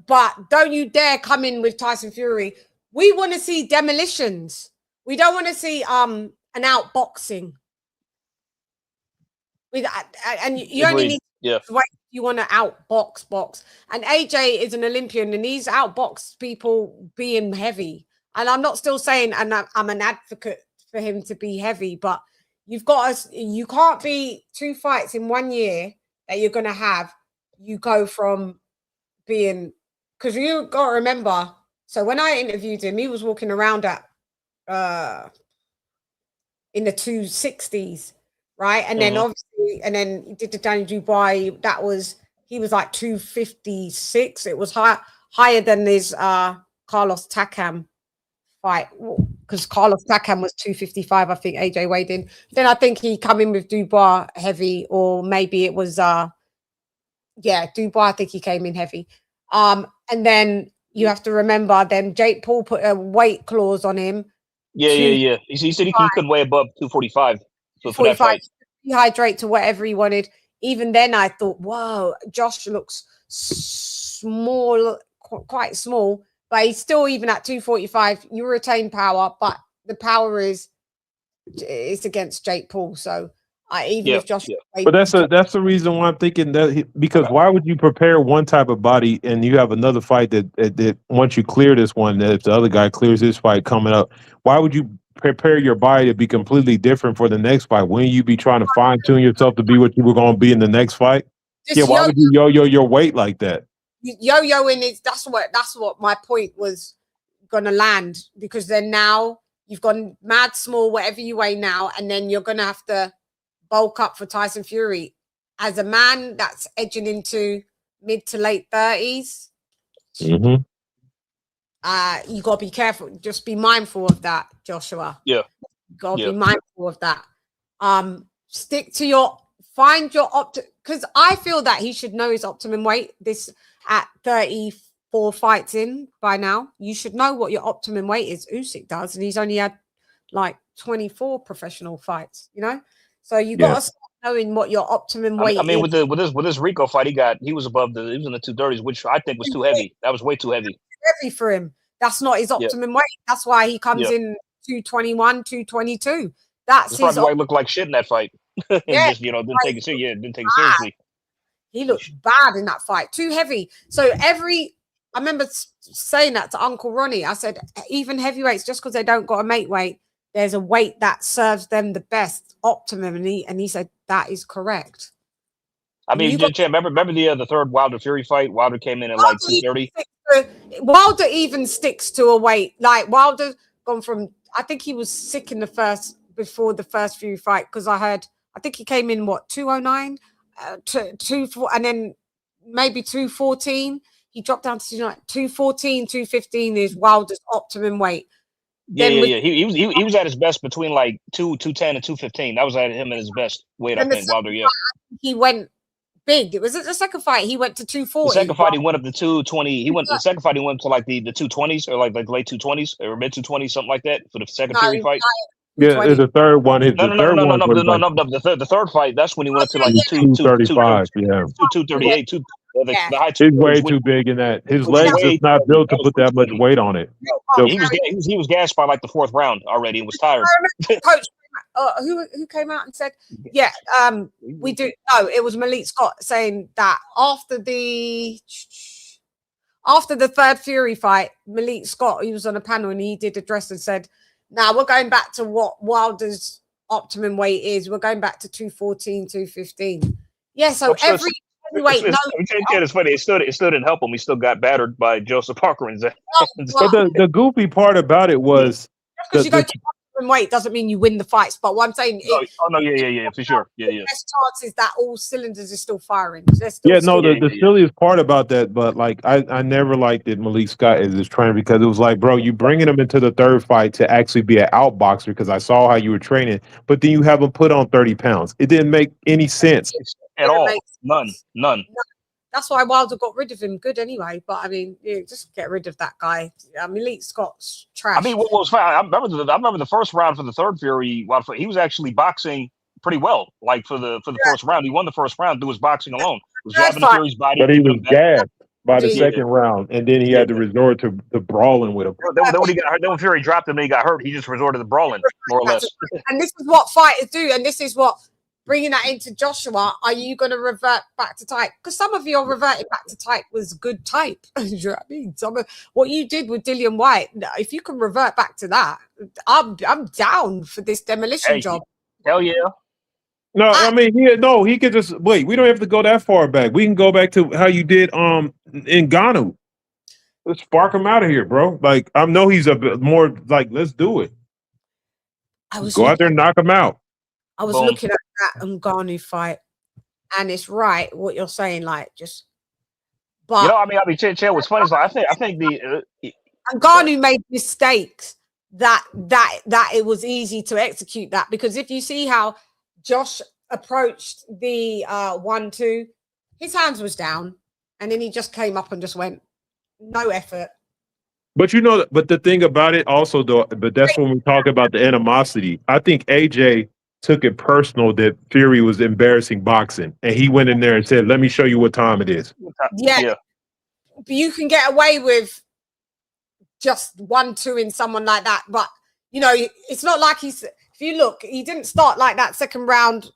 But don't you dare come in with Tyson Fury. We want to see demolitions. We don't want to see an outboxing. And you only need to wait if you want to outbox box. And AJ is an Olympian, and he's outboxed people being heavy. And I'm not still saying, and I'm an advocate for him to be heavy, but you can't be 2 fights in 1 year that you're going to have. You go from being, because you got to remember, so when I interviewed him, he was walking around at in the 260s, right? And then obviously, and then he did the Danny Dubois, he was like 256. It was higher than his Carlos Takam fight, because Carlos Takam was 255. I think AJ weighed in. Then I think he come in with Dubois heavy, or maybe it was Dubois. I think he came in heavy. And then you have to remember, then Jake Paul put a weight clause on him. Yeah. He said he couldn't weigh above 245. So for that fight, dehydrate to whatever he wanted. Even then, I thought, whoa, Josh looks small, quite small. But he's still, even at 245, you retain power, but the power is against Jake Paul. So if Josh, but that's the reason why I'm thinking that, because why would you prepare one type of body and you have another fight that once you clear this one, that if the other guy clears this fight coming up, why would you prepare your body to be completely different for the next fight? Wouldn't you be trying to fine tune yourself to be what you were going to be in the next fight? Why would you yo-yo your weight like that? Yo-yoing is that's what my point was gonna land, because then now you've gone mad small, whatever you weigh now, and then you're gonna have to bulk up for Tyson Fury as a man that's edging into mid to late 30s. Mm-hmm. You gotta be careful. Just be mindful of that, Joshua. Yeah, you gotta be mindful of that. Stick to find your because I feel that he should know his optimum weight. This at 34 fights in by now, you should know what your optimum weight is. Usyk does, and he's only had like 24 professional fights. So you got to start knowing what your optimum weight is. I mean, with this Rico fight, he was above he was in the 230s, which I think was too heavy. That was way too heavy. Heavy for him. That's not his optimum weight. That's why he comes in 221, 222. That's probably why he looked like shit in that fight. And just didn't take it seriously. He looked bad in that fight. Too heavy. So I remember saying that to Uncle Ronnie. I said, even heavyweights, just because they don't got a mate weight, there's a weight that serves them the best, optimum. And he said, that is correct. I mean, remember the third Wilder Fury fight? Wilder came in at like 230. Wilder even sticks to a weight. Like Wilder gone from, I think he was sick before the first Fury fight, because I think he came in 209, and then maybe 214. He dropped down to 214, 215 is Wilder's optimum weight. He was at his best between like 210 and 215. That was at him at his best weight, I think. Wilder, he went big. It was the second fight. He went to 240. The second fight he went up to 220. The second fight he went to like the 220s, or like late 220s or mid 220s, something like that, for the second Fury fight. Yeah, the third one. No. The third fight. That's when he went to like 235. 238. He's way too big in that. His legs is not built to put that much weight on it. So he was gassed by like the fourth round already and was tired. Coach, who came out and said, we do. No, it was Malik Scott saying that after the third Fury fight, Malik Scott, he was on a panel and he did address and said, now we're going back to what Wilder's optimum weight is. We're going back to 214, 215. Yeah, so every heavyweight. It's funny. It still didn't help him. He still got battered by Joseph Parker and Zach. But the goofy part about it was different weight doesn't mean you win the fights. But what I'm saying, for sure, the best chance is that all cylinders are still firing. The silliest part about that, but like I never liked it, Malik Scott as his trainer, because it was like, bro, you bringing him into the third fight to actually be an outboxer because I saw how you were training, but then you have him put on 30 pounds. It didn't make any sense at all. None. That's why Wilder got rid of him. Good anyway, but I mean, just get rid of that guy. Malik Scott's trash. I mean, what was fine? I remember the first round for the third Fury. He was actually boxing pretty well. Like for the first round, he won the first round through his boxing alone. Was grabbing Fury's body, but he was gassed by the second round, and then he had to resort to brawling with him. Then when he got hurt, then when Fury dropped him, and he got hurt. He just resorted to brawling, more or less. And this is what fighters do, and this is what. Bringing that into Joshua, are you going to revert back to type? Because some of your reverting back to type was good type. Do you know what I mean? Some of what you did with Dillian White, if you can revert back to that, I'm down for this demolition job. Hell yeah. No, I mean, he could just wait. We don't have to go that far back. We can go back to how you did in Ngannou. Let's spark him out of here, bro. Like, I know he's a bit more like, let's do it. Go out there and knock him out. I was looking at that Ngannou fight, and it's right what you're saying. Like, just, but I mean, Chann was funny. So I think the Ngannou made mistakes that it was easy to execute that, because if you see how Josh approached the 1-2, his hands was down, and then he just came up and just went, no effort. But but the thing about it also, though, but that's when we talk about the animosity. I think AJ took it personal that Fury was embarrassing boxing, and he went in there and said, let me show you what time it is. Yeah. But you can get away with just 1-2 in someone like that, but it's not like if you look, he didn't start like that second round,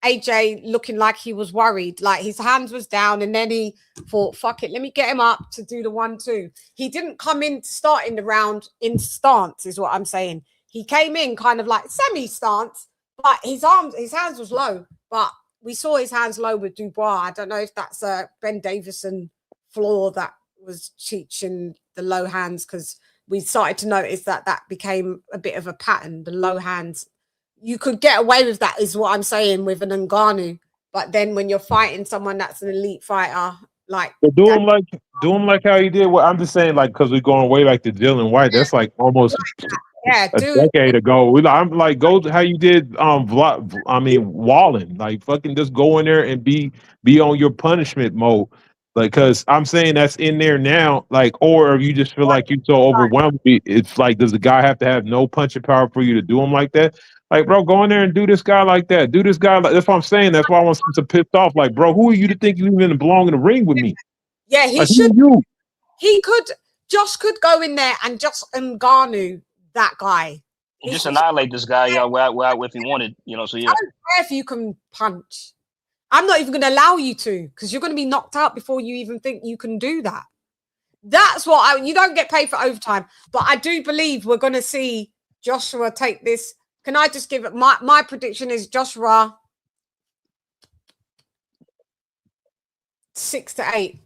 AJ looking like he was worried, like his hands was down, and then he thought, fuck it, let me get him up to do the 1-2. He didn't come in starting the round in stance, is what I'm saying. He came in kind of like semi stance, but his hands was low. But we saw his hands low with Dubois. I don't know if that's a Ben Davison flaw that was teaching the low hands, because we started to notice that became a bit of a pattern, the low hands. You could get away with that, is what I'm saying, with an Ngannou. But then when you're fighting someone that's an elite fighter, like do him like how he did. Well, I'm just saying, like, because we're going way back to Dillian White. That's like almost a decade ago. I'm like, go how you did Wallen. Like, fucking just go in there and be on your punishment mode. Like, because I'm saying that's in there now. Like, or if you just feel like you're so overwhelmed, it's like, does the guy have to have no punching power for you to do him like that? Like, bro, go in there and do this guy like that. Do this guy like that's what I'm saying. That's why I want to pissed off. Like, bro, who are you to think you even belong in the ring with me? Yeah, he like, should. He could. Josh could go in there and just Ngannou that guy. He just annihilate this guy. If he wanted, So yeah. I don't care if you can punch. I'm not even going to allow you to, because you're going to be knocked out before you even think you can do that. That's what you don't get paid for overtime. But I do believe we're going to see Joshua take this. Can I just give it my prediction is Joshua 6-8,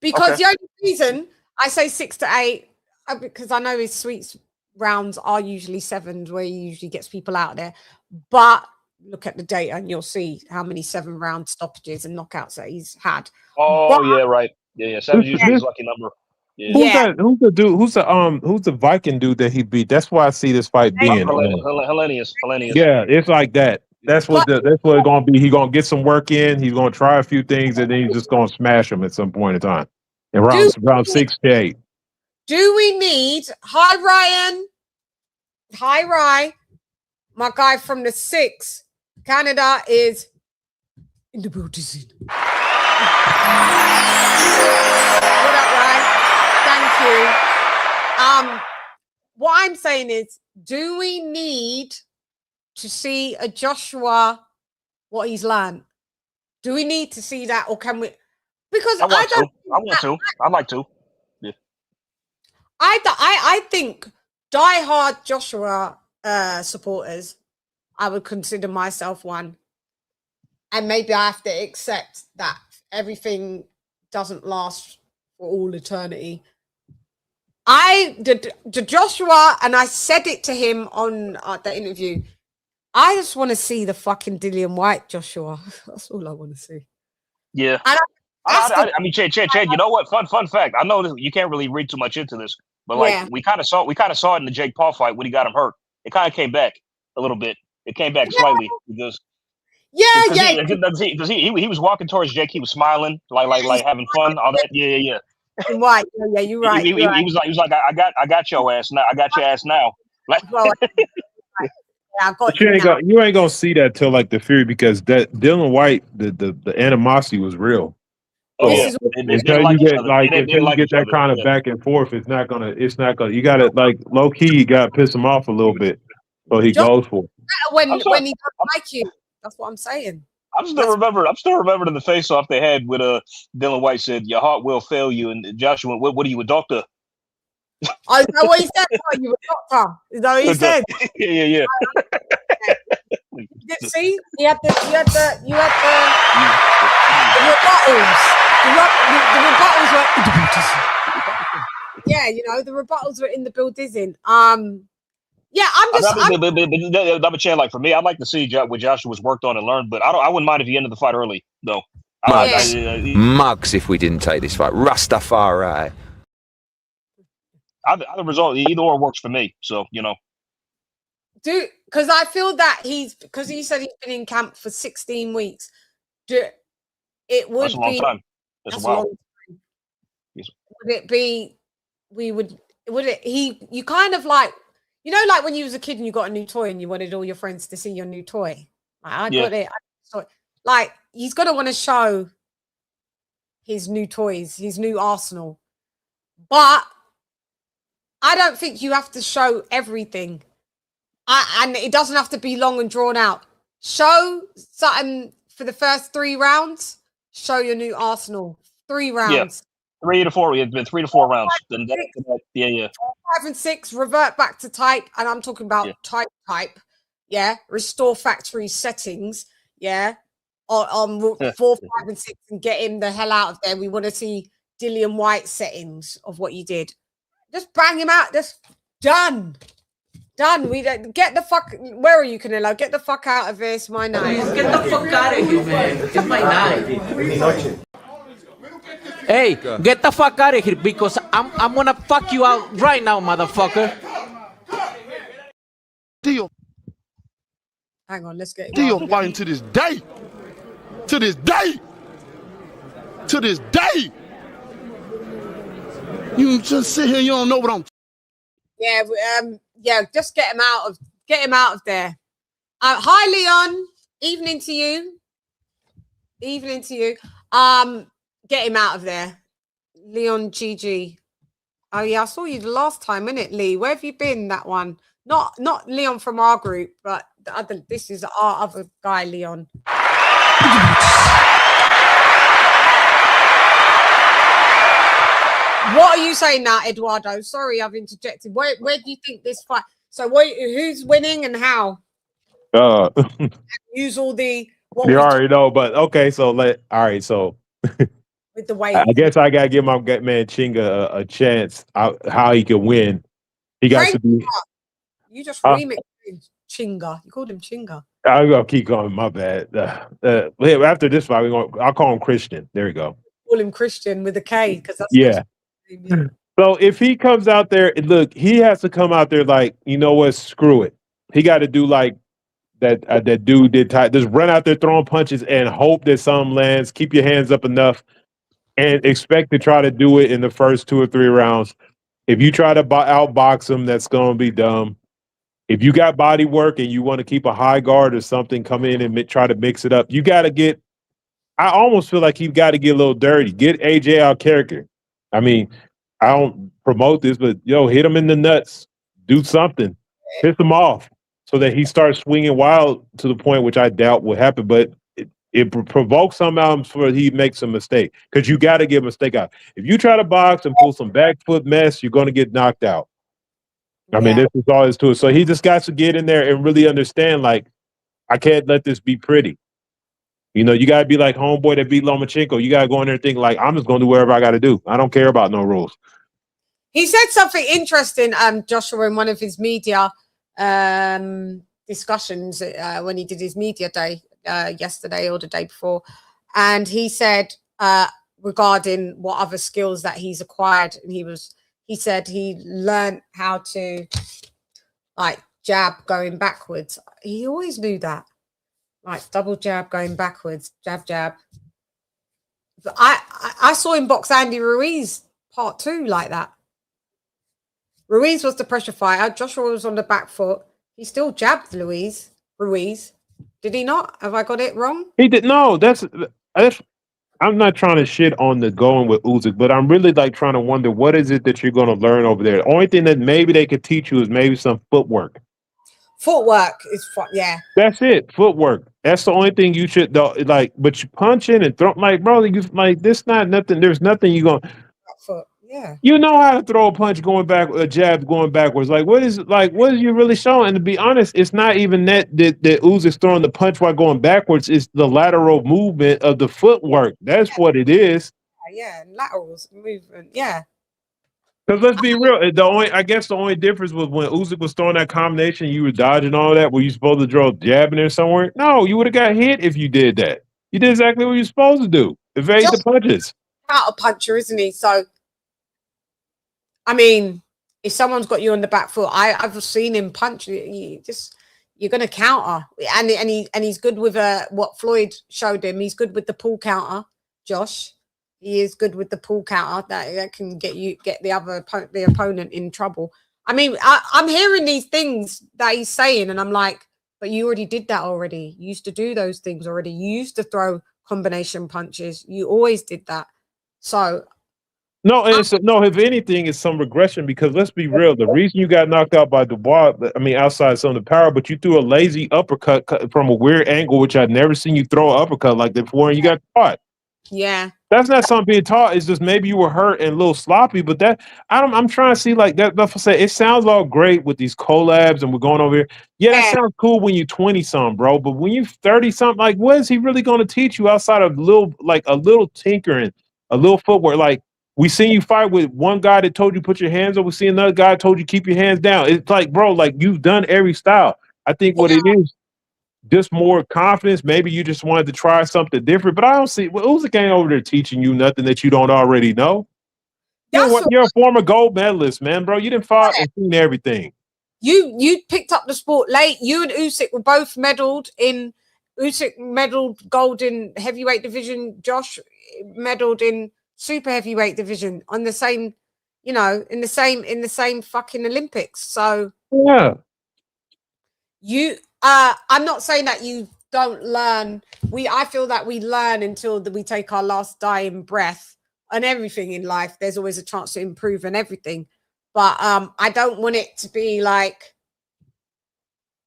because the only reason I say 6-8 because I know his sweets rounds are usually 7s, where he usually gets people out there, but look at the data and you'll see how many 7-round stoppages and knockouts that he's had. Yeah, right. Yeah. 7 is usually his lucky number. Yeah. Who's the Viking dude that he beat? That's why I see this fight being Helenius. Yeah, it's like that. That's what it's gonna be. He's gonna get some work in, he's gonna try a few things, and then he's just gonna smash them at some point in time. And round 6 to 8. Do we need Ryan? Hi Rye. My guy from the 6. Canada is in the building. What up, Ryan? Thank you. What I'm saying is, do we need to see a Joshua what he's learned? Do we need to see that, or can we? Because I want to. I'd like to. Yeah. I think diehard Joshua supporters, I would consider myself one, and maybe I have to accept that everything doesn't last for all eternity. the Joshua, and I said it to him on the interview. I just want to see the fucking Dillian White Joshua. That's all I want to see. Yeah. And I mean, Chad, you know what? Fun fact. I know this, you can't really read too much into this, but like we kind of saw it in the Jake Paul fight when he got him hurt. It kind of came back a little bit. It came back slightly because he was walking towards Jake. He was smiling, like having fun, all that. Yeah. White, yeah, you're right. He was like, I got your ass now. I got your ass now. Like, well, yeah, but you ain't gonna see that till like the Fury, because that Dylan White, the animosity was real. Oh yeah. Until you get that kind of back and forth, it's not gonna. You gotta like low key. You gotta piss him off a little bit, so he goes for it. When he doesn't like you, that's what I'm saying. I'm still remembering the face off they had with Dylan White said, "Your heart will fail you," and Joshua, what are you, a doctor? I know what he said. Oh, you a doctor? Is that what he said? Yeah. See, you had the rebuttals. The rebuttals were yeah, the rebuttals were in the building. Yeah, I'm just. But Chann, like for me, I'd like to see what Joshua was worked on and learned, but I wouldn't mind if he ended the fight early, though. Mugs if we didn't take this fight. Rastafari. Either or works for me. So Dude, because I feel that because he said he's been in camp for 16 weeks. It would that's a long be. Time. That's a while. Yes. Would it be? You kind of like. Like when you was a kid and you got a new toy and you wanted all your friends to see your new toy. Like, I got it. Like, he's going to want to show his new toys, his new arsenal. But I don't think you have to show everything. And it doesn't have to be long and drawn out. Show something for the first 3 rounds. Show your new arsenal. 3 rounds. Yeah. 3 to 4. It's been 3 to 4 rounds. Yeah. 5 and 6, revert back to type, and I'm talking about type. Yeah, restore factory settings. Yeah, on 4, 5, and 6, and get him the hell out of there. We want to see Dillian White settings of what you did. Just bang him out. Just done. We get the fuck. Where are you, Canelo? Get the fuck out of this. My night. Get the fuck out of here, man. It's my night. Hey, get the fuck out of here, because I'm gonna fuck you out right now, motherfucker. Deal. Hang on, let's get it. Deal fighting to this day. To this day. You just sit here, you don't know what I'm. Yeah, just get him out of there. Hi, Leon. Evening to you. Get him out of there. Leon GG. Oh yeah, I saw you the last time, innit, Lee? Where have you been, that one? Not Leon from our group, but this is our other guy, Leon. What are you saying now, Eduardo? Sorry, I've interjected. Where do you think this fight? So who's winning and how? Use all the you already know, but okay, so with the weight. I guess I gotta give my man Pringa a chance how he can win. He got to be. You just remixed Pringa. You called him Pringa. I'm gonna keep going. My bad. After this fight, I'll call him Christian. There you go. Call him Christian with a K, because that's So if he comes out there, look, he has to come out there like, you know what? Screw it. He got to do like that dude did. Just run out there throwing punches and hope that something lands. Keep your hands up enough. And expect to try to do it in the first 2 or 3 rounds. If you try to outbox him, that's going to be dumb. If you got body work and you want to keep a high guard or something, come in and try to mix it up. You got to get – I almost feel like you've got to get a little dirty. Get AJ out character. I mean, I don't promote this, but, hit him in the nuts. Do something. Piss him off so that he starts swinging wild to the point, which I doubt will happen, but – it provokes some out for he makes a mistake, because you got to get a mistake out. If you try to box and pull some back foot mess, you're going to get knocked out. I mean, this is all there is to it. So he just got to get in there and really understand, like, I can't let this be pretty. You got to be like homeboy that beat Lomachenko. You got to go in there and think, like, I'm just going to do whatever I got to do. I don't care about no rules. He said something interesting, Joshua, in one of his media discussions when he did his media day yesterday or the day before. And he said regarding what other skills that he's acquired. And he said he learned how to like jab going backwards. He always knew that. Like double jab going backwards, jab, jab. But I saw him box Andy Ruiz part 2 like that. Ruiz was the pressure fighter. Joshua was on the back foot. He still jabbed Ruiz. Did he not? Have I got it wrong? He did. No, that's I'm not trying to shit on the going with Usyk, but I'm really like trying to wonder what is it that you're going to learn over there. The only thing that maybe they could teach you is maybe some footwork. Footwork is fun, yeah. That's it. Footwork. That's the only thing you should know. Like, but you punching and throw like, bro, you like this not nothing. There's nothing you going. Yeah. You know how to throw a punch going back, a jab going backwards. Like, what is you really showing? And to be honest, it's not even that Uzyk's throwing the punch while going backwards. It's the lateral movement of the footwork. That's what it is. Yeah, laterals movement. Yeah. Because let's be real, I guess the only difference was when Usyk was throwing that combination, you were dodging all that. Were you supposed to draw jabbing there somewhere? No, you would have got hit if you did that. You did exactly what you're supposed to do. Evade the punches. Counter puncher, isn't he? So, I mean, if someone's got you on the back foot, I've seen him punch. You're going to counter, and he's good with what Floyd showed him. He's good with the pull counter, Josh. He is good with the pull counter that can get the opponent in trouble. I mean, I'm hearing these things that he's saying, and I'm like, but you already did that already. You used to do those things already. You used to throw combination punches. You always did that. So no, if anything, it's some regression because let's be real. The reason you got knocked out by Dubois, I mean, outside some of the power, but you threw a lazy uppercut from a weird angle, which I'd never seen you throw an uppercut like that before, and you got caught. Yeah. That's not something being taught. It's just maybe you were hurt and a little sloppy, but I'm trying to see like that. That's what I say. It sounds all great with these collabs and we're going over here. Yeah, that sounds cool when you're 20-something, bro. But when you're 30-something, like what is he really going to teach you outside of a little tinkering, a little footwork? Like we seen you fight with one guy that told you put your hands up. We see another guy told you keep your hands down. It's like, bro, like you've done every style. I think what it is. Just more confidence. Maybe you just wanted to try something different, but I don't see. Well, Usyk ain't over there teaching you nothing that you don't already know. You're a former gold medalist, man, bro. You didn't fought and seen everything. You picked up the sport late. You and Usyk were both medaled in. Usyk medaled gold in heavyweight division. Josh medaled in super heavyweight division on the same, in the same fucking Olympics. So yeah, I'm not saying that you don't learn. I feel that we learn until we take our last dying breath on everything in life. There's always a chance to improve and everything. But I don't want it to be like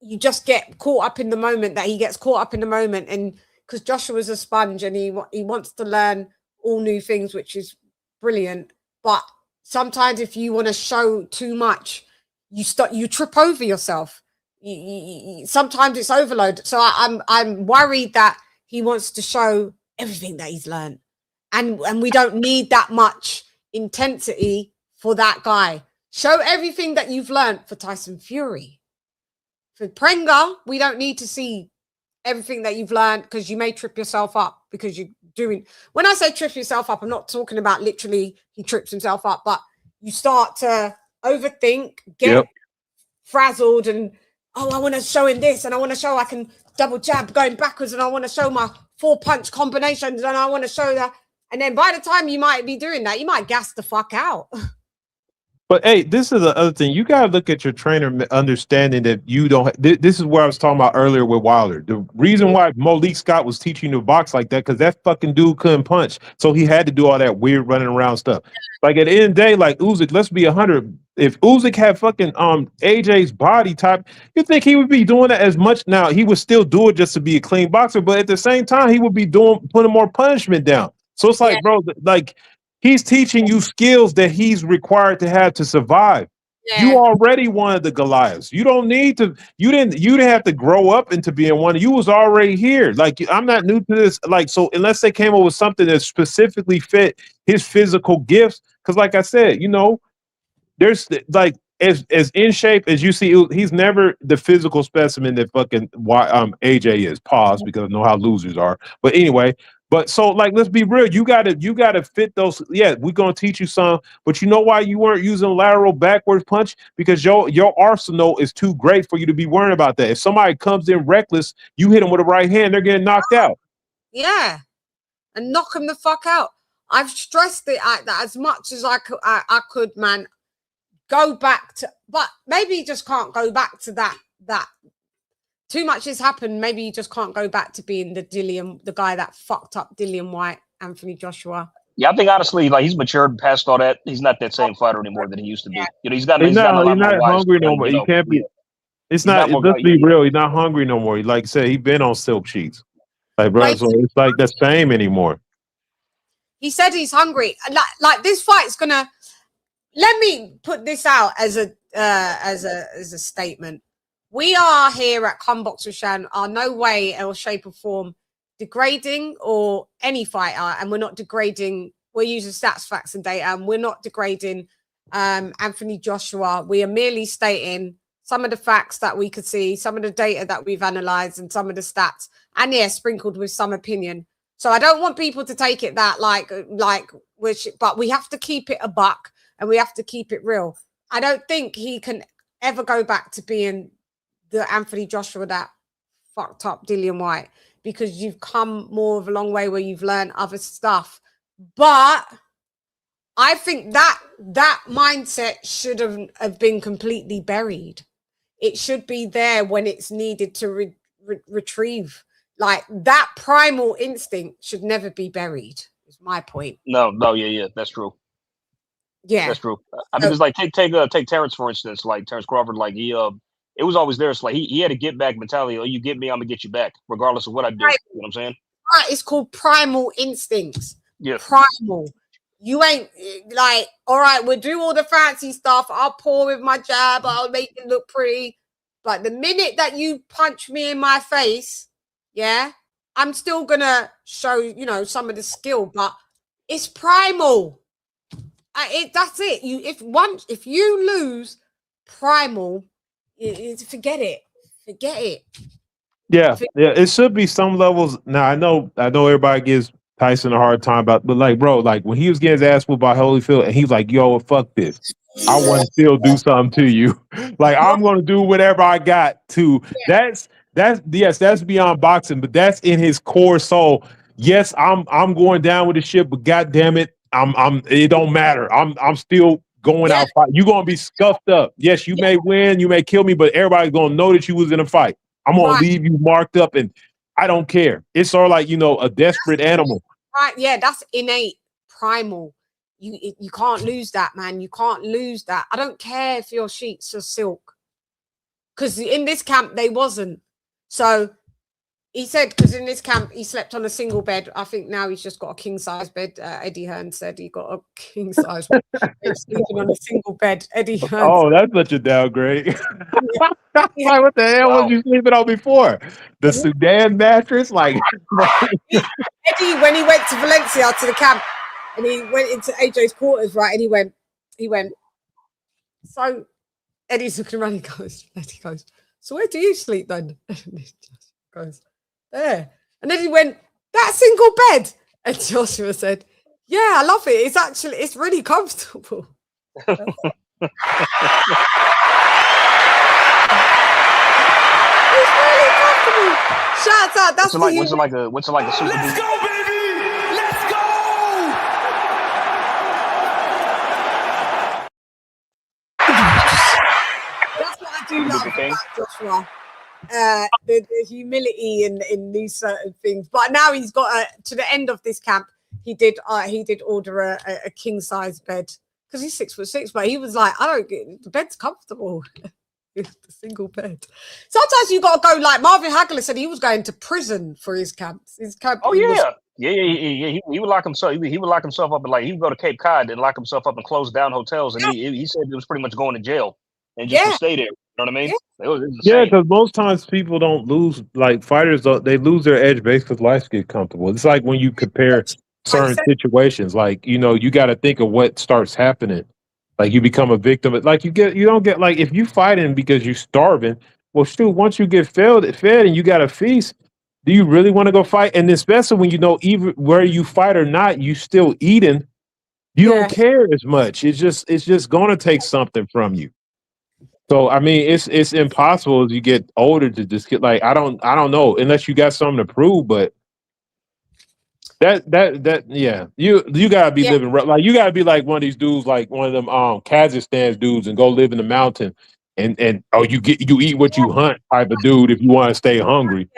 you just get caught up in the moment, that he gets caught up in the moment. And because Joshua's a sponge and he wants to learn all new things, which is brilliant. But sometimes if you want to show too much, you trip over yourself. Sometimes it's overload. So I'm worried that he wants to show everything that he's learned, and we don't need that much intensity for that guy. Show everything that you've learned for Tyson Fury. For Prenga, we don't need to see everything that you've learned because you may trip yourself up because you're doing. When I say trip yourself up, I'm not talking about literally he trips himself up, but you start to overthink, get frazzled, and I want to show him this, and I want to show I can double jab going backwards, and I want to show my 4-punch combinations, and I want to show that. And then by the time you might be doing that, you might gas the fuck out. But hey, this is the other thing. You got to look at your trainer, understanding that you don't. This is where I was talking about earlier with Wilder. The reason why Malik Scott was teaching you to box like that, because that fucking dude couldn't punch, so he had to do all that weird running around stuff. Like at the end of the day, like Usyk, let's be 100. If Usyk had fucking AJ's body type, you think he would be doing that as much? Now he would still do it just to be a clean boxer, but at the same time, he would be putting more punishment down. So it's like, bro, like. He's teaching you skills that he's required to have to survive. Yeah. You already wanted the Goliaths. You don't need to. You didn't have to grow up into being one. You was already here. Like I'm not new to this. Like so, unless they came up with something that specifically fit his physical gifts, because like I said, there's like as in shape as you see, he's never the physical specimen that fucking AJ is. Pause, because I know how losers are. But anyway, but so like let's be real. You gotta fit those. Yeah, we're gonna teach you some, but you know why you weren't using lateral backwards punch? Because your arsenal is too great for you to be worrying about that. If somebody comes in reckless, you hit them with a right hand, they're getting knocked out. Yeah, and knock them the fuck out. I've stressed it that as much as I could, man. Go back to, but maybe you just can't go back to that. Too much has happened. Maybe you just can't go back to being the guy that fucked up Dillian White, Anthony Joshua. Yeah, I think honestly, like he's matured past all that. He's not that same fighter anymore than he used to be. You know, he's not hungry no more. He can't be. It's not. Let's be real. He's not hungry no more. Like I said, he's been on silk sheets. Like, bro, so it's like the same anymore. He said he's hungry. Like this fight's gonna. Let me put this out as a statement. We are here at Come Box with Chann are no way or shape or form degrading or any fighter, and we're not degrading. We're using stats, facts, and data, and we're not degrading Anthony Joshua. We are merely stating some of the facts that we could see, some of the data that we've analyzed, and some of the stats, and yeah, sprinkled with some opinion. So I don't want people to take it that but we have to keep it a buck. And we have to keep it real. I don't think he can ever go back to being the Anthony Joshua that fucked up Dillian White, because you've come more of a long way where you've learned other stuff. But I think that mindset should have been completely buried. It should be there when it's needed to retrieve. Like that primal instinct should never be buried, is my point. No, yeah, that's true. Yeah, that's true. I mean, it's like take Terrence for instance. Like Terrence Crawford, like it was always there. It's like he had a get back mentality. Oh, you get me, I'm gonna get you back, regardless of what I do. Right. You know what I'm saying? Right. It's called primal instincts. Yeah, primal. You ain't like, all right, we'll do all the fancy stuff. I'll pour with my jab. I'll make it look pretty. But the minute that you punch me in my face, yeah, I'm still gonna show some of the skill. But it's primal. That's it. If you lose primal, forget it. Yeah. It should be some levels. Now I know everybody gives Tyson a hard time about, but like, bro, like when he was getting his ass whooped by Holyfield, and he's like, "Yo, fuck this. I want to still do something to you. Like I'm gonna do whatever I got to." Yeah. That's beyond boxing, but that's in his core soul. Yes, I'm going down with the shit, but god damn it. It don't matter. I'm still going out fight. You're gonna be scuffed up. Yes, you may win, you may kill me, but everybody's gonna know that you was in a fight. I'm gonna leave you marked up, and I don't care. It's sort of like a desperate animal. Right? Yeah, that's innate, primal. You can't lose that, man. You can't lose that. I don't care if your sheets are silk, because in this camp they wasn't. So. He said, because in this camp, he slept on a single bed. I think now he's just got a king-size bed. Eddie Hearn said he got a king-size bed. He's sleeping on a single bed. Eddie Hearn. Oh, that's such a downgrade. Like, what the hell was you sleeping on before? The Sudan mattress? Like, Eddie, when he went to Valencia to the camp, and he went into AJ's quarters, right? And he went, so Eddie's looking around, Eddie goes, so where do you sleep then? And he just goes, there. And then he went, that single bed. And Joshua said, yeah, I love it. It's really comfortable. It's really comfortable. Shout out. That's what's it like a super. Let's go, baby. Let's go. That's what I do love about Joshua. The humility in these certain things, but now he's got to the end of this camp. He did order a king size bed because he's 6'6", but he was like, I don't get the bed's comfortable. It's the single bed. Sometimes you got to go like Marvin Hagler said he was going to prison for his camps. His camp. Oh yeah. He would lock himself. He would lock himself up, and like he would go to Cape Cod and lock himself up and close down hotels. And he said it was pretty much going to jail and just to stay there. You know what I mean? Yeah, because most times people don't lose, like fighters, they lose their edge base because life gets comfortable. It's like when you compare certain situations, like, you got to think of what starts happening. Like you become a victim. Like you don't get like if you fighting because you're starving. Well, shoot, once you get fed and you got a feast, do you really want to go fight? And especially when you know even where you fight or not, you still eating. You don't care as much. It's just gonna take something from you. So I mean, it's impossible as you get older to just get like I don't know unless you got something to prove, but. That yeah, you gotta be living like you gotta be like one of these dudes, like one of them Kazakhstan dudes, and go live in the mountain, and you eat what you hunt type of dude if you want to stay hungry.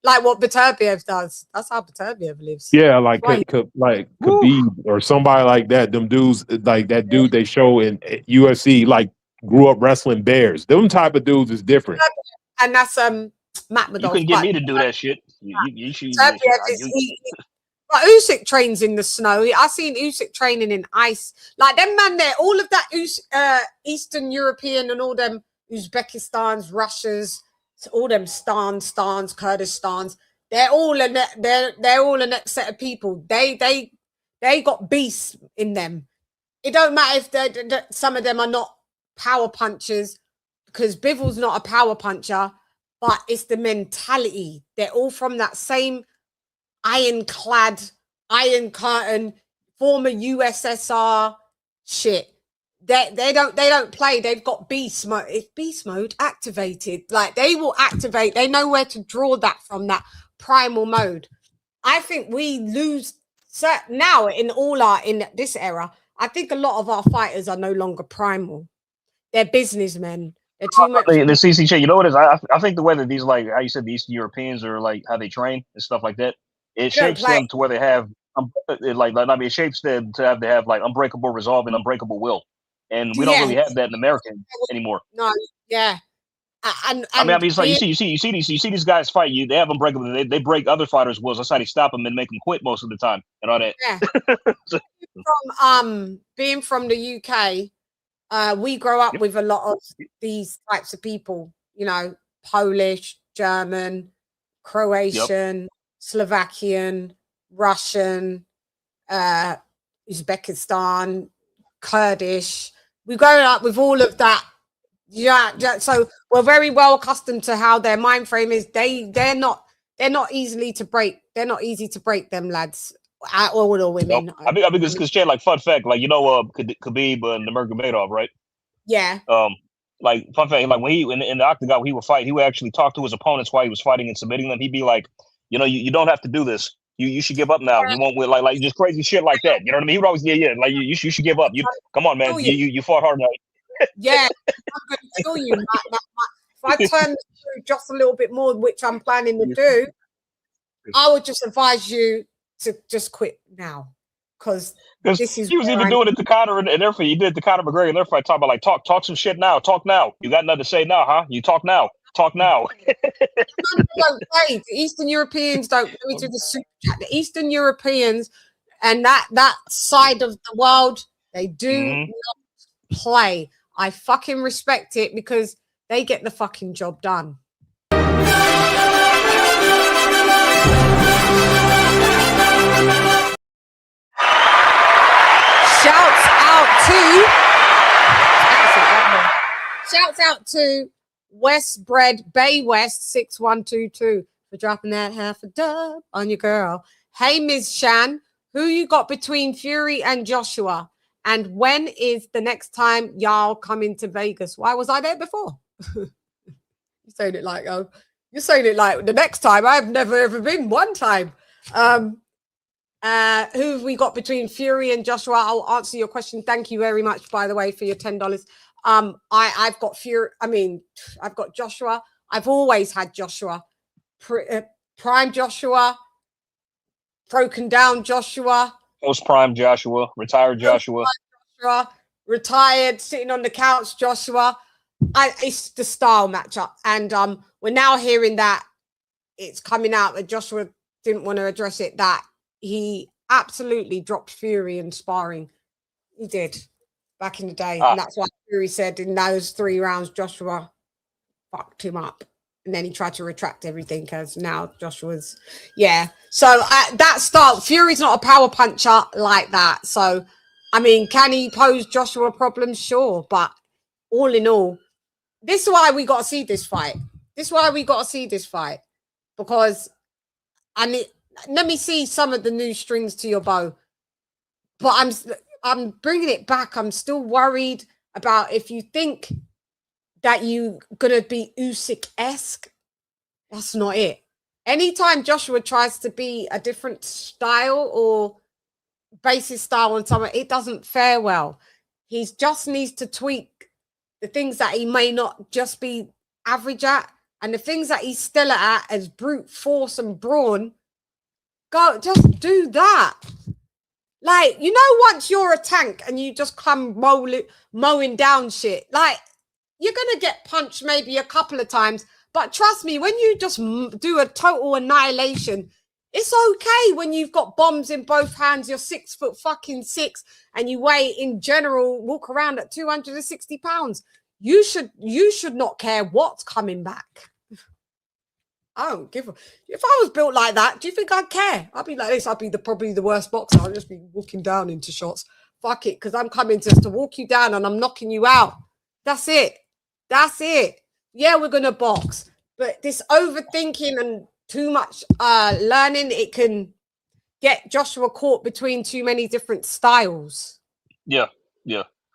Like what Beterbiev does. That's how Beterbiev lives. Yeah, like Khabib or somebody like that. Them dudes like that dude they show in UFC, like grew up wrestling bears. Them type of dudes is different. And that's Matt Madov. You couldn't get me to do that shit. You should. But Usyk trains in the snow. I seen Usyk training in ice. Like them man there, all of that Eastern European and all them Uzbekistans, Russias, all them Stans, Kurdistans. They're all a next set of people. They got beasts in them. It don't matter if some of them are not power punchers, because Bivol's not a power puncher. But it's the mentality. They're all from that same ironclad, Iron Curtain, former USSR shit. They don't play. They've got beast mode. It's beast mode activated. Like they will activate. They know where to draw that from, that primal mode. I think we lose now in this era. I think a lot of our fighters are no longer primal. They're businessmen. Too much. The CCJ, you know what it is? I think the way that these, like how you said, the Eastern Europeans are like how they train and stuff like that. It shapes them to where they have it shapes them to have like unbreakable resolve and unbreakable will, and we don't really have that in American anymore. No, yeah. And I mean, it's like you see these guys fight you. They have unbreakable. They break other fighters' wills. That's how they stop them and make them quit most of the time and all that. Yeah. Being from the UK. We grow up with a lot of these types of people, you know, Polish, German, Croatian, Slovakian, Russian, Uzbekistan, Kurdish. We grow up with all of that. Yeah, so we're very well accustomed to how their mind frame is. They're not easily to break. They're not easy to break, them lads. All the women. Nope. I mean, because Chann, like fun fact, like you know, Khabib and Nurmagomedov, right? Yeah. Like fun fact, like when he in the octagon, when he would fight, he would actually talk to his opponents while he was fighting and submitting them. He'd be like, you know, you don't have to do this. You should give up now. You won't win. Like just crazy shit like that. You know what I mean? He would always like you should give up. You come on, man. You fought hard enough. Yeah, I'm going to tell you, Matt, if I turn through just a little bit more, which I'm planning to do, I would just advise you to just quit now, because this is. He was even doing it to Conor and everything. He did to Conor McGregor and everything. Talk about like talk some shit now. Talk now. You got nothing to say now, huh? You talk now. Talk now. Don't play. The Eastern Europeans don't. Let me do the super chat. The Eastern Europeans and that side of the world, they do not play. I fucking respect it because they get the fucking job done. Shouts out to Westbred Bay West 6122 for dropping that half a dub on your girl. Hey, Ms. Chann, who you got between Fury and Joshua? And when is the next time y'all coming to Vegas? Why was I there before? You're saying it like the next time. I've never ever been one time. Who have we got between Fury and Joshua? I'll answer your question. Thank you very much, by the way, for your $10. I've got Fury. I mean, I've got Joshua. I've always had Joshua. Prime Joshua. Broken down Joshua. Post-prime Joshua. Retired Joshua. Retired, sitting on the couch Joshua. It's the style matchup. And we're now hearing that it's coming out that Joshua didn't want to address it, that he absolutely dropped Fury in sparring. He did back in the day. And that's why Fury said in those 3 rounds, Joshua fucked him up. And then he tried to retract everything because now Joshua's, yeah. So that style, Fury's not a power puncher like that. So I mean, can he pose Joshua problems? Sure, but all in all, this is why we got to see this fight. Because let me see some of the new strings to your bow. But I'm bringing it back. I'm still worried about if you think that you're gonna be Usyk-esque. That's not it. Anytime Joshua tries to be a different style or base his style on someone, it doesn't fare well. He just needs to tweak the things that he may not just be average at, and the things that he's stellar at as brute force and brawn. Go, just do that. Like, you know, once you're a tank and you just come mowing down shit, like, you're gonna get punched maybe a couple of times, but trust me, when you just do a total annihilation, it's okay. When you've got bombs in both hands, you're 6'6", and you weigh, in general, walk around at 260 pounds. You should not care what's coming back. I don't give a. If I was built like that, do you think I'd care? I'd be like this. I'd be probably the worst boxer. I'd just be walking down into shots. Fuck it, because I'm coming just to walk you down and I'm knocking you out. That's it. Yeah, we're gonna box, but this overthinking and too much learning, it can get Joshua caught between too many different styles. Yeah.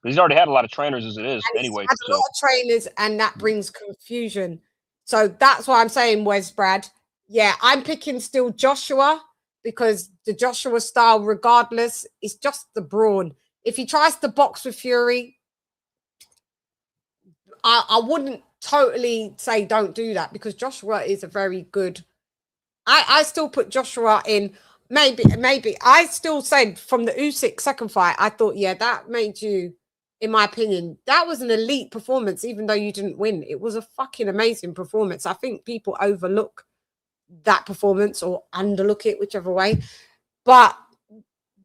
He's already had a lot of trainers as it is, anyway. He's had a lot of trainers, and that brings confusion. So that's why I'm saying, Wes Brad. Yeah, I'm picking still Joshua, because the Joshua style, regardless, is just the brawn. If he tries to box with Fury, I wouldn't totally say don't do that, because Joshua is a very good. I still put Joshua in. Maybe. I still said from the Usyk second fight, I thought, yeah, that made you, in my opinion, that was an elite performance, even though you didn't win. It was a fucking amazing performance. I think people overlook that performance or underlook it, whichever way. But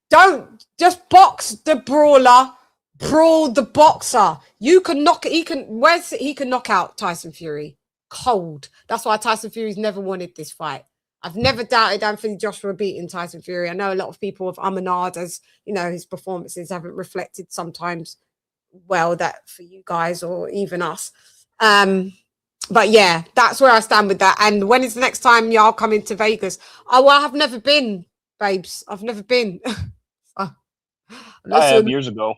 don't just box the brawler, brawl the boxer. You can knock it. He can knock out Tyson Fury cold. That's why Tyson Fury's never wanted this fight. I've never doubted Anthony Joshua beating Tyson Fury. I know a lot of people have Amanard, as you know, his performances haven't reflected sometimes well that for you guys or even us. But yeah, that's where I stand with that. And when is the next time y'all come into Vegas? Oh, well, I've never been, babes. I've never been. I have years ago.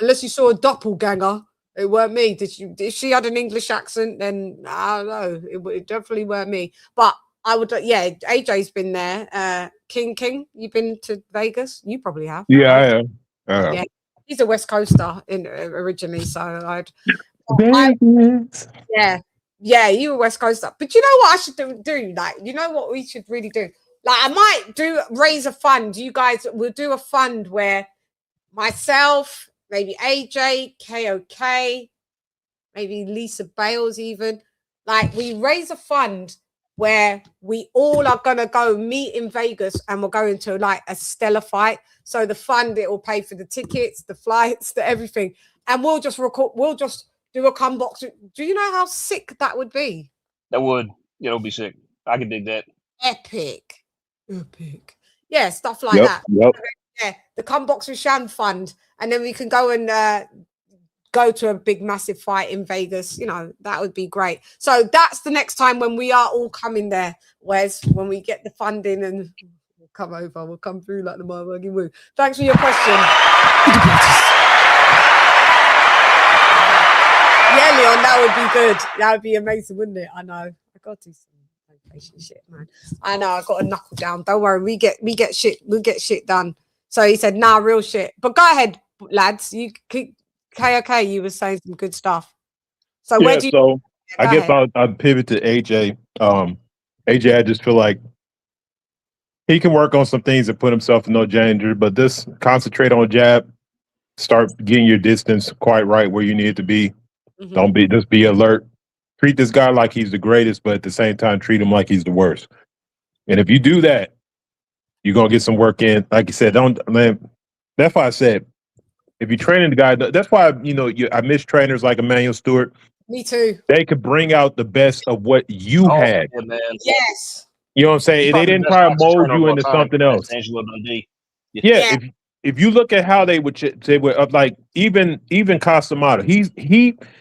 Unless you saw a doppelganger. It weren't me. If she had an English accent, then I don't know. It definitely weren't me. But I would, yeah, AJ's been there. King, you been to Vegas? You probably have. Yeah, I have. Yeah, he's a West Coaster originally, so yeah, you were West Coaster. But you know what I should do? Like, you know what we should really do? Like, I might raise a fund. You guys will do a fund where myself, maybe AJ, KOK, maybe Lisa Bales even. Like, we raise a fund where we all are going to go meet in Vegas, and we're going to like a stellar fight. So the fund, it will pay for the tickets, the flights, the everything. And we'll just record, we'll just do a come box. Do you know how sick that would be? That would. Yeah, it'll be sick. I can dig that. Epic. Yeah, stuff like that. Yep. Yeah, the come box with Chann fund. And then we can go and go to a big, massive fight in Vegas. You know, that would be great. So that's the next time when we are all coming there, Wes, when we get the funding, and we'll come over. We'll come through like the motherfucking woo. Thanks for your question. Yeah, Leon, that would be good. That would be amazing, wouldn't it? I know. I got to do some patient shit, man. I know. I got to knuckle down. Don't worry. We get shit. We'll get shit done. So he said, nah, real shit. But go ahead, lads. You keep KOK. You were saying some good stuff. So where do you? So I guess I'll pivot to AJ. AJ, I just feel like he can work on some things and put himself in no danger, but just concentrate on jab. Start getting your distance quite right where you need it to be. Mm-hmm. Don't just be alert. Treat this guy like he's the greatest, but at the same time, treat him like he's the worst. And if you do that, you're gonna get some work in. Like you said, that's why I said, if you're training the guy, that's why I miss trainers like Emmanuel Stewart. Me too. They could bring out the best of what you had. Yeah, man. Yes. You know what I'm saying? They didn't try to mold you into something else. Angelo Dundee. Yeah. if you look at how they would like even Casamata,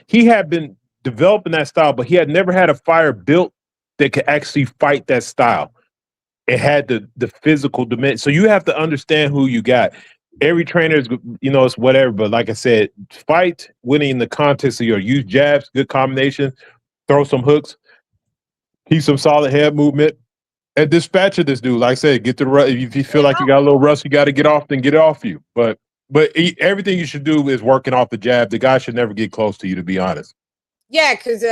he had been developing that style, but he had never had a fighter built that could actually fight that style. It had the physical dimension. So you have to understand who you got. Every trainer is, it's whatever. But like I said, fight winning in the context of your use jabs, good combination, throw some hooks, keep some solid head movement, and dispatch this dude. Like I said, get the rust. If you feel like you got a little rust, you got to get off, then get it off you. But everything you should do is working off the jab. The guy should never get close to you, to be honest. Yeah, because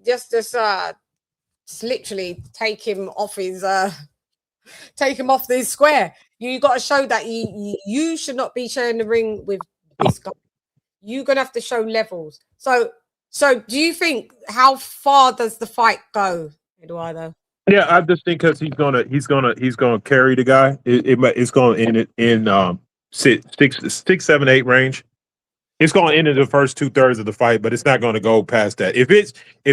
just literally take him off his square. You got to show that you should not be sharing the ring with this guy. You're gonna have to show levels. So do you think, how far does the fight go, Eduardo? Yeah, I just think because he's gonna carry the guy. It's gonna end it in 6, 7, 8 range. It's going to end in the first 2/3 of the fight, but it's not going to go past that. If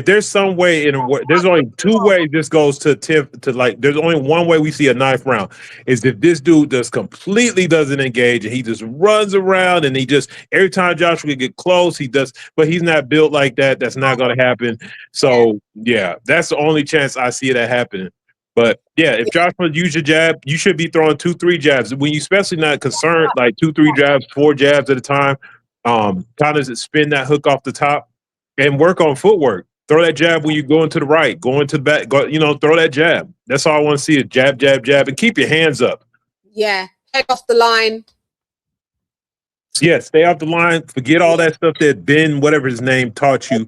there's some way there's only 2 ways this goes to there's only one way we see a 9th round is if this dude just completely doesn't engage and he just runs around and he just every time Joshua get close he does, but he's not built like that. That's not going to happen. So yeah, that's the only chance I see that happening. But yeah, if Joshua use your jab, you should be throwing 2-3 jabs. When you especially not concerned like 2-3 jabs, 4 jabs at a time. Kind of spin that hook off the top and work on footwork. Throw that jab when you go into the right, go into the back, throw that jab. That's all I want to see is jab, jab, jab, and keep your hands up. Yeah, head off the line. Yeah, stay off the line. Forget all that stuff that Ben, whatever his name, taught you.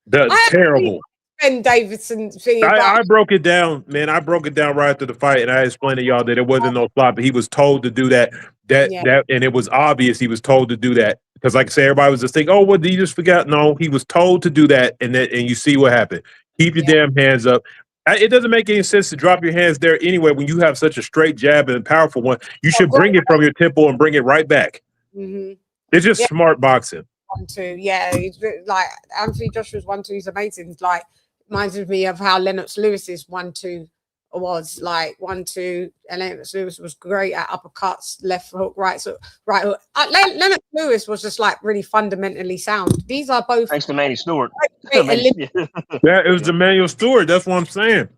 That's terrible. Ben Davidson thing. I broke it down, man. I broke it down right after the fight, and I explained to y'all that it wasn't no flop, but he was told to do that. And it was obvious he was told to do that because, like I say, everybody was just thinking, "Oh, what did you just forget?" No, he was told to do that, and you see what happened. Keep your damn hands up. It doesn't make any sense to drop your hands there anyway when you have such a straight jab and a powerful one. You should bring it from your temple and bring it right back. Mm-hmm. It's just smart boxing. 1-2, yeah. He's like Anthony Joshua's 1-2 is amazing. It's like reminds me of how Lennox Lewis's 1-2 was like 1-2, and Lennox Lewis was great at uppercuts, left hook, right hook. Lennox Lewis was just like really fundamentally sound. These are both thanks to Manny Stewart. Yeah, it was Emmanuel Stewart. That's what I'm saying.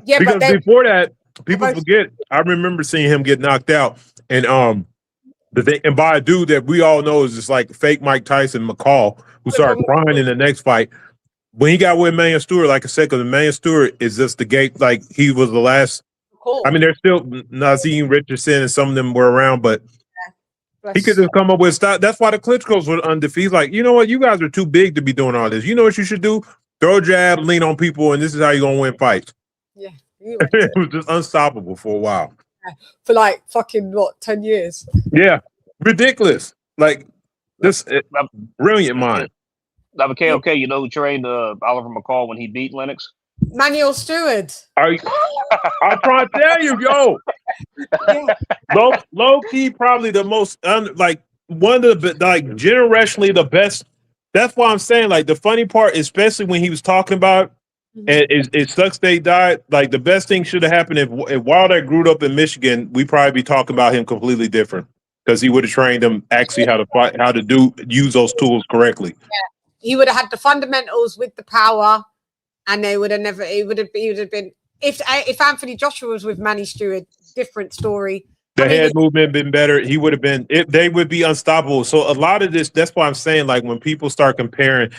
Yeah, because before that, people both forget. I remember seeing him get knocked out, and the thing, and by a dude that we all know is just like fake Mike Tyson McCall, who started crying in the next fight. When he got with Emmanuel Stewart, like I said, because Emmanuel Stewart is just the gate, like he was the last. Cool. I mean, there's still Nazim Richardson and some of them were around, but he could just come up with stuff. That's why the Klitschko's were undefeated. Like, you know what? You guys are too big to be doing all this. You know what you should do? Throw a jab, lean on people, and this is how you're going to win fights. Yeah. It was just unstoppable for a while. For like fucking, 10 years? Yeah. Ridiculous. Like, this brilliant mind. Now, okay, you know who trained Oliver McCall when he beat Lennox? Manuel Stewart. I'm trying to tell you, yo. Low key, probably the most one of the generationally the best. That's why I'm saying, like, the funny part, especially when he was talking about, and it sucks they died. Like, the best thing should have happened if Wilder grew up in Michigan, we'd probably be talking about him completely different because he would have trained him actually how to fight, how to use those tools correctly. Yeah. He would have had the fundamentals with the power, and they would have never. It would have been if Anthony Joshua was with Manny Stewart, different story. The head movement been better. He would have been. They would be unstoppable. So a lot of this. That's why I'm saying, like, when people start comparing,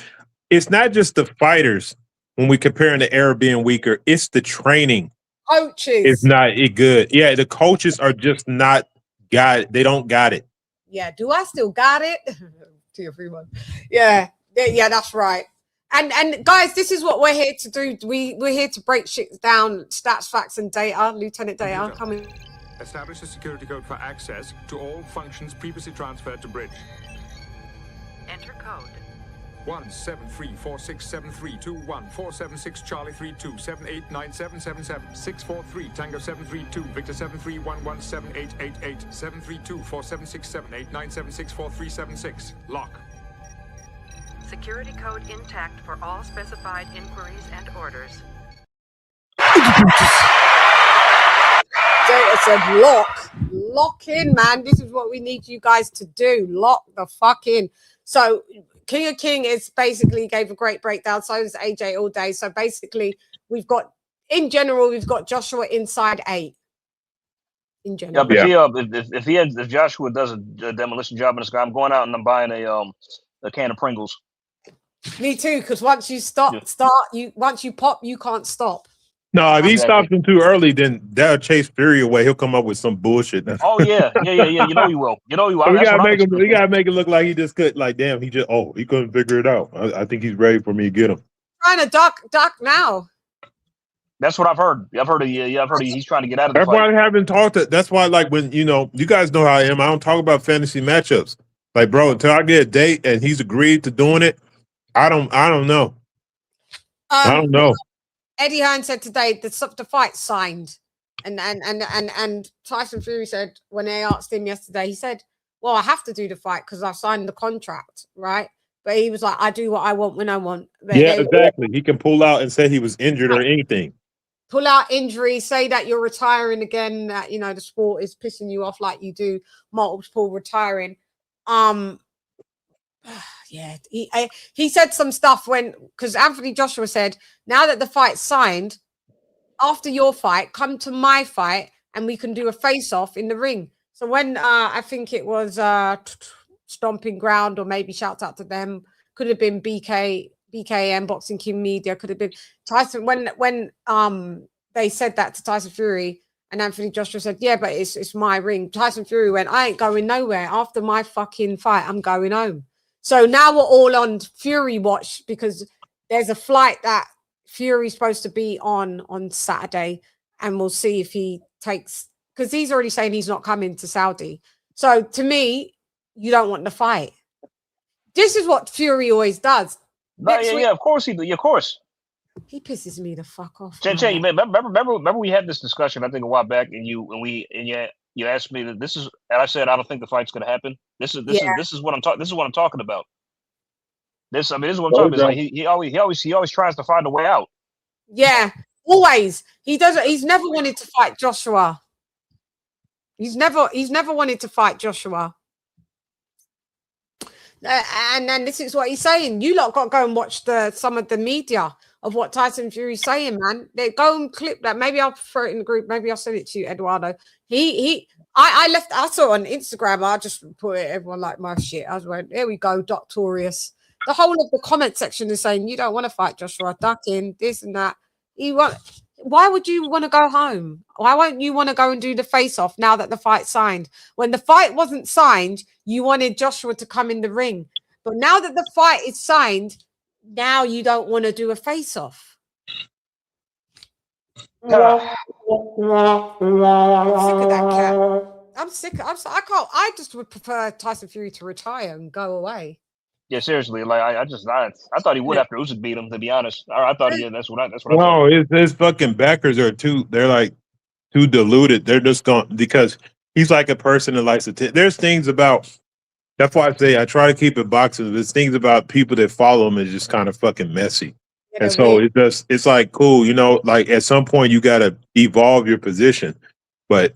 it's not just the fighters. When we comparing the era being weaker, it's the training. Coaches. It's not good. Yeah, the coaches are just not got it. They don't got it. Yeah. Do I still got it? To your free one. Yeah. Yeah, that's right. And guys, this is what we're here to do. We're here to break shit down, stats, facts, and data. Lieutenant Data, coming. Establish a security code for access to all functions previously transferred to bridge. Enter code. 173467321 Charlie 32 789777 643 Tango 732 Victor 73117888 732 4767 897 64376 Lock. Security code intact for all specified inquiries and orders. Data said lock in, man. This is what we need you guys to do. Lock the fuck in. So King of King is basically gave a great breakdown. So is AJ all day. So basically we've got Joshua inside 8. In general. Yeah, but if Joshua does a demolition job in this guy, I'm going out and I'm buying a can of Pringles. Me too, because once you once you pop, you can't stop. No, if he stops him too early, then that'll chase Fury away. He'll come up with some bullshit. Oh yeah. You know he will. So we gotta make it look like he just could. Like, damn, he couldn't figure it out. I think he's ready for me to get him. Trying to duck now. That's what I've heard. I've heard he's trying to get out of the That's fight. why I haven't talked to. That's why, like, when you guys know how I am. I don't talk about fantasy matchups. Like, bro, until I get a date and he's agreed to doing it, I don't know. I don't know. Eddie Hearn said today the fight signed, and Tyson Fury said when they asked him yesterday, he said, "Well, I have to do the fight because I signed the contract, right?" But he was like, "I do what I want when I want." Exactly. He can pull out and say he was injured or anything. Pull out injury, say that you're retiring again. That the sport is pissing you off, like you do multiple retiring. Yeah, he said some stuff because Anthony Joshua said, now that the fight's signed, after your fight, come to my fight and we can do a face-off in the ring. So when I think it was Stomping Ground, or maybe shout out to them, could have been BKM Boxing King Media, could have been Tyson. When they said that to Tyson Fury, and Anthony Joshua said, yeah, but it's my ring. Tyson Fury went, I ain't going nowhere. After my fucking fight, I'm going home. So now we're all on Fury watch because there's a flight that Fury's supposed to be on Saturday, and we'll see if he takes, because he's already saying he's not coming to Saudi. So to me, you don't want the fight. This is what Fury always does. Of course he do. Of course. He pisses me the fuck off. Chann, remember we had this discussion I think a while back, and you asked me that this is, and I said I don't think the fight's going to happen. This is what I'm talking. This is what I'm talking about. This is what I'm talking about. Like he always tries to find a way out. Yeah, always. He doesn't. He's never wanted to fight Joshua. He's never wanted to fight Joshua. And then this is what he's saying. You lot got to go and watch some of the media of what Tyson Fury's saying, man. They go and clip that. Maybe I'll throw it in the group. Maybe I'll send it to you, Eduardo. I saw it on Instagram. I just put it, everyone like my shit. I was like, here we go, Doctorious. The whole of the comment section is saying, you don't want to fight Joshua, duck in, this and that. Why would you want to go home? Why won't you want to go and do the face-off now that the fight's signed? When the fight wasn't signed, you wanted Joshua to come in the ring. But now that the fight is signed, now you don't want to do a face-off. I'm sick of that cat. I just would prefer Tyson Fury to retire and go away. Yeah, seriously. Like I thought he would after Usyk beat him. To be honest, I thought he did. That's what I thought. No, his fucking backers are too diluted. They're just gone because he's like a person that likes to. There's things about. That's why I say I try to keep it boxing. There's things about people that follow him is just kind of fucking messy. And so it's like cool, like at some point you got to evolve your position, but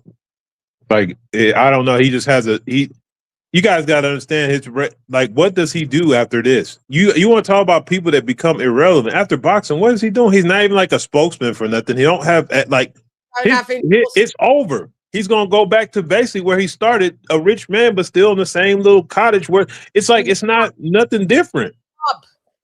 like I don't know, he just has you guys got to understand what does he do after this? You want to talk about people that become irrelevant after boxing? What is he doing? He's not even like a spokesman for nothing. He don't have it's over. He's gonna go back to basically where he started, a rich man, but still in the same little cottage where it's like it's not nothing different.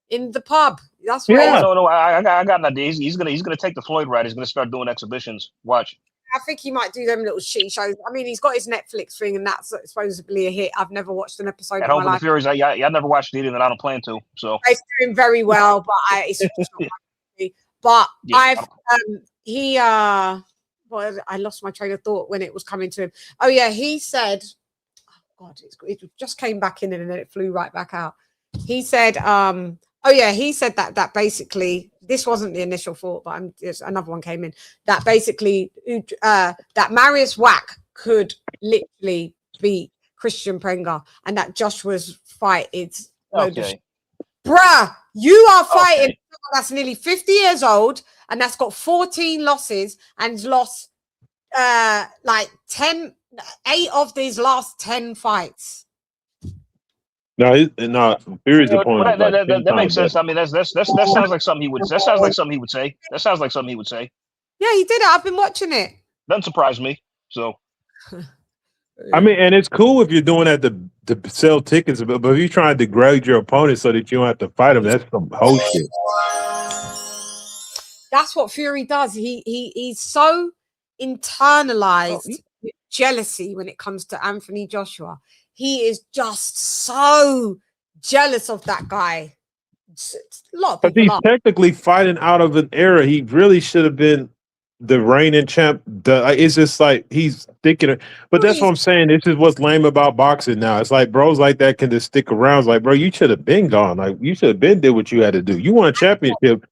In the pub. That's right. No, I got an idea. He's gonna take the Floyd ride. He's gonna start doing exhibitions. Watch. I think he might do them little shitty shows. I mean, he's got his Netflix thing, and that's supposedly a hit. I've never watched an episode. At Home of the Furies, I never watched it, and I don't plan to. So he's doing very well, but it's not but yeah. I lost my train of thought when it was coming to him. Oh yeah, he said, "Oh God, it just came back in and then it flew right back out." He said, he said that basically this wasn't the initial thought, but another one came in that basically that Marius Wack could literally beat Christian Prenga, and that Joshua's fight is bruh. You are fighting that's nearly 50 years old, and that's got 14 losses and lost like 8 of these last 10 fights. No, Fury's opponent. That makes sense. I mean, that sounds like something he would. That sounds like something he would say. That sounds like something he would say. Yeah, he did it. I've been watching it. Doesn't surprise me. So, I mean, and it's cool if you're doing that to sell tickets, but if you're trying to degrade your opponent so that you don't have to fight him, that's some whole shit. That's what Fury does. He's so internalized jealousy when it comes to Anthony Joshua. He is just so jealous of that guy. A lot of people he's technically fighting out of an era. He really should have been the reigning champ. It's just like he's sticking. But that's what I'm saying. This is what's lame about boxing now. It's like bros like that can just stick around. It's like, bro, you should have been gone. Like you should have been did what you had to do. You won a championship.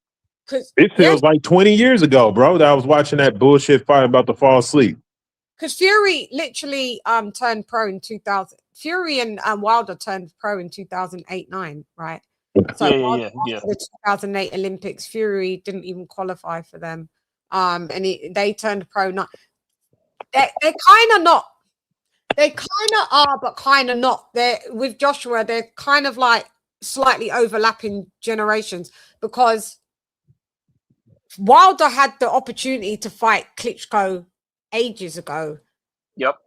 It feels like 20 years ago, bro, that I was watching that bullshit fight about to fall asleep. Because Fury literally turned pro in 2000. Fury and Wilder turned pro in 2008-9, right? So yeah. The 2008 Olympics, Fury didn't even qualify for them. And they turned pro. They're kind of not. They kind of are, but kind of not. They're with Joshua. They're kind of like slightly overlapping generations because Wilder had the opportunity to fight Klitschko ages ago. Yep.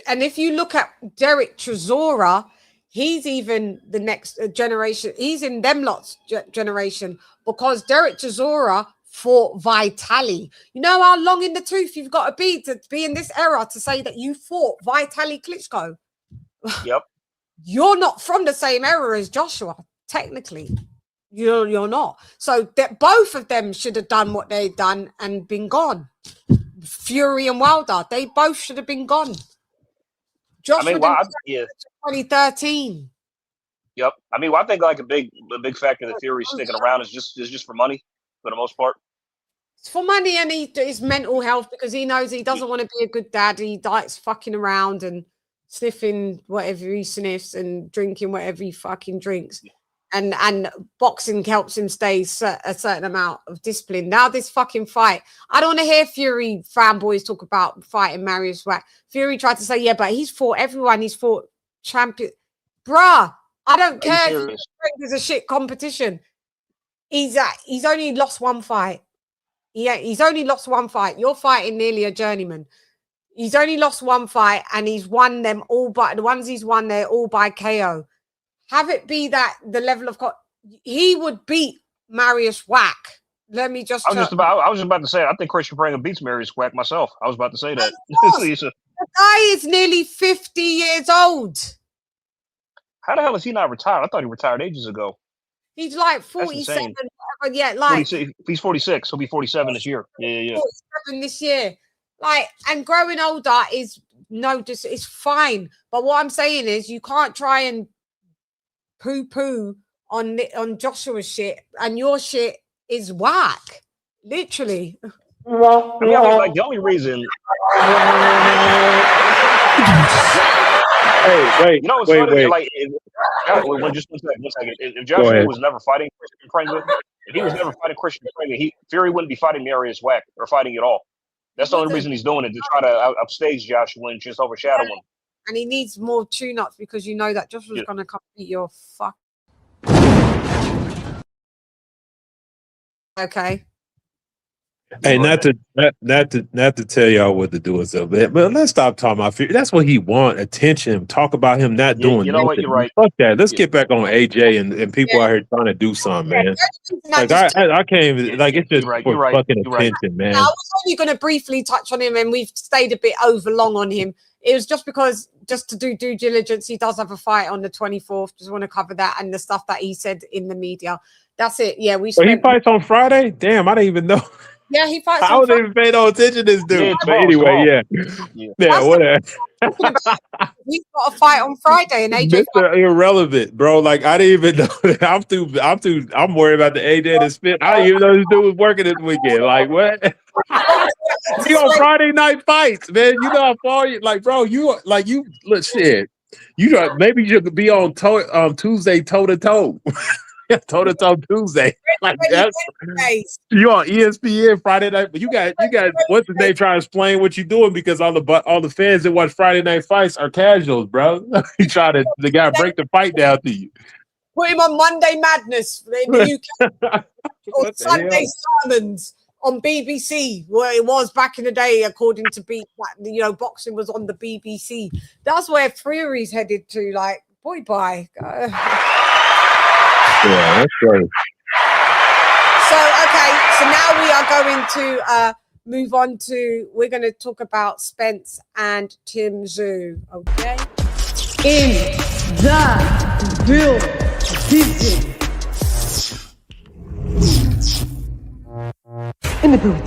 And if you look at Derek Chisora, he's even the next generation. He's in them lots generation because Derek Chisora fought Vitali. You know how long in the tooth you've got to be in this era to say that you fought Vitali Klitschko? Yep. You're not from the same era as Joshua, technically. You're not. So that both of them should have done what they've done and been gone. Fury and Wilder, they both should have been gone. Joshua 2013. Yep. I mean, I think like a big factor that Fury's sticking around is just for money for the most part. It's for money and his mental health because he knows he doesn't want to be a good dad. He likes fucking around and sniffing whatever he sniffs and drinking whatever he fucking drinks. And boxing helps him stay a certain amount of discipline. Now this fucking fight, I don't want to hear Fury fanboys talk about fighting Marius Wack. Fury tried to say, yeah, but he's fought everyone. He's fought champion. Bruh, I don't care. It's a shit competition. He's only lost one fight. Yeah, he's only lost one fight. You're fighting nearly a journeyman. He's only lost one fight and he's won them all, but the ones he's won, they're all by KO. Have it be that the level of he would beat Marius Wack. Let me just. I was just about to say. I think Christian Prenga beats Marius Wack myself. I was about to say that. The guy is nearly 50 years old. How the hell is he not retired? I thought he retired ages ago. He's like 47. Yeah, like 46, he's 46. He'll be 47 this year. Yeah. 47 this year. Like, and growing older is it's fine. But what I'm saying is, you can't try and poo-poo on Joshua's shit, and your shit is whack, literally. I mean, like the only reason. Wait, you know what's funny? Like, just one second. If Joshua was never fighting Christian Pringa, if he was never fighting Christian Pringa, Fury wouldn't be fighting Marius Wack or fighting at all. That's the only reason he's doing it, to try to upstage Joshua and just overshadow him. And he needs more tune-ups because you know that Joshua's going to come beat your fuck. Okay. Hey, not to tell y'all what to do and stuff, but let's stop talking about Fury. That's what he want, attention. Talk about him not doing. You know what? You're right. Fuck that. Let's get back on AJ and people out here trying to do something, man. Like I can't even it's just for fucking attention, man. I was only going to briefly touch on him, and we've stayed a bit over long on him. It was just because, just to do due diligence, he does have a fight on the 24th. Just want to cover that and the stuff that he said in the media. That's it. Yeah, he fights on Friday. Damn, I didn't even know. Yeah, he fights. I wasn't even paying no attention to this dude. But anyway, yeah, whatever. He's got a fight on Friday, and AJ. Mr. Irrelevant, bro. Like I didn't even know. I'm worried about the AJ and spit. I didn't even know this dude was working this weekend. Like what? He on Friday night fights, man. You know how far you like, bro. You look shit. Maybe you could be on Tuesday toe to toe. Toe-to-toe Tuesday. Like that's, you on ESPN Friday night, but you got what's the name trying to explain what you're doing because all the fans that watch Friday night fights are casuals, bro. You try to the guy break the fight down to you. Put him on Monday Madness in the UK or Sunday Sermons on BBC, where it was back in the day, according to boxing was on the BBC. That's where Fury's headed to. Like, boy, bye. Yeah, that's right. So, okay, so now we are going to move on to, we're going to talk about Spence and Tim Tszyu, okay? In the building. In the building.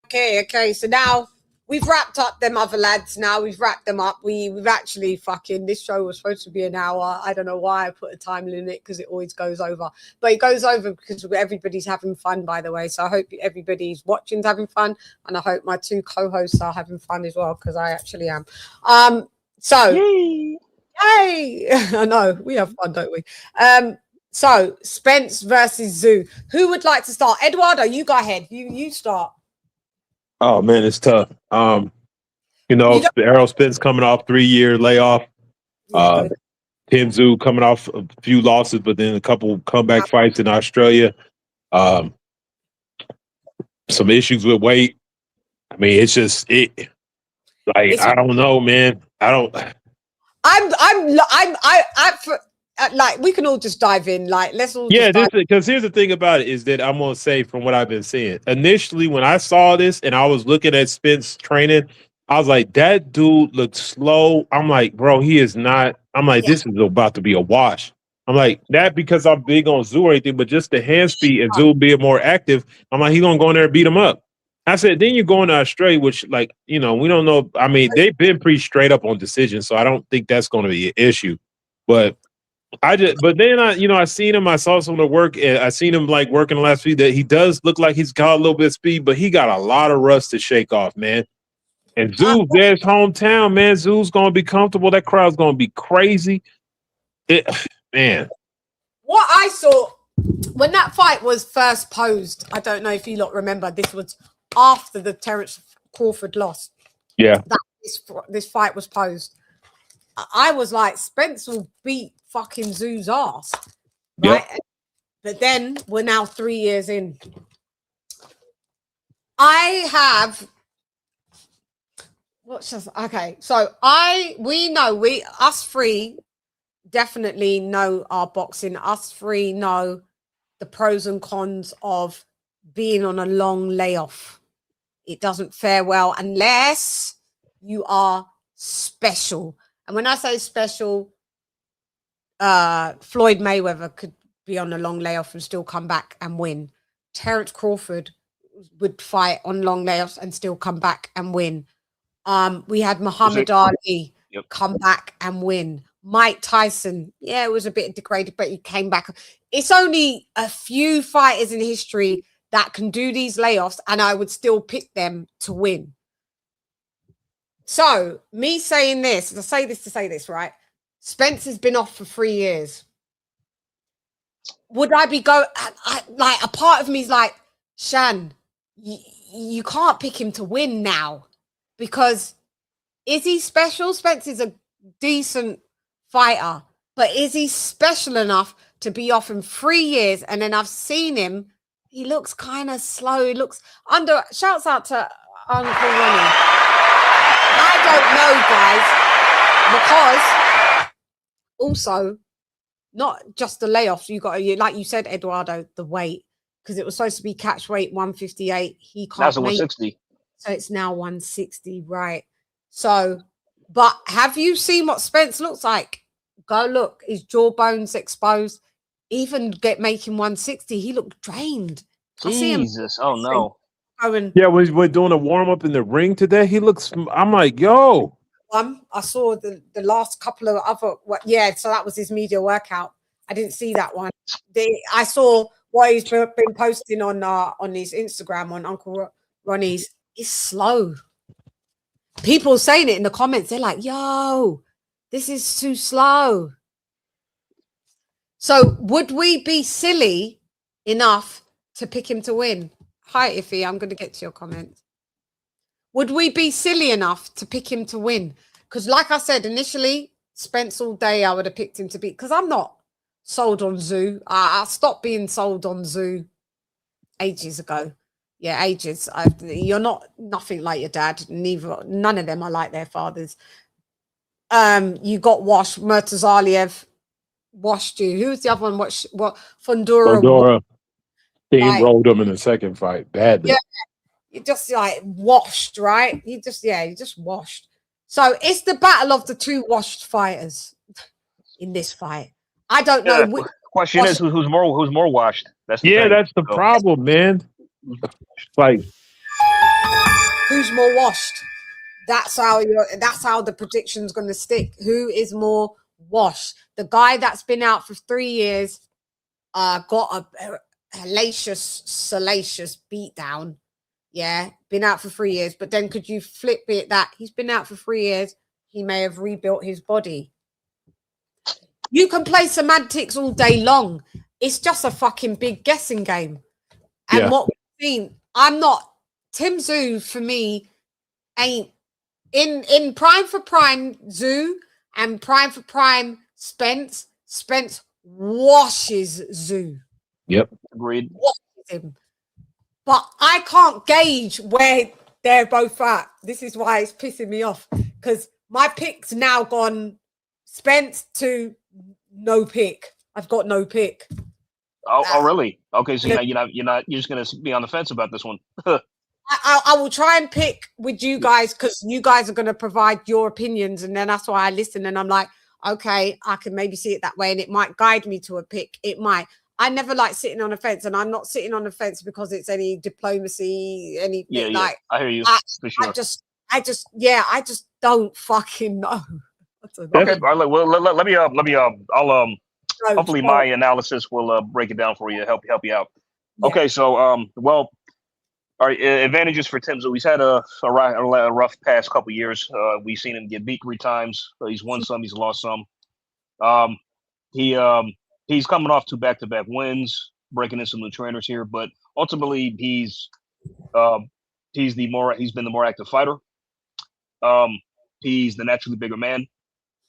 Okay, so now we've wrapped up them other lads. Now we've wrapped them up. We've actually this show was supposed to be an hour. I don't know why I put a time limit because it always goes over. But it goes over because everybody's having fun, by the way. So I hope everybody's watching's having fun. And I hope my two co-hosts are having fun as well because I actually am. So, yay! I know, we have fun, don't we? So, Spence versus Tszyu. Who would like to start? Eduardo, you go ahead. You start. Oh man, it's tough. Errol Spence coming off 3-year layoff. Tim Tszyu coming off a few losses, but then a couple comeback fights in Australia. Some issues with weight. I mean, it's just I don't know, man. We can all just dive in. Like, let's all. Yeah, because here's the thing about it is that I'm gonna say from what I've been seeing. Initially, when I saw this and I was looking at Spence training, I was like, that dude looks slow. I'm like, bro, he is not. I'm like, this is about to be a wash. I'm like, that because I'm big on Tszyu or anything, but just the hand speed and Tszyu being more active. I'm like, he's gonna go in there and beat him up. I said, then you're going to Australia, which, we don't know. I mean, they've been pretty straight up on decisions, so I don't think that's going to be an issue. But I seen him. I saw some of the work, and I seen him working the last week. That he does look like he's got a little bit of speed, but he got a lot of rust to shake off, man. And Tszyu, there's hometown, man. Tszyu's going to be comfortable. That crowd's going to be crazy. Man. What I saw when that fight was first posed, I don't know if you lot remember, this was after the Terence Crawford loss. Yeah. This fight was posed. I was like, Spence will beat fucking Tszyu's ass. Right? Yep. But then we're now 3 years in. Us three definitely know our boxing. Us three know the pros and cons of being on a long layoff. It doesn't fare well unless you are special. And when I say special, Floyd Mayweather could be on a long layoff and still come back and win. Terence Crawford would fight on long layoffs and still come back and win. We had Muhammad Ali come back and win. Mike Tyson, it was a bit degraded, but he came back. It's only a few fighters in history that can do these layoffs, and I would still pick them to win. So, me saying this, to say this, right? Spence has been off for 3 years. Would I be a part of me is like, Chann, you can't pick him to win now because is he special? Spence is a decent fighter, but is he special enough to be off in 3 years? And then I've seen him. He looks kind of slow. He looks under. Shouts out to Uncle Ronnie. I don't know, guys, because also not just the layoffs. You got to, like you said, Eduardo, the weight, because it was supposed to be catch weight 158. He can't. That's 160. So it's now 160, right? So, but have you seen what Spence looks like? Go look. His jawbones exposed. Even making 160, he looked drained. Jesus, oh no. When we're doing a warm-up in the ring today, he looks, I'm like, yo. I saw the last couple of other, so that was his media workout. I didn't see that one. I saw what he's been posting on his Instagram, on Uncle Ronnie's. It's slow. People saying it in the comments. They're like, yo, This is too slow. So would we be silly enough to pick him to win? Hi, Iffy. I'm going to get to your comments. Would we be silly enough to pick him to win? Because like I said, initially, Spence all day, I would have picked him to beat. Because I'm not sold on Tszyu. I stopped being sold on Tszyu ages ago. Yeah, ages. You're nothing like your dad. None of them are like their fathers. You got washed. Murtazaliev washed you. Who was the other one? What Fundora? He rolled him in the second fight badly. Yeah, you just like washed, right? You just washed. So it's the battle of the two washed fighters in this fight. I don't know. Which question is who's more washed. That's the thing. That's the problem, man. Like, who's more washed? That's how the prediction's going to stick. Who is more washed? The guy that's been out for 3 years, got a salacious beatdown. Yeah, been out for 3 years. But then could you flip it that he's been out for 3 years? He may have rebuilt his body. You can play semantics all day long. It's just a fucking big guessing game. And what we've seen, Tim Tszyu for me ain't in prime for prime Tszyu and prime for prime Spence. Spence washes Tszyu. Yep. Agreed. Washes him. But I can't gauge where they're both at. This is why it's pissing me off. Because my pick's now gone Spence to no pick. I've got no pick. Oh, really? Okay, so you're just gonna be on the fence about this one. I will try and pick with you guys because you guys are going to provide your opinions, and then that's why I listen. And I'm like, okay, I can maybe see it that way, and it might guide me to a pick. It might. I never like sitting on a fence, and I'm not sitting on the fence because it's any diplomacy, anything like. I hear you. For sure. I just don't fucking know. Okay, well, let me. Hopefully, my analysis will break it down for you, help you out. Yeah. Okay, so all right, advantages for Tim Tszyu. He's had a rough past couple years. We've seen him get beat 3 times. He's won some, he's lost some. He's coming off 2 back-to-back wins, breaking in some new trainers here, but ultimately he's been the more active fighter. He's the naturally bigger man.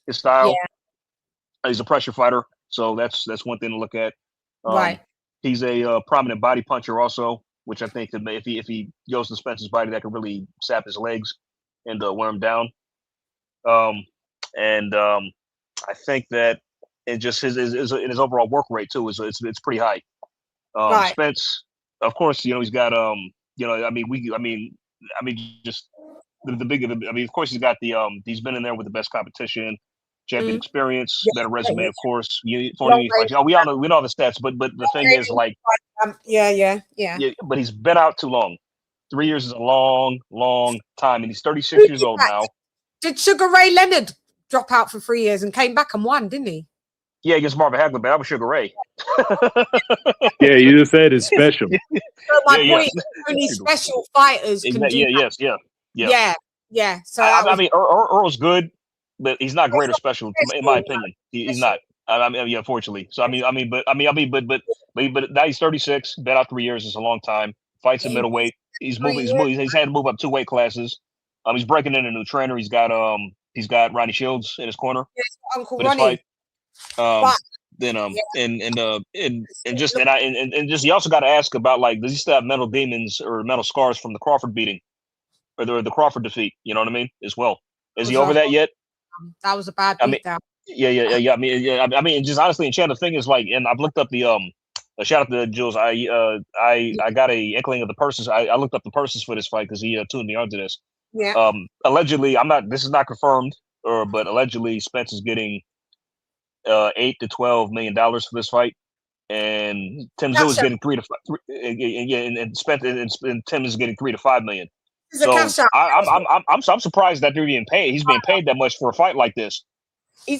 His style. Yeah. He's a pressure fighter, so that's one thing to look at. Right. He's a prominent body puncher also, which I think could, if he goes to Spence's body, that could really sap his legs and wear him down. I think that it just his overall work rate too it's pretty high. Right. Spence, of course, he's got just the big. Of course, he's got he's been in there with the best competition, champion experience, better resume, of course. We all know the stats, but the thing is, like, yeah. But he's been out too long. 3 years is a long time, and he's 36 years old now. Did Sugar Ray Leonard drop out for 3 years and came back and won, didn't he? Yeah, against Marvin Hagler, but that was Sugar Ray. Yeah, you just said it's special. So my point is only special fighters can do that. Yeah. So I mean, Earl's good, but he's not great or special in my opinion. He's not. I mean, unfortunately. So but now he's 36. Been out 3 years is a long time. Fights in middleweight. He's had to move up 2 weight classes. He's breaking in a new trainer. He's got Ronnie Shields in his corner. Yes, Uncle Ronnie. He also got to ask about, like, does he still have mental demons or mental scars from the Crawford beating or the Crawford defeat? You know what I mean? As well, is he over that yet? That was a bad beatdown. Yeah. I mean, just honestly, and Chann, the thing is, like, and I've looked up the shout out to Jules. I got a inkling of the purses. I looked up the purses for this fight because he tuned me onto this. Yeah. Allegedly, this is not confirmed, but allegedly Spence is getting $8 to $12 million for this fight, and Tim Tszyu is getting 3 to 5. And Spence and Tim is getting $3 to $5 million. So I'm surprised that they're being paid. He's being paid that much for a fight like this. The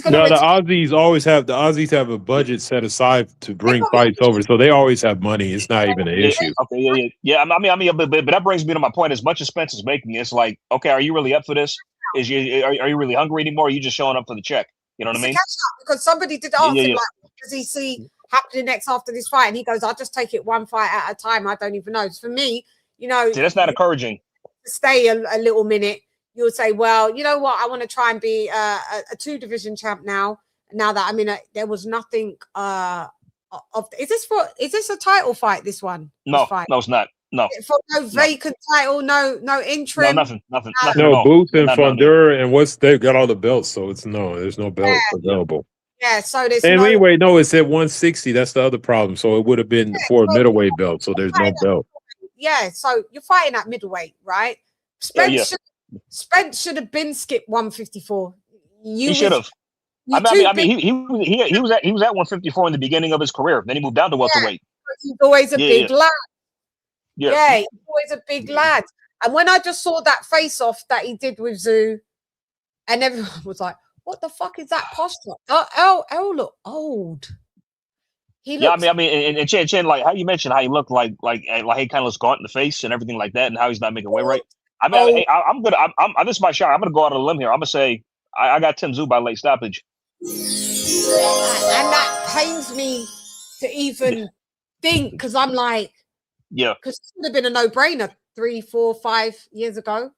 Aussies have a budget set aside to bring fights over, so they always have money. It's not even an issue. Okay, yeah. I mean, but that brings me to my point. As much as Spence is making, it's like, okay, are you really up for this? Is are you really hungry anymore? Or are you just showing up for the check? You know what I mean? Catch up, because somebody did ask him, like, what does he see happening next after this fight? And he goes, I'll just take it one fight at a time. I don't even know. For me, you know, see, that's not encouraging. Stay a little minute. You'll say, well, you know what? I want to try and be a 2-division champ now. Now that, I mean, there was nothing is this a title fight, this one? No, fight? No, it's not. No. For no vacant title, no interim. No, nothing. No, Booth and Fondura and they got all the belts, so there's no belt available. Yeah, so there's anyway, no, it's at 160. That's the other problem. So it would have been for a middleweight belt, so there's no belt. Yeah, so you're fighting at middleweight, right? Spence should have been skipped 154. He should have. I mean, he was at 154 in the beginning of his career. Then he moved down to welterweight. He's always a big lad. Yeah, he's always a big lad. And when I just saw that face-off that he did with Tszyu, and everyone was like, "What the fuck is that posture?" Errol looked old. I mean, and Chann, like how you mentioned how he looked like he kind of looks gaunt in the face and everything like that, and how he's not making weight right. I mean, I'm good. This is my shot. I'm gonna go out on a limb here. I'm gonna say I got Tim Tszyu by late stoppage. And that pains me to even think, because I'm like, because it would have been a no-brainer 3, 4, 5 years ago.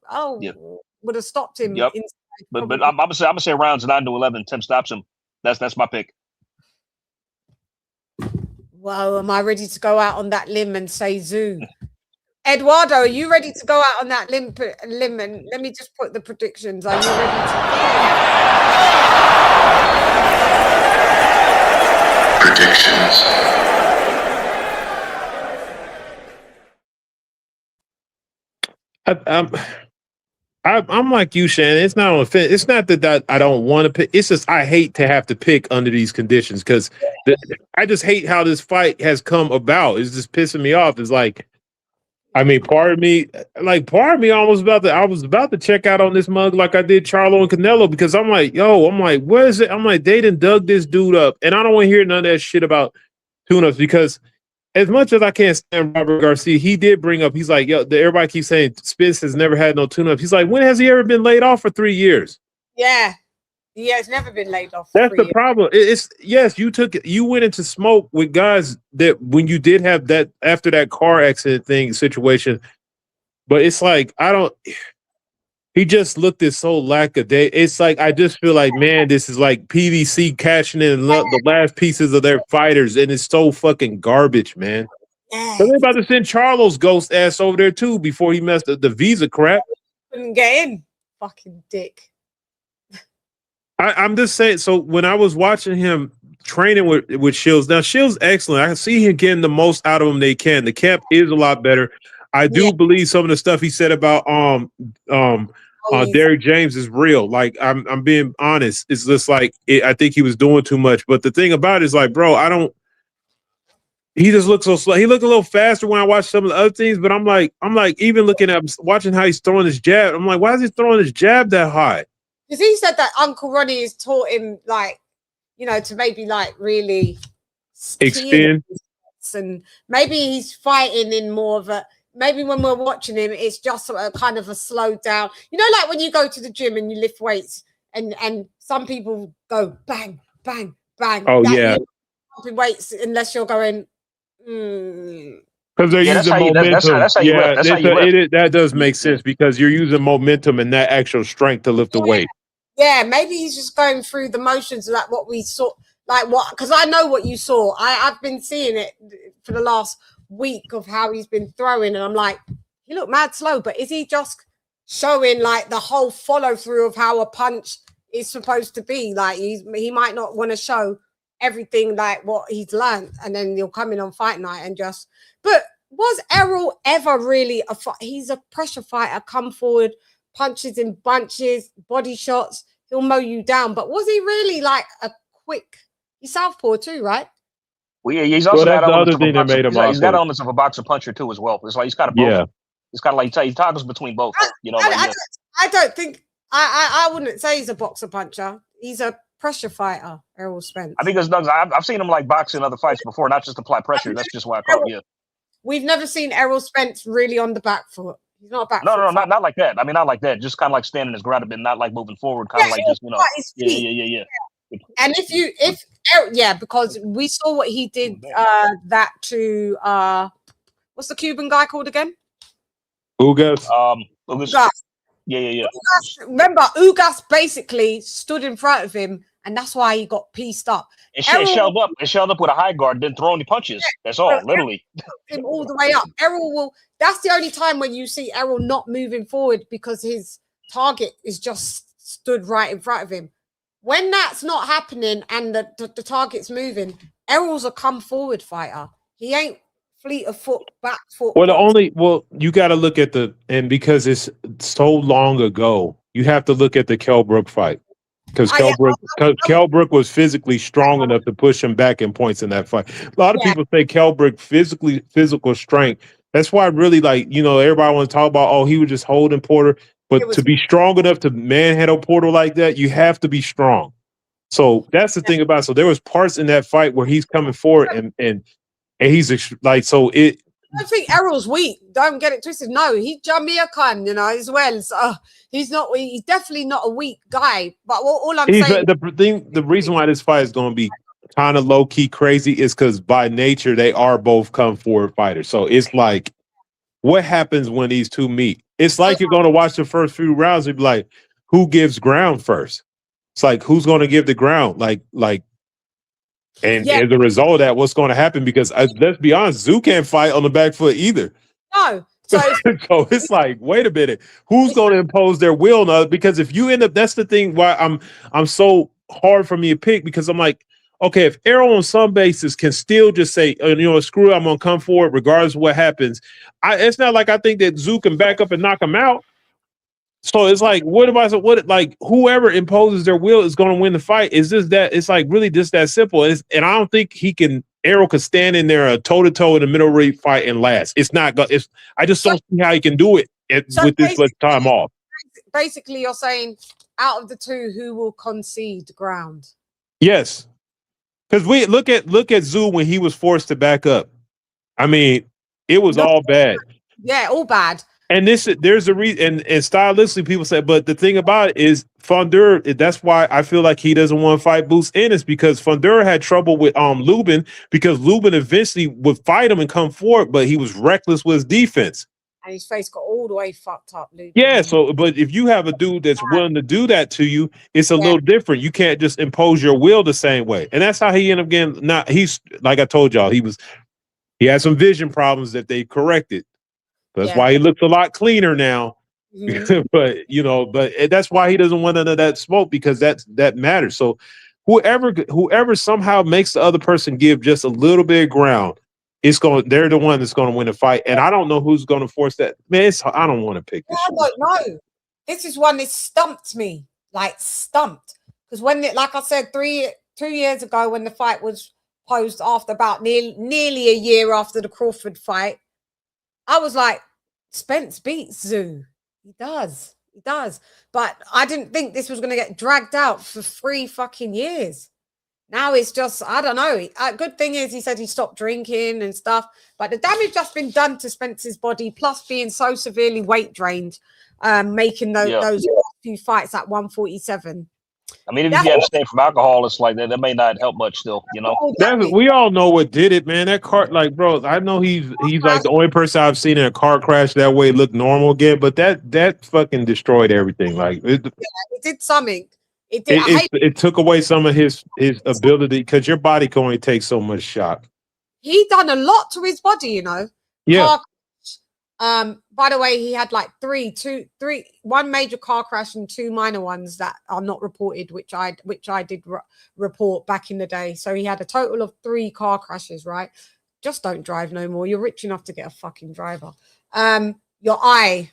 Would have stopped him. Yep. But I'm gonna say rounds 9 to 11. Tim stops him. That's my pick. Well, am I ready to go out on that limb and say Tszyu? Eduardo, are you ready to go out on that limb? And let me just put the predictions. Are you ready to? Predictions. I'm like you, Shannon. It's not on offense. It's not that I don't want to pick. It's just I hate to have to pick under these conditions because I just hate how this fight has come about. It's just pissing me off. It's like, I mean, part of me almost I was about to check out on this mug like I did Charlo and Canelo, because I'm like, what is it? I'm like, they done dug this dude up, and I don't want to hear none of that shit about tune-ups, because as much as I can't stand Robert Garcia, he did bring up, he's like, everybody keeps saying Spence has never had no tune-up. He's like, when has he ever been laid off for 3 years? Yeah. Yeah, it's never been laid off. That's the problem. You went into smoke with guys that when you did have that after that car accident situation, but it's like he just looked at so lackadaisical. It's like I just feel like, man, this is like PVC cashing in the last pieces of their fighters, and it's so fucking garbage, man. So they're about to send Charlo's ghost ass over there too before he messed up the visa crap. Couldn't get in, fucking dick. I'm just saying. So when I was watching him training with Shields, now Shields excellent. I can see him getting the most out of him they can. The camp is a lot better. I do believe some of the stuff he said about Derrick James is real. Like I'm being honest. It's just like I think he was doing too much. But the thing about it is like, bro, he just looks so slow. He looked a little faster when I watched some of the other things, but I'm like even looking at watching how he's throwing his jab. I'm like, why is he throwing his jab that high? Because he said that Uncle Ronnie has taught him, like, to maybe like really extend, and maybe he's fighting in more of a. Maybe when we're watching him, it's just a kind of a slow down. Like when you go to the gym and you lift weights, and some people go bang, bang, bang. Oh yeah, pumping weights unless you're going. Because they're using momentum. That does make sense because you're using momentum and that actual strength to lift the weight. Yeah, maybe he's just going through the motions of like what we saw, like what, because I know what you saw. I've been seeing it for the last week of how he's been throwing, and I'm like, he looked mad slow, but is he just showing like the whole follow through of how a punch is supposed to be? Like he might not want to show everything like what he's learned, and then he'll come in on fight night and just. But was Errol ever really he's a pressure fighter, come forward, punches in bunches, body shots, he'll mow you down. But was he really like a quick, he's southpaw too, right? Well, yeah, he's also got elements of a boxer puncher too as well. It's like he's got a both. Yeah. It's kind of like he toggles between both. I don't think I wouldn't say he's a boxer puncher. He's a pressure fighter, Errol Spence. I think I've seen him like boxing other fights before, not just apply pressure. That's just why I call it. Yeah. We've never seen Errol Spence really on the back foot. He's not a back. No, not like that. I mean, not like that. Just kind of like standing his ground a bit, not like moving forward. Kind of like just yeah. And because we saw what he did that to what's the Cuban guy called again? Ugas. Ugas. Yeah. Ugas, remember, Ugas basically stood in front of him, and that's why he got pieced up. And shelled up. It shelled up with a high guard, didn't throw any punches. That's all, literally. Him all the way up. Errol will. That's the only time when you see Errol not moving forward because his target is just stood right in front of him. When that's not happening and the target's moving, Errol's a come forward fighter. He ain't fleet of foot, back foot. Well, you got to look at because it's so long ago, you have to look at the Kell Brook fight. Because Kell Brook was physically strong enough to push him back in points in that fight. A lot of people say Kell Brook physical strength. That's why I really everybody wants to talk about, he was just holding Porter. But to be strong enough to manhandle Porter like that, you have to be strong. So that's the thing about it. So there was parts in that fight where he's coming forward and he's like, so it. I don't think Errol's weak. Don't get it twisted. No, he's Jamaican, as well. So he's definitely not a weak guy. But all I'm saying, the reason why this fight is going to be kind of low key crazy is because by nature they are both come forward fighters. So it's like, what happens when these two meet? It's like you're going to watch the first few rounds and be like, who gives ground first? It's like, who's going to give the ground? And as a result of that, what's going to happen? Because let's be honest, Tszyu can't fight on the back foot either. No. So it's like, wait a minute, who's going to impose their will now? Because if you end up, that's the thing why I'm so hard for me to pick, because I'm like, okay, if Errol on some basis can still just say, screw it, I'm going to come forward regardless of what happens. It's not like I think that Tszyu can back up and knock him out. So it's like, whoever imposes their will is going to win the fight. Is this that? It's like really just that simple. And I don't think Errol could stand in there toe-to-toe in the middle rate fight and last. It's not. I just don't see how he can do it with this much time off. Basically, you're saying out of the two, who will concede ground? Yes. Because we look at Tszyu when he was forced to back up. I mean, it was all bad. Yeah, all bad. And there's a reason, and stylistically, people say, but the thing about it is Fondeur. That's why I feel like he doesn't want to fight Boots Ennis, because Fondeur had trouble with Lubin, because Lubin eventually would fight him and come forward, but he was reckless with his defense. And his face got all the way fucked up, Lubin. Yeah, but if you have a dude that's willing to do that to you, it's a little different. You can't just impose your will the same way. And that's how he ended up getting. He's like I told y'all, he had some vision problems that they corrected. That's why he looks a lot cleaner now. Mm-hmm. but that's why he doesn't want none of that smoke, because that matters. So whoever somehow makes the other person give just a little bit of ground, they're the one that's going to win the fight. And I don't know who's going to force that. Man, I don't want to pick this. I don't know. This is one that stumped me, stumped. Because like I said, 2 years ago, when the fight was posed after about nearly a year after the Crawford fight, I was like, Spence beats Tszyu. He does. But I didn't think this was going to get dragged out for 3 fucking years. Now it's just, I don't know. Good thing is he said he stopped drinking and stuff. But the damage that's been done to Spence's body, plus being so severely weight drained, making those few fights at 147. I mean, if you abstain from alcohol, it's like that may not help much still, We all know what did it, man. That car, bro, I know he's like the only person I've seen in a car crash that way look normal again, but that fucking destroyed everything. It did something. It took away some of his ability, because your body can only take so much shock. He done a lot to his body, Yeah. By the way, he had one major car crash and 2 minor ones that are not reported, which I did report back in the day. So he had a total of 3 car crashes, right? Just don't drive no more. You're rich enough to get a fucking driver. Your eye,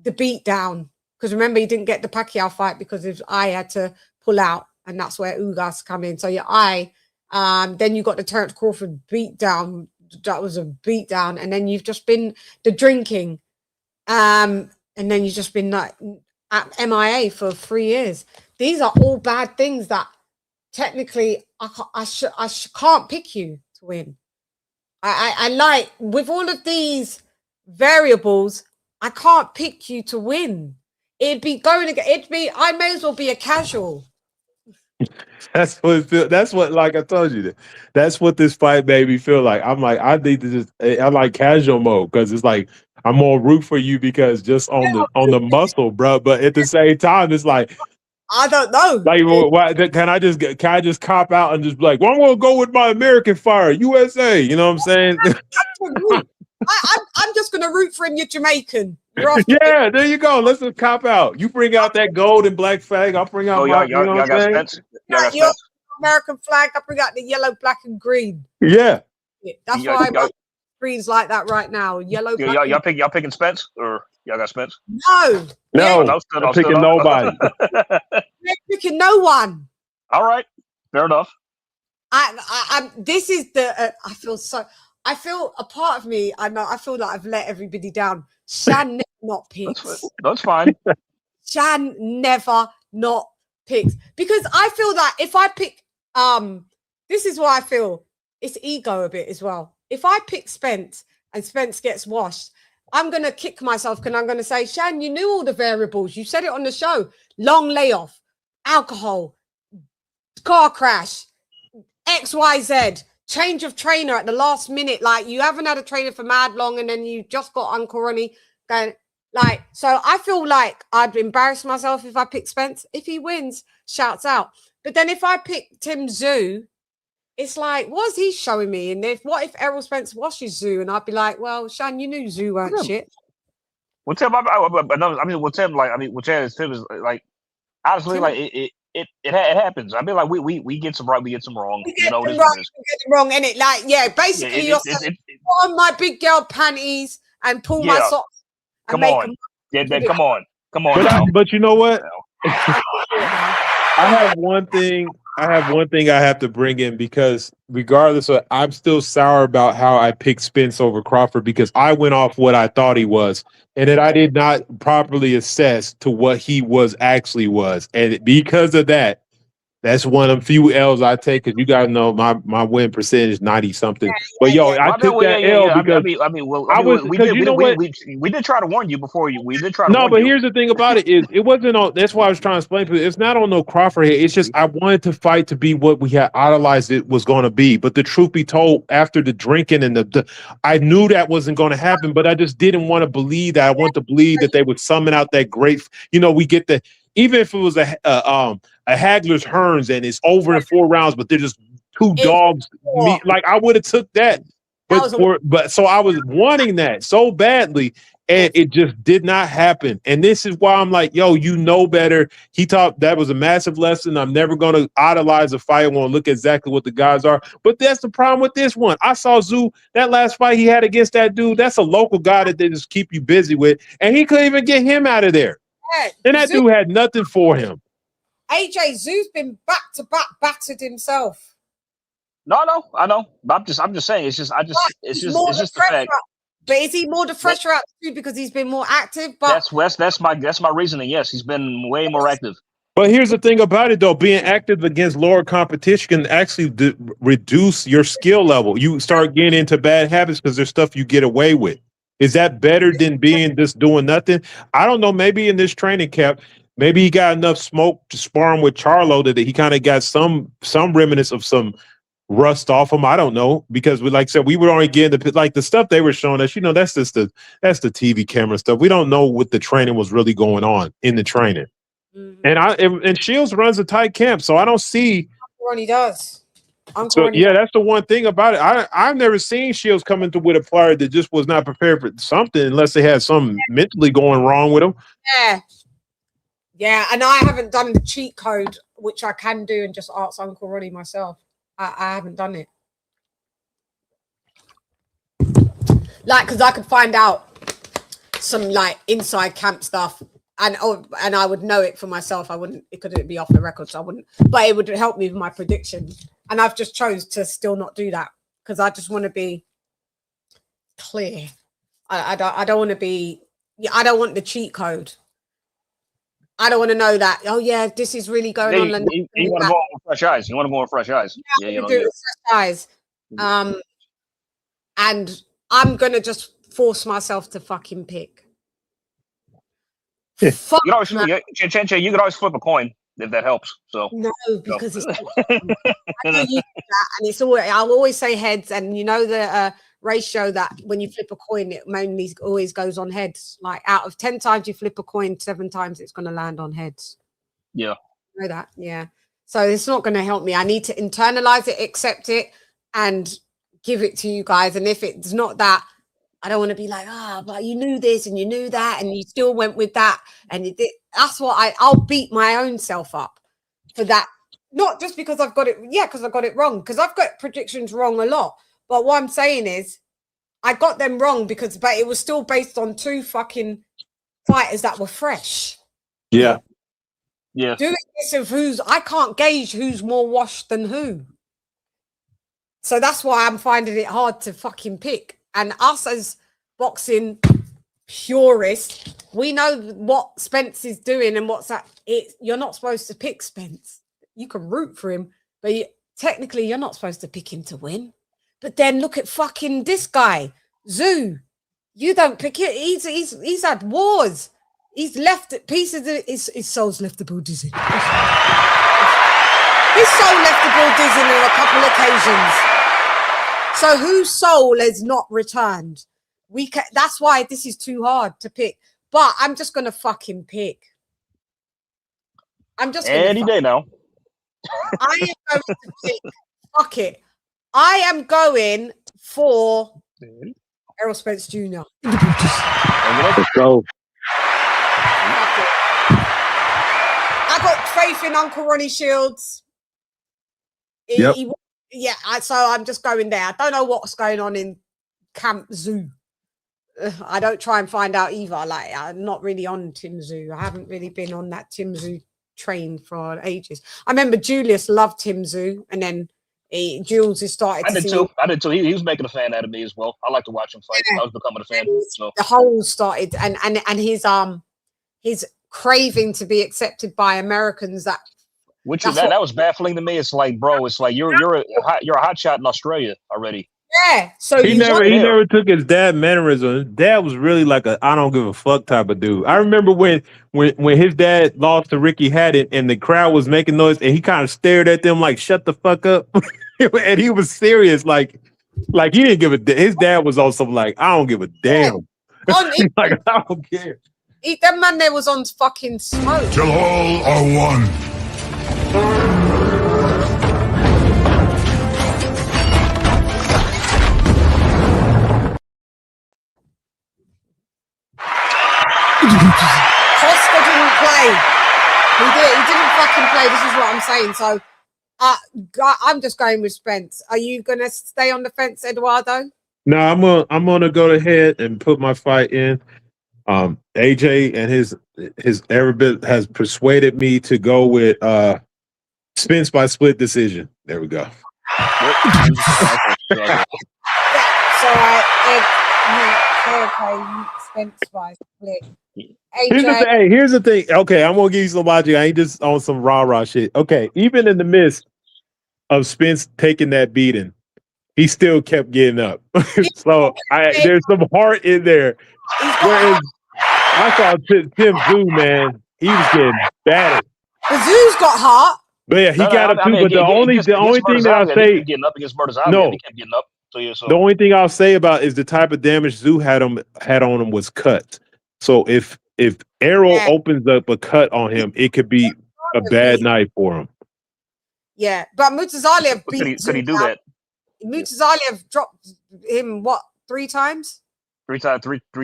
the beat down. Because remember, he didn't get the Pacquiao fight because his eye had to pull out, and that's where Ugas come in. So your eye, then you got the Terence Crawford beat down. That was a beat down, and then you've just been the drinking, and then you've just been at MIA for 3 years. These are all bad things that technically I can't pick you to win. I like, with all of these variables, I can't pick you to win. It'd be I may as well be a casual. That's what it feel. That's what, like I told you, that's what this fight made me feel like. I'm like, I need to just, I like casual mode because it's like I'm gonna root for you because just on the muscle, bro. But at the same time, it's like I don't know. Like, can I just cop out and just be like, well, I'm gonna go with my American fire, USA. You know what I'm saying? I'm just gonna root for him. You're Jamaican. Yeah, there you go. Let's just cop out. You bring out that gold and black flag. I'll bring out my. You know what I'm saying? Spence? Y'all got your Spence? American flag. I bring out the yellow, black, and green. Yeah. That's why my screen's like that right now. Yellow. Black, y'all picking Spence or y'all got Spence? No. I'm picking nobody. You're picking no one. All right, fair enough. This is the. I feel a part of me. I feel like I've let everybody down. Chann never not picks. That's fine. Chann never not picks because I feel that if I pick, this is what I feel. It's ego a bit as well. If I pick Spence and Spence gets washed, I'm gonna kick myself because I'm gonna say, Chann, you knew all the variables. You said it on the show. Long layoff, alcohol, car crash, XYZ. Change of trainer at the last minute, like you haven't had a trainer for mad long, and then you just got Uncle Ronnie going like. So I feel like I'd embarrass myself if I pick Spence. If he wins, shouts out. But then if I pick Tim Tszyu, it's like, what's he showing me? And what if Errol Spence washes Tszyu, and I'd be like, well, Chann, you knew Tszyu weren't shit. Well, Tim, Tim is like honestly, like it happens. I mean, like we get some right, we get some wrong. We get them wrong, and it like basically you're saying, put on my big girl panties and pull my socks. Come on, come on. But you know what? I have one thing I have to bring in because regardless of, I'm still sour about how I picked Spence over Crawford because I went off what I thought he was and that I did not properly assess to what he actually was. And because of that, that's one of the few L's I take because you guys know my win percentage is 90 something. But I took that L because we did try to warn you before you. We did try to. No, warn but you. here's the thing about it is it wasn't on. That's why I was trying to explain to you. It's not on no Crawford here. It's just I wanted to fight to be what we had idolized it was going to be. But the truth be told, after the drinking and I knew that wasn't going to happen. But I just didn't want to believe that. I want to believe that they would summon out that great. We get the. Even if it was a Hagler's Hearns and it's over in 4 rounds, but they're just two dogs. Like I would have took that, but so I was wanting that so badly, and it just did not happen. And this is why I'm like, yo, you know better. He taught that was a massive lesson. I'm never going to idolize a fight. I want to look exactly what the guys are. But that's the problem with this one. I saw Tszyu, that last fight he had against that dude. That's a local guy that they just keep you busy with, and he couldn't even get him out of there. And that dude had nothing for him. AJ, Tszyu's been back to back battered himself. No, I know. But I'm just saying. It's just the fact. But is he more the fresher attitude because he's been more active? But that's my reasoning. Yes, he's been way more active. But here's the thing about it, though: being active against lower competition can actually reduce your skill level. You start getting into bad habits because there's stuff you get away with. Is that better than being just doing nothing? I don't know. Maybe in this training camp, maybe he got enough smoke to spar him with Charlo that he kind of got some remnants of some rust off him. I don't know because like I said, we were only getting the stuff they were showing us. That's just that's the TV camera stuff. We don't know what the training was really going on in the training. Mm-hmm. And Shields runs a tight camp, so I don't see. Ronnie does. So that's the one thing about it. I've never seen Shields come into with a player that just was not prepared for something unless they had something mentally going wrong with him. Yeah, and I haven't done the cheat code, which I can do and just ask Uncle Ronnie myself. I haven't done it. Like, because I could find out some like inside camp stuff and I would know it for myself. It couldn't be off the record, so I wouldn't, but it would help me with my prediction. And I've just chose to still not do that because I just want to be clear. I don't want to be. I don't want the cheat code. I don't want to know that. Oh yeah, this is really going on. You want to go with fresh eyes. You want to go with fresh eyes. Yeah, you do it with fresh eyes. And I'm gonna just force myself to fucking pick. Fuck. You can always, Chann, you can always flip a coin if that helps. So no, because it's I know you do that, and it's always I'll always say heads, and you know the ratio that when you flip a coin, it mainly always goes on heads. Like out of 10 times you flip a coin, 7 times it's going to land on heads. Yeah, you know that. Yeah, so it's not going to help me. I need to internalize it, accept it, and give it to you guys. And if it's not that, I don't want to be like, but you knew this and you knew that and you still went with that. And you did. That's what I'll beat my own self up for that. Not just because I've got it. Yeah, because I got it wrong. Because I've got predictions wrong a lot. But what I'm saying is I got them wrong but it was still based on 2 fucking fighters that were fresh. Yeah. Yeah. Doing this of I can't gauge who's more washed than who. So that's why I'm finding it hard to fucking pick. And us as boxing purists, we know what Spence is doing and what's that. You're not supposed to pick Spence. You can root for him, but technically you're not supposed to pick him to win. But then look at fucking this guy, Tszyu. You don't pick it. He's had wars. He's left pieces of his soul's left the ball dizzy. His soul left the ball dizzy on a couple of occasions. So whose soul is not returned? That's why this is too hard to pick. But I'm just gonna fucking pick. I'm just any day now. I am going to pick. Fuck it. I am going for Errol Spence Jr. Let's go. I got faith in Uncle Ronnie Shields. Yep. So I'm just going there. I don't know what's going on in Camp Tszyu. I don't try and find out either. Like, I'm not really on Tim Tszyu. I haven't really been on that Tim Tszyu train for ages. I remember Julius loved Tim Tszyu, and then Jules has started. I did too. He was making a fan out of me as well. I like to watch him fight. Yeah. I was becoming a fan. So the whole started, and his craving to be accepted by Americans. That was baffling to me. It's like, bro, it's like you're a hot shot in Australia already. Yeah. So he never took his dad mannerism. His dad was really like a I don't give a fuck type of dude. I remember when his dad lost to Ricky Hatton and the crowd was making noise and he kind of stared at them like shut the fuck up. And he was serious, like he didn't give a damn. His dad was also like, I don't give a damn. Like I don't care. That man there was on fucking smoke. Till all are one. Costa didn't play. He didn't fucking play. This is what I'm saying. So I'm just going with Spence. Are you gonna stay on the fence, Eduardo? No, I'm gonna go ahead and put my fight in. AJ and his every bit has persuaded me to go with Spence by split decision. There we go. Okay, Spence by split. Here's the thing. Okay, I'm gonna give you some logic. I ain't just on some rah shit. Okay, even in the midst of Spence taking that beating, he still kept getting up. So there's some heart in there. Whereas I saw Tim Tszyu, man, he was getting battered. The Tzew's got heart. But yeah, he got up too. But the only thing that I say, getting up against Murtazalia, he kept getting up. So yeah, the only thing I'll say about is the type of damage Tszyu had on him was cuts. So if Errol opens up a cut on him, it could be a bad night for him. Yeah, but Murtazalia could he do that? Murtazalia dropped him 3 times? 3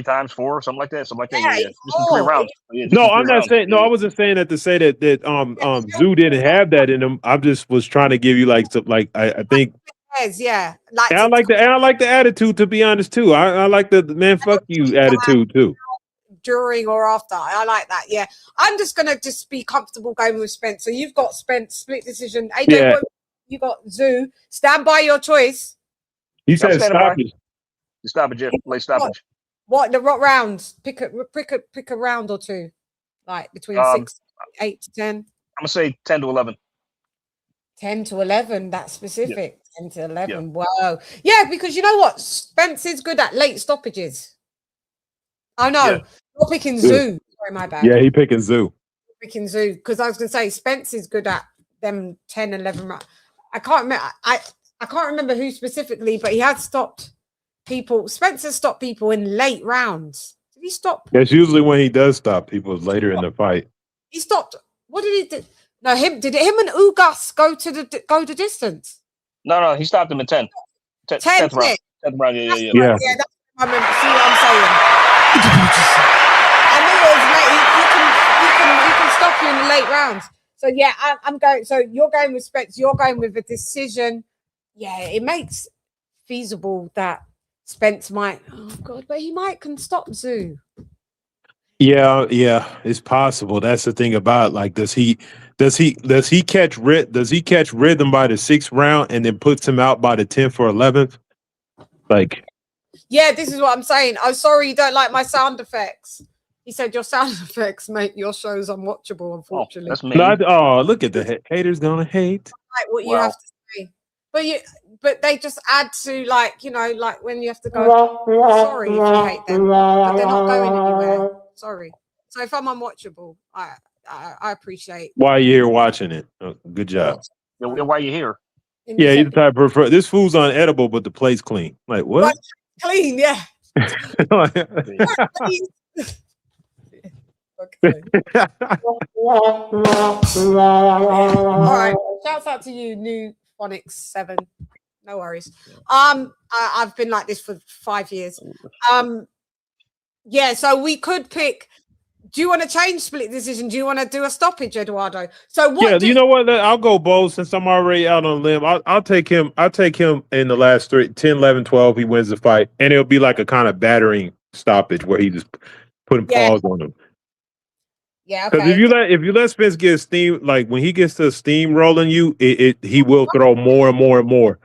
times, 4, something like that. Yeah. Just in 3 rounds. Yeah, no, I'm not saying. No, I wasn't saying that to say that Tszyu didn't have that in him. I just was trying to give you I think. Yeah, I like the attitude. To be honest, too, I like the man. Fuck you attitude too. During or after, I like that. Yeah, I'm just gonna be comfortable going with Spence. So you've got Spence split decision. AJ, you got Tszyu. Stand by your choice. He said stoppage. Stoppage, yeah. Play stoppage. What rounds? Pick a round or 2, like between 6, 8 to 10. I'm gonna say 10 to 11. 10 to 11. That's specific. Yeah. 10 to 11. Yeah. Wow. Yeah, because you know what? Spence is good at late stoppages. I know. You're picking Tszyu. Sorry, my bad. Yeah, he picking Tszyu. Freaking Tszyu, because I was going to say Spence is good at them 10, 11 rounds. I can't remember. I can't remember who specifically, but he had stopped people. Spencer stopped people in late rounds. Did he stop? That's usually when he does stop people later in the fight. He stopped. What did he do? No, him. Did him and Ugas go the distance? No, he stopped him in 10. 10th round. 10th round. Yeah. Yeah, that's what I remember. See what I'm saying? I knew it was late. He can stop you in the late rounds. So yeah, I'm going. So you're going with Spence. You're going with a decision. Yeah, it makes feasible that Spence might. Oh God, but he can stop Tszyu. Yeah, it's possible. That's the thing about does he catch rhythm by the 6th round and then puts him out by the 10th or 11th? Yeah, this is what I'm saying. Oh, sorry, you don't like my sound effects. He said your sound effects make your shows unwatchable, unfortunately. That's me. Look at the haters gonna hate. Like what you have to say. But they just add to when you have to go, sorry if you hate them, but they're not going anywhere. Sorry. So if I'm unwatchable, I appreciate. Why you here watching it? Oh, good job. Yeah, why you here? Yeah, he's the type of prefer. This food's unedible, but the plate's clean. Like what? Right, clean, yeah. Okay. All right. Shouts out to you, New Phonics 7. No worries. I've been like this for 5 years. Yeah, so we could pick. Do you want to change split decision? Do you want to do a stoppage, Eduardo? So what? Yeah, you know what? I'll go both since I'm already out on a limb. I'll take him. I'll take him in the last 10, 11, 12. He wins the fight, and it'll be like a kind of battering stoppage where he just putting pause on him. Yeah, because if you let Spence get steam, like when he gets to steam rolling you, he will throw more and more and more.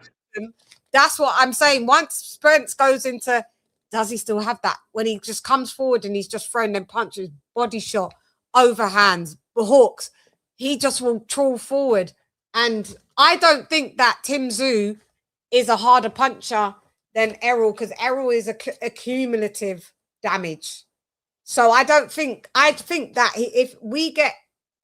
That's what I'm saying. Once Spence goes into, does he still have that? When he just comes forward and he's just throwing them punches, body shot, overhands, hooks, he just will trawl forward. And I don't think that Tim Tszyu is a harder puncher than Errol, because Errol is a cumulative damage. So I think that if we get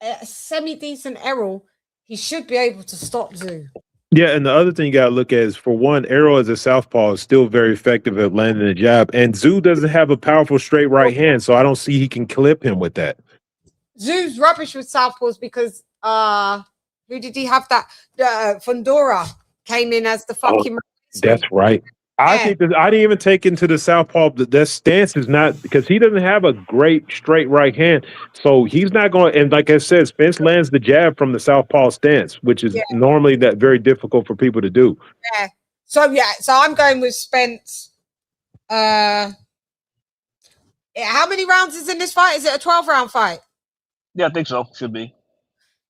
a semi-decent Errol, he should be able to stop Tszyu. Yeah, and the other thing you got to look at is, for one, Errol as a southpaw is still very effective at landing a jab, and Tszyu doesn't have a powerful straight right hand, so I don't see he can clip him with that. Zoo's rubbish with southpaws because who did he have that? Fundora came in as the fucking. That's right. I think that I didn't even take into the southpaw. That stance is not, because he doesn't have a great straight right hand, so he's not going. And like I said, Spence lands the jab from the southpaw stance, which is normally that very difficult for people to do. Yeah. So I'm going with Spence. How many rounds is in this fight? Is it a 12-round fight? Yeah, I think so. Should be.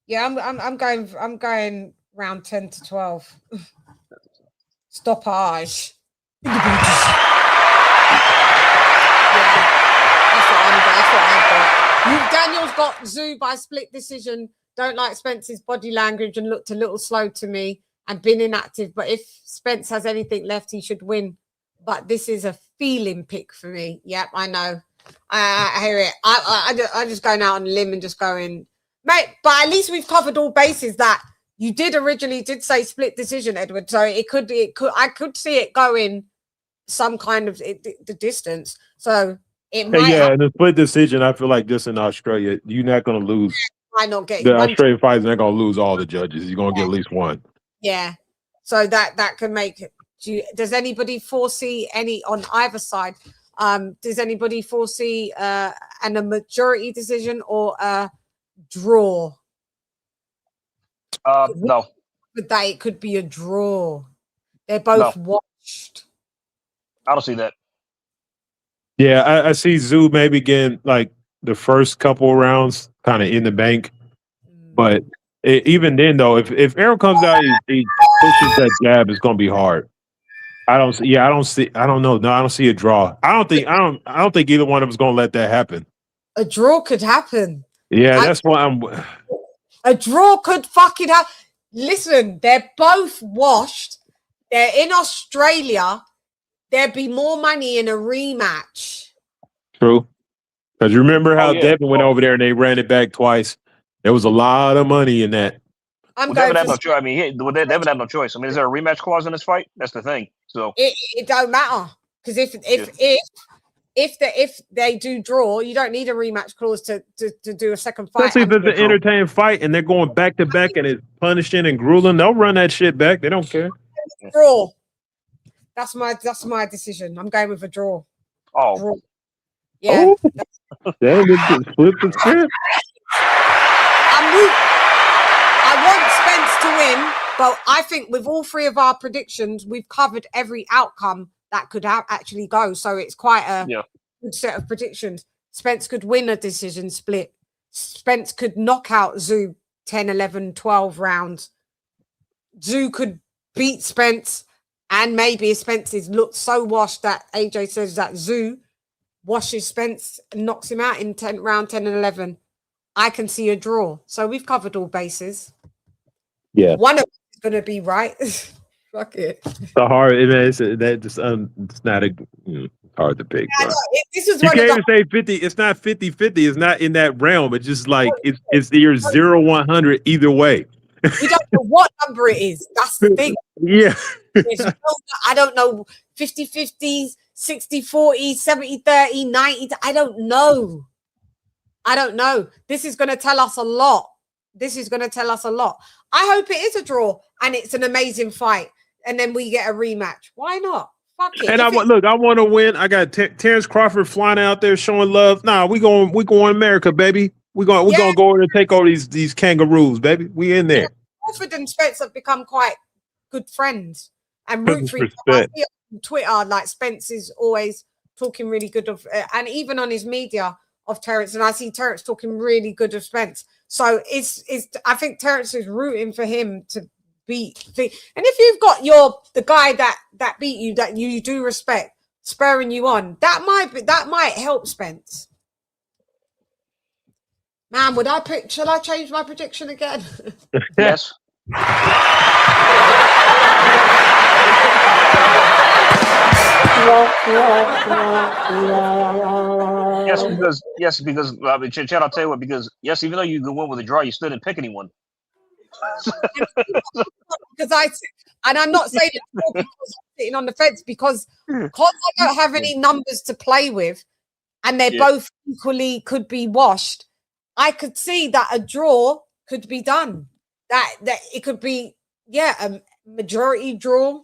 Yeah, I'm going round 10 to 12. Stoppage. That's what I've got. Daniel's got Tszyu by split decision. Don't like Spence's body language and looked a little slow to me and been inactive. But if Spence has anything left, he should win. But this is a feeling pick for me. Yep, I know. I hear it. I'm just going out on a limb and just going, mate. But at least we've covered all bases. That you originally did say split decision, Edward. So I could see it going some kind of the distance. So it might. Yeah, and the split decision, I feel like this in Australia, you're not going to lose. Might not get the Australian fighters not going to lose all the judges. You're going to get at least one. Yeah. So that can make it. Does anybody foresee any on either side? Does anybody foresee a majority decision or a draw? No. But it could be a draw. They're both watched. I don't see that. Yeah, I see Tszyu maybe getting like the first couple of rounds kind of in the bank. But even then, though, if Errol comes out, he pushes that jab, it's going to be hard. I don't see a draw. I don't think either one of them is going to let that happen. A draw could happen. Yeah, that's why a draw could fucking happen. Listen, they're both washed. They're in Australia. There'd be more money in a rematch. True. Because you remember how Devin went over there and they ran it back twice. There was a lot of money in that. Devin had no choice. I mean, Devin had no choice. I mean, is there a rematch clause in this fight? That's the thing. So it don't matter because if they do draw, you don't need a rematch clause to do a second fight. Especially if it's an entertaining fight and they're going back to back and it's punishing and grueling, they'll run that shit back. They don't care. Draw. That's my decision. I'm going with a draw. Oh. Draw. Yeah. Damn, it flip the script. I want Spence to win, but I think with all three of our predictions, we've covered every outcome that could actually go. So it's quite a good set of predictions. Spence could win a decision split. Spence could knock out Tszyu 10, 11, 12 rounds. Tszyu could beat Spence, and maybe Spence is looked so washed that AJ says that Tszyu washes Spence and knocks him out in round 10 and 11. I can see a draw. So we've covered all bases. Yeah. One of them is going to be right. Fuck it. The hard, it's not hard to pick. Yeah, this is you can't even say 50. It's not 50-50. It's not in that realm. It's just like it's either 0-100 either way. We don't know what number it is. That's the thing. Yeah. I don't know 50-50, 60-40, 70-30, 90. I don't know. This is going to tell us a lot. I hope it is a draw and it's an amazing fight. And then we get a rematch. Why not? Fuck it. And I want to win. I got Terrence Crawford flying out there showing love. Nah, we going America, baby. We're gonna go over and take all these kangaroos, baby. We in there. Crawford and Spence have become quite good friends and root for each other. I see on Twitter, like Spence is always talking really good of, and even on his media of Terrence, and I see Terrence talking really good of Spence. So it's I think Terrence is rooting for him to beat. And if you've got the guy that beat you that you do respect spurring you on, that might help Spence. Man, should I change my prediction again? Yes. Yes, because Chann, I'll tell you what, because even though you could win with a draw, you still didn't pick anyone. Because I'm not saying it because I'm sitting on the fence because I don't have any numbers to play with, and they're both equally could be washed. I could see that a draw could be done. That it could be a majority draw,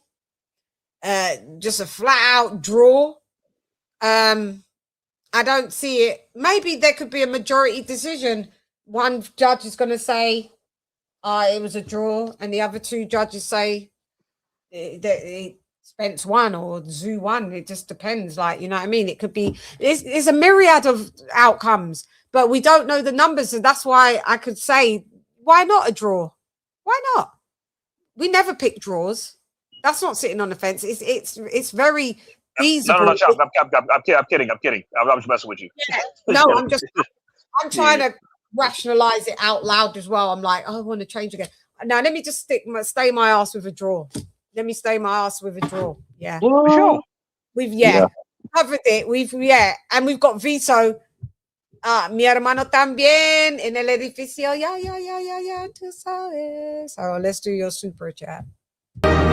just a flat out draw. I don't see it. Maybe there could be a majority decision. One judge is going to say it was a draw, and the other two judges say that Spence won or Tszyu won. It just depends. Like, you know what I mean? It could be. It's a myriad of outcomes, but we don't know the numbers, and that's why I could say, why not a draw? Why not? We never pick draws. That's not sitting on the fence. It's very feasible. No, I'm kidding. I'm just messing with you. Yeah. No, I'm trying to rationalize it out loud as well. I'm like, I want to change again. Now let me just stay my ass with a draw. Yeah. Sure. We've covered it. And we've got veto. Mi hermano también en el edificio. Yeah, tú sabes. So let's do your super chat. Viso!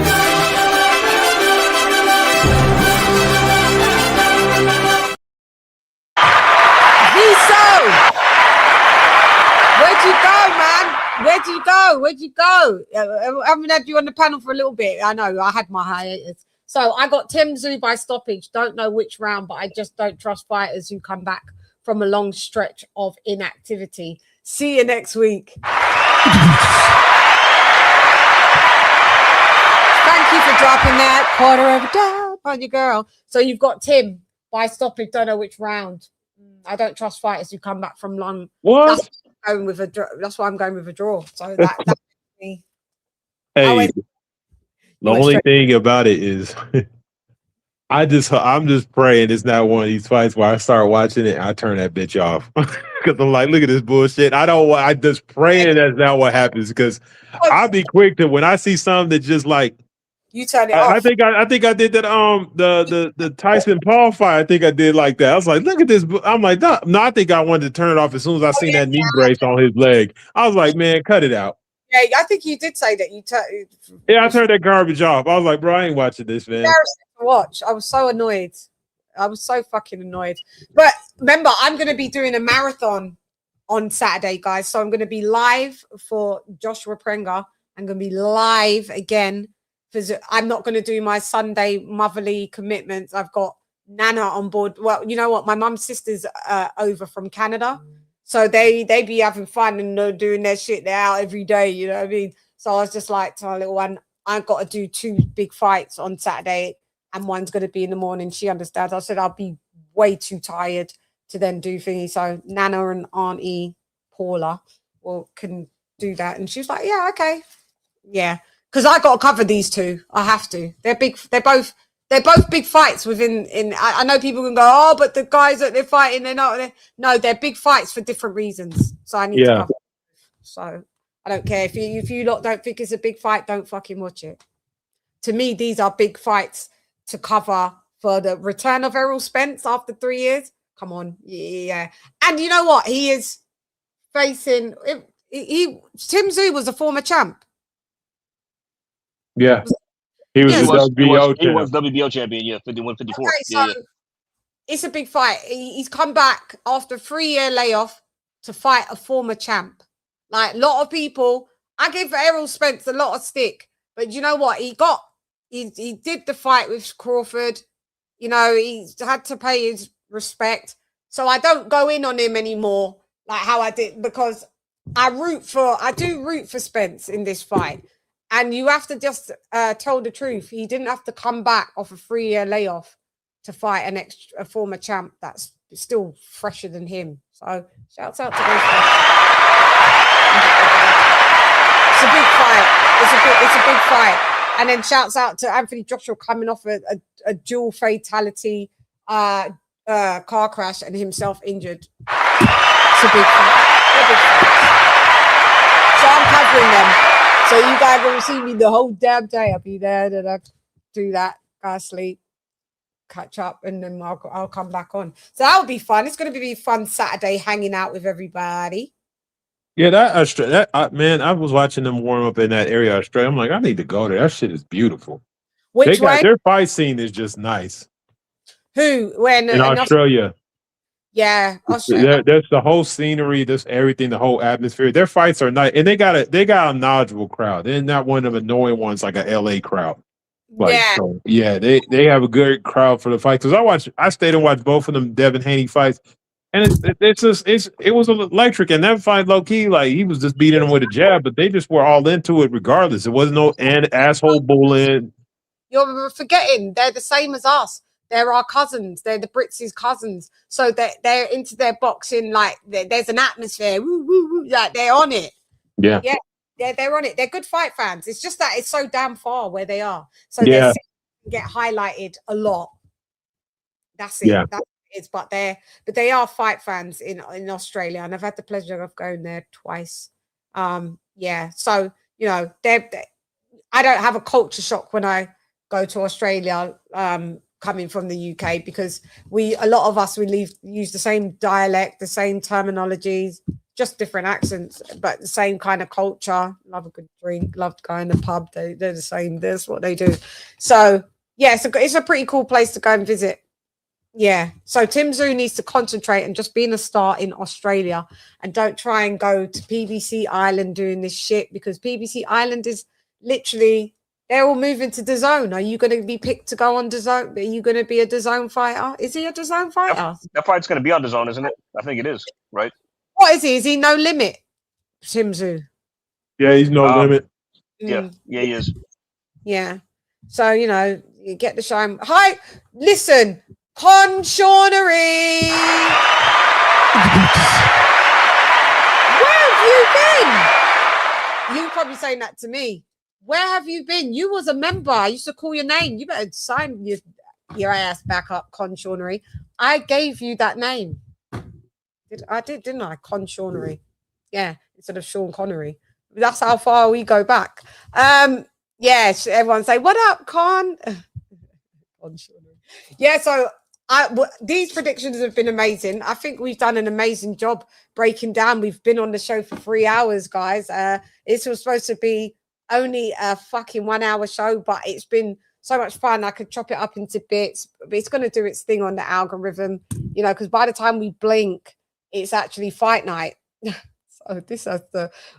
Where'd you go, man? Where'd you go? I haven't had you on the panel for a little bit. I know, I had my hiatus. So I got Tim Tszyu by stoppage. Don't know which round, but I just don't trust fighters who come back from a long stretch of inactivity. See you next week. Thank you for dropping that $0.25 on your girl. So you've got Tim by stoppage. Don't know which round. I don't trust fighters who come back from long. What? That's why I'm going with a draw. So that's me. Hey, the only thing about it is I'm just praying it's not one of these fights where I start watching it and I turn that bitch off. Because I'm like, look at this bullshit. I just praying that's not what happens, because I'll be quick to, when I see something that just like You turn it off. I think I did that. The Tyson Paul fight. I think I did like that. I was like, look at this. I'm like, no. I think I wanted to turn it off as soon as I seen that knee brace on his leg. I was like, man, cut it out. Yeah, I think you did say that. I turned that garbage off. I was like, bro, I ain't watching this, man. Embarrassing to watch. I was so annoyed. I was so fucking annoyed. But remember, I'm going to be doing a marathon on Saturday, guys. So I'm going to be live for Joshua Prenga. I'm going to be live again. I'm not going to do my Sunday motherly commitments. I've got Nana on board. Well, you know what? My mum's sister's over from Canada. So they be having fun and doing their shit. They're out every day, you know what I mean? So I was just like to my little one, I've got to do 2 big fights on Saturday and one's going to be in the morning. She understands. I said I'll be way too tired to then do thingy. So Nana and Auntie Paula can do that. And she was like, yeah, okay. Yeah. Because I got to cover these 2. I have to. They're big. They're both big fights within. I know people can go, oh, but the guys that they're fighting, they're not. No, they're big fights for different reasons. So I need to cover. So I don't care if you lot don't think it's a big fight, don't fucking watch it. To me, these are big fights to cover for the return of Errol Spence after 3 years. Come on, yeah. And you know what? He is facing. Tim Tszyu was a former champ. Yeah. He was WBO champion, yeah, 51-54. Okay, so it's a big fight. He's come back after a 3-year layoff to fight a former champ. Like a lot of people, I give Errol Spence a lot of stick, but you know what? He did the fight with Crawford. You know, he had to pay his respect. So I don't go in on him anymore like how I did, because I do root for Spence in this fight. And you have to just tell the truth. He didn't have to come back off a 3-year layoff to fight a former champ that's still fresher than him. So shouts out to those guys. It's a big fight. It's a big fight. And then shouts out to Anthony Joshua coming off a dual fatality car crash and himself injured. It's a big fight. They're big fights. So I'm covering them. So you guys will see me the whole damn day. I'll be there, then I'll do that, go sleep, catch up, and then I'll come back on. So that'll be fun. It's going to be a fun Saturday hanging out with everybody. Yeah, man, I was watching them warm up in that area of Australia. I'm like, I need to go there. That shit is beautiful. Which way? Their fight scene is just nice. Who? When? In Australia. Yeah, Australia. There's the whole scenery, there's everything, the whole atmosphere. Their fights are nice, and they got a knowledgeable crowd. They're not one of the annoying ones like a LA crowd. Like, yeah, so, yeah, they have a good crowd for the fight. Because I stayed and watched both of them Devin Haney fights, and it was electric. And that fight, low key, like he was just beating them with a jab, but they just were all into it regardless. It wasn't no asshole bullying. You're forgetting they're the same as us. They're our cousins. They're the Brits' cousins. So they're into their boxing. Like there's an atmosphere. Woo, woo, woo, like they're on it. Yeah. Yeah, they're on it. They're good fight fans. It's just that it's so damn far where they are. So they get highlighted a lot. That's it. Yeah. That's what it is. But they are fight fans in Australia, and I've had the pleasure of going there twice. Yeah. So you know, I don't have a culture shock when I go to Australia. Coming from the UK, because a lot of us use the same dialect, the same terminologies, just different accents, but the same kind of culture. Love a good drink, love to go in the pub. They're the same. That's what they do. So yeah, it's a pretty cool place to go and visit. Yeah. So Tim Tszyu needs to concentrate and just being a star in Australia, and don't try and go to PBC Island doing this shit, because PBC Island is literally. They're all moving to DAZN. Are you going to be picked to go on DAZN? Are you going to be a DAZN fighter? Is he a DAZN fighter? That fight's going to be on DAZN, isn't it? I think it is, right? What is he? Is he No Limit? Tim Tszyu? Yeah, he's No Limit. Yeah, he is. Yeah. So, you know, you get the shine. Hi, listen, Conchornery. Where have you been? You're probably saying that to me. Where have you been? You was a member. I used to call your name. You better sign your ass back up, Conchornery. I gave you that name. Didn't I? Conchornery. Yeah, instead of Sean Connery. That's how far we go back. Yes, everyone say, what up, Con? Yeah, so these predictions have been amazing. I think we've done an amazing job breaking down. We've been on the show for 3 hours, guys. This was supposed to be only a fucking 1 hour show, but it's been so much fun. I could chop it up into bits, but it's going to do its thing on the algorithm, you know, because by the time we blink, it's actually fight night. So this has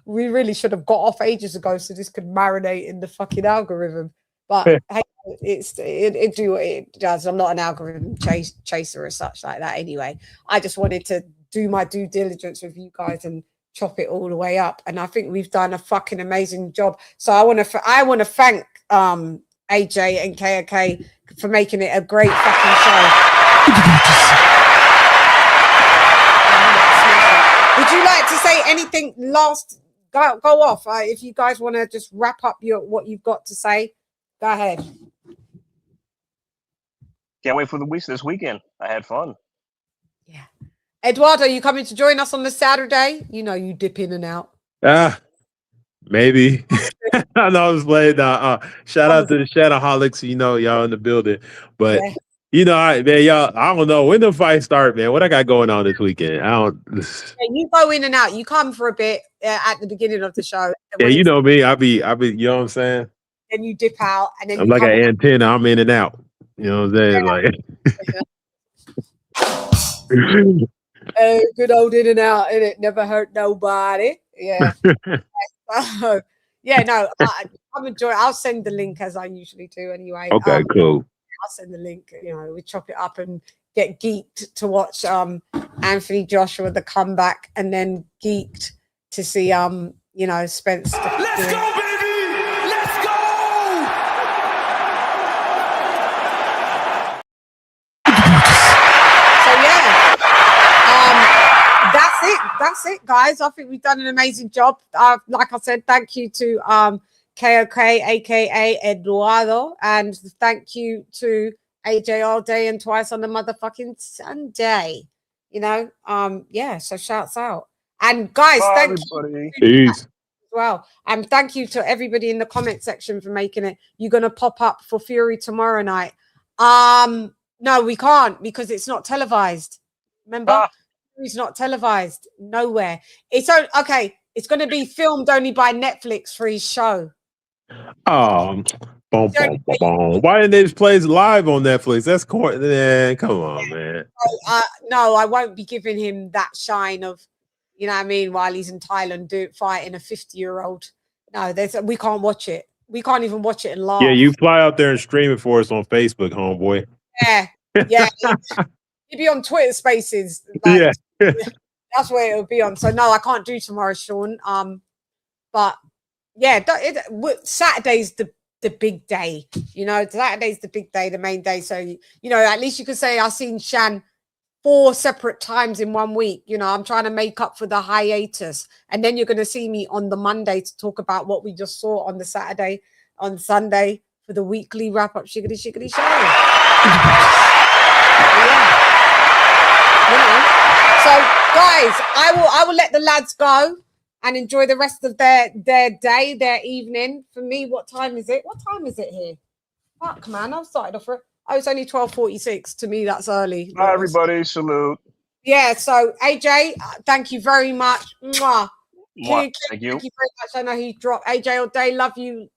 we really should have got off ages ago so this could marinate in the fucking algorithm. But hey, it do what it does. I'm not an algorithm chaser or such like that anyway. I just wanted to do my due diligence with you guys and chop it all the way up. And I think we've done a fucking amazing job. So I want to thank AJ and KOK for making it a great fucking show. Would you like to say anything last? Go off. If you guys want to just wrap up what you've got to say, go ahead. Can't wait for this weekend. I had fun. Yeah. Eduardo, you coming to join us on the Saturday? You know you dip in and out. Maybe. I know I was playing. Shout out to the Shadowholics. You know, y'all in the building. But you know, man, y'all, I don't know when the fight start, man. What I got going on this weekend? I don't. Yeah, you go in and out. You come for a bit at the beginning of the show. Yeah, you know me. I be. You know what I'm saying? Then you dip out, and then I'm like an antenna. I'm in and out. You know what I'm saying? Like. Good old in and out, and it never hurt nobody. Yeah. So, yeah, no, I'm enjoying. I'll send the link as I usually do anyway. Okay, cool. I'll send the link. You know, we chop it up and get geeked to watch Anthony Joshua the comeback, and then geeked to see you know, Spence. Let's go, baby! Let's go! So yeah, that's it, guys. I think we've done an amazing job. Like I said, thank you to KOK, aka Eduardo, and thank you to AJ all day and twice on the motherfucking Sunday. You know, yeah. So shouts out, and guys, thank you as well, and thank you to everybody in the comment section for making it. You're gonna pop up for Fury tomorrow night. No, we can't because it's not televised. Remember, Fury's not televised nowhere. It's okay. It's going to be filmed only by Netflix for his show. Why didn't they just play it live on Netflix? That's corny. Man, come on, man. No, I won't be giving him that shine of, you know what I mean, while he's in Thailand fighting a 50-year-old. No, we can't watch it. We can't even watch it and laugh. Yeah, you fly out there and stream it for us on Facebook, homeboy. Yeah. He'd be on Twitter Spaces. Like, that's where it'll be on. So no, I can't do tomorrow, Sean. But yeah, Saturday's the big day. You know, Saturday's the big day, the main day. So you know, at least you could say I've seen Chann 4 separate times in 1 week. You know, I'm trying to make up for the hiatus, and then you're going to see me on the Monday to talk about what we just saw on the Saturday, on Sunday for the weekly wrap up shiggity show. Yeah. You know. So guys, I will let the lads go and enjoy the rest of their day, their evening. For me, what time is it? What time is it here? Fuck, man, I've started off. Oh, it's only 12:46. To me, that's early. Bye, everybody. Salute. Yeah. So AJ, thank you very much. Mwah. Thank you. Thank you very much. I know he dropped. AJ all day. Love you.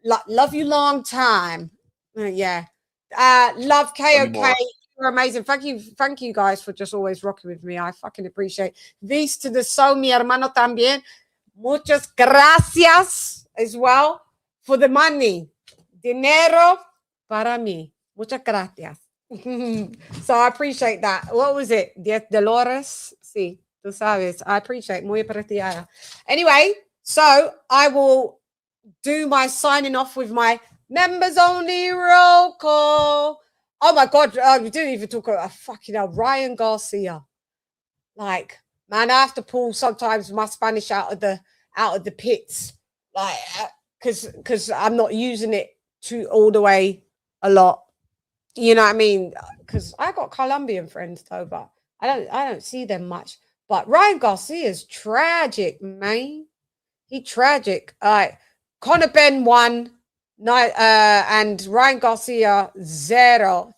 Love you long time. Yeah. Love KOK. You're amazing. Thank you guys for just always rocking with me. I fucking appreciate. Vis to the soul, mi hermano también. Muchas gracias as well for the money. Dinero para mí. Muchas gracias. So I appreciate that. What was it? $10? Sí, tú sabes. I appreciate. Muy apreciada. Anyway, so I will do my signing off with my members only roll call. Oh my God, we didn't even talk about fucking hell, Ryan Garcia. Like, man, I have to pull sometimes my Spanish out of the pits, like, because I'm not using it all the way a lot. You know what I mean? Because I got Colombian friends though, but I don't see them much. But Ryan Garcia is tragic, man. He tragic. Conor Ben 1, and Ryan Garcia 0,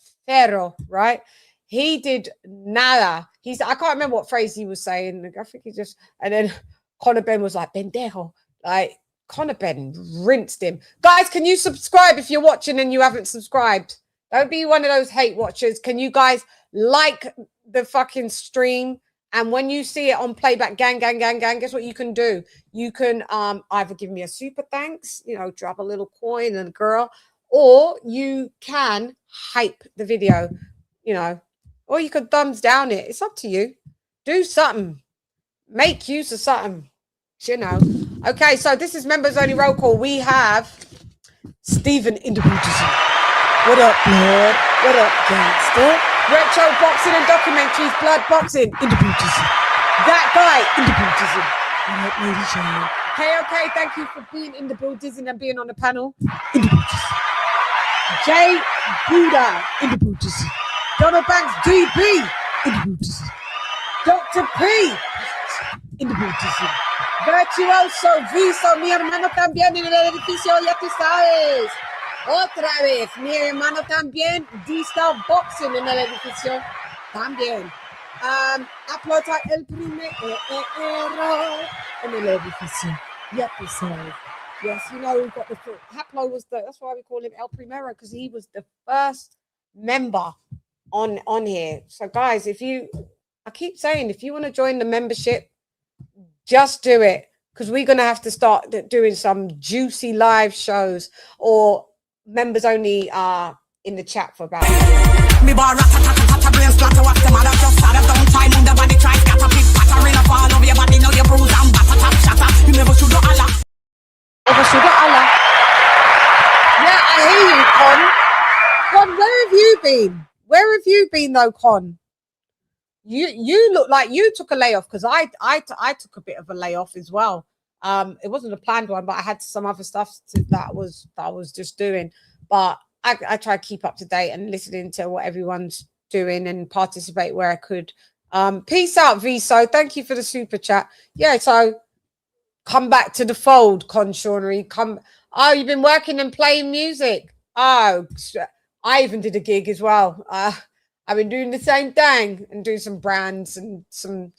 right? He did nada. I can't remember what phrase he was saying. I think he just, and then Conor Ben was like, pendejo. Like, Conor Ben rinsed him. Guys, can you subscribe if you're watching and you haven't subscribed? Don't be one of those hate watchers. Can you guys like the fucking stream? And when you see it on playback, gang, guess what you can do? You can either give me a super thanks, you know, drop a little coin and girl, or you can hype the video, you know, or you could thumbs down it. It's up to you. Do something. Make use of something, you know. Okay, so this is members only roll call. We have Stephen Indibutusi. What up, blood? What up, gangster? Retro boxing and documentaries, blood boxing, Indibutusi. That guy, Indibutusi. What up, lady Chann? Hey, okay, thank you for being in the building and being on the panel. Indibutusi. J. Buddha, Indibutusi. Donald Banks, DB, Indibutusi. Dr. P, Indibutusi. Virtuoso, Viso, mi hermano también en el edificio, ya tú sabes. Otra vez, mi hermano también, D-Style Boxing en el edificio, también. Aplauda el primer error en el edificio, ya tú sabes. Yes, you know, we've got the Haplo was that's why we call him El Primero, because he was the first member on here. So guys, I keep saying, if you want to join the membership, just do it, because we're going to have to start doing some juicy live shows, or members only in the chat for about Yeah, I hear you, Con. Con, where have you been? Where have you been though, Con? You look like you took a layoff, because I took a bit of a layoff as well. It wasn't a planned one, but I had some other stuff that I was just doing. But I try to keep up to date and listening to what everyone's doing and participate where I could. Peace out, Viso. Thank you for the super chat. Yeah, so come back to the fold, Conshornery. Oh, you've been working and playing music. Oh, I even did a gig as well. I've been doing the same thing and doing some brands and some,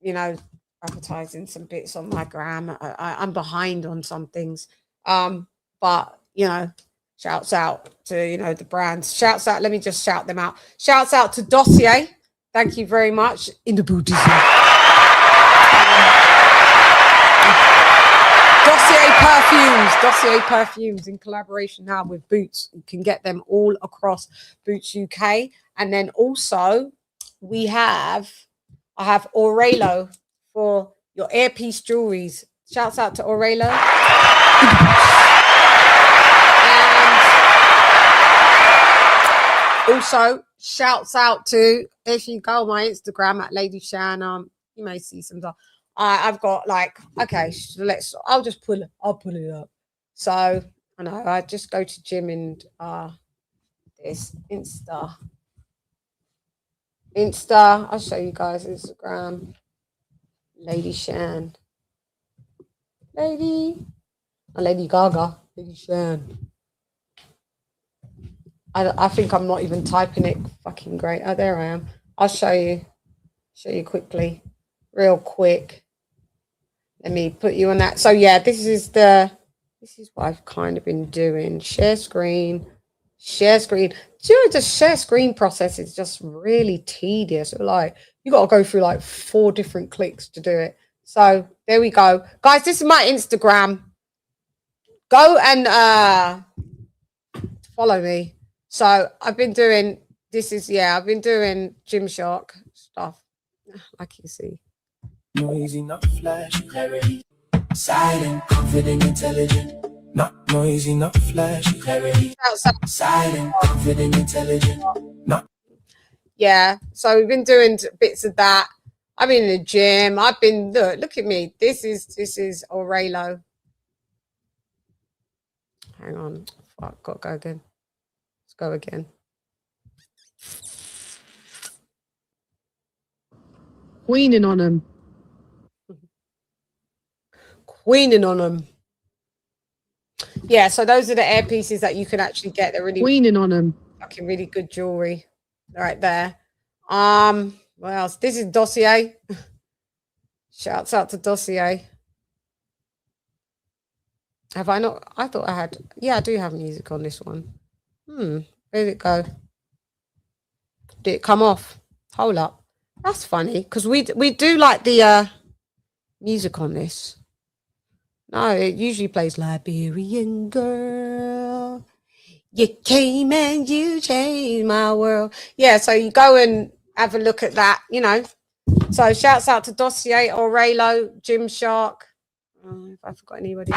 you know, advertising some bits on my gram. I'm behind on some things. But, you know, shouts out to, you know, the brands. Shouts out, let me just shout them out. Shouts out to Dossier. Thank you very much. In the Buddhism. Dossier Perfumes in collaboration now with Boots. You can get them all across Boots UK. And then also I have Aurelo for your earpiece jewelries. Shouts out to Aurelo. And also shouts out to, if you go on my Instagram at Lady Chann, you may see some stuff. I've got like, okay, so I'll pull it up. So I know I just go to gym and this Insta. I'll show you guys Instagram. Lady Chann. Lady Gaga. Lady Chann. I think I'm not even typing it fucking great. Oh, there I am. I'll show you quickly, real quick. Let me put you on that. So yeah, this is what I've kind of been doing. Share screen. Do you know, the share screen process is just really tedious. Like, you got to go through like 4 different clicks to do it. So there we go. Guys, this is my Instagram. Go and follow me. So I've been doing, I've been doing Gymshark stuff, like you see. Noisy, not flashy, clarity. Silent, confident, intelligent. Not noisy, not flashy, clarity. Silent, confident, intelligent. Not. Yeah, so we've been doing bits of that. I've been in the gym. I've been, look at me. This is Aurelo. Hang on. Fuck, got to go again. Let's go again. Queening on them. Yeah, so those are the air pieces that you can actually get. They're really weaning on them. Fucking really good jewelry right there. What else? This is Dossier. Shouts out to Dossier. Have I not? I thought I had. Yeah, I do have music on this one. Where did it go? Did it come off? Hold up. That's funny because we do like the music on this. No, it usually plays Liberian Girl. You came and you changed my world. Yeah, so you go and have a look at that, you know. So shouts out to Dossier, Aurelo, Jim Shark. If I forgot anybody. Me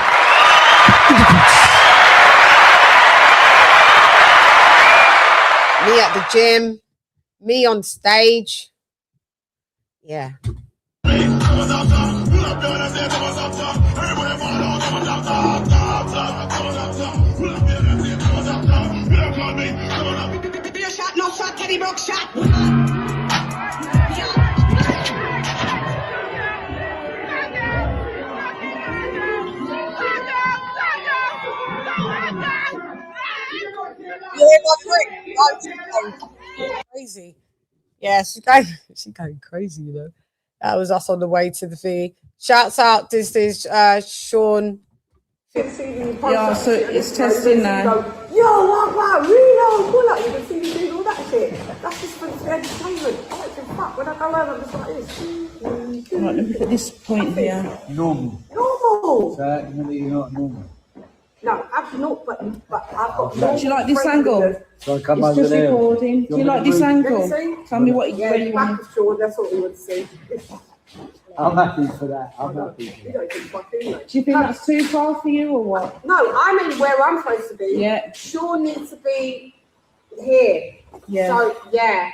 at the gym. Me on stage. Yeah. Crazy. Yeah, she's going crazy, you know. That was us on the way to the thing. Shouts out, this is Sean. Yeah, so it's testing now. Yo, wow, Reno, pull up. You can see me doing all that shit. That's just for entertainment. I don't give a fuck. When I go home, I'm just like this. Right, look at this point here. Normal. So, you're not normal. No, actually not, but I've got... Do you like this angle? So It's just recording. Do you like this angle? Tell me what where you want. Sure, that's what we would see. I'm happy for that. I'm happy for that. Do you think that's too far for you or what? No, I'm in where I'm supposed to be. Yeah. Sean needs to be here. Yeah. So, yeah.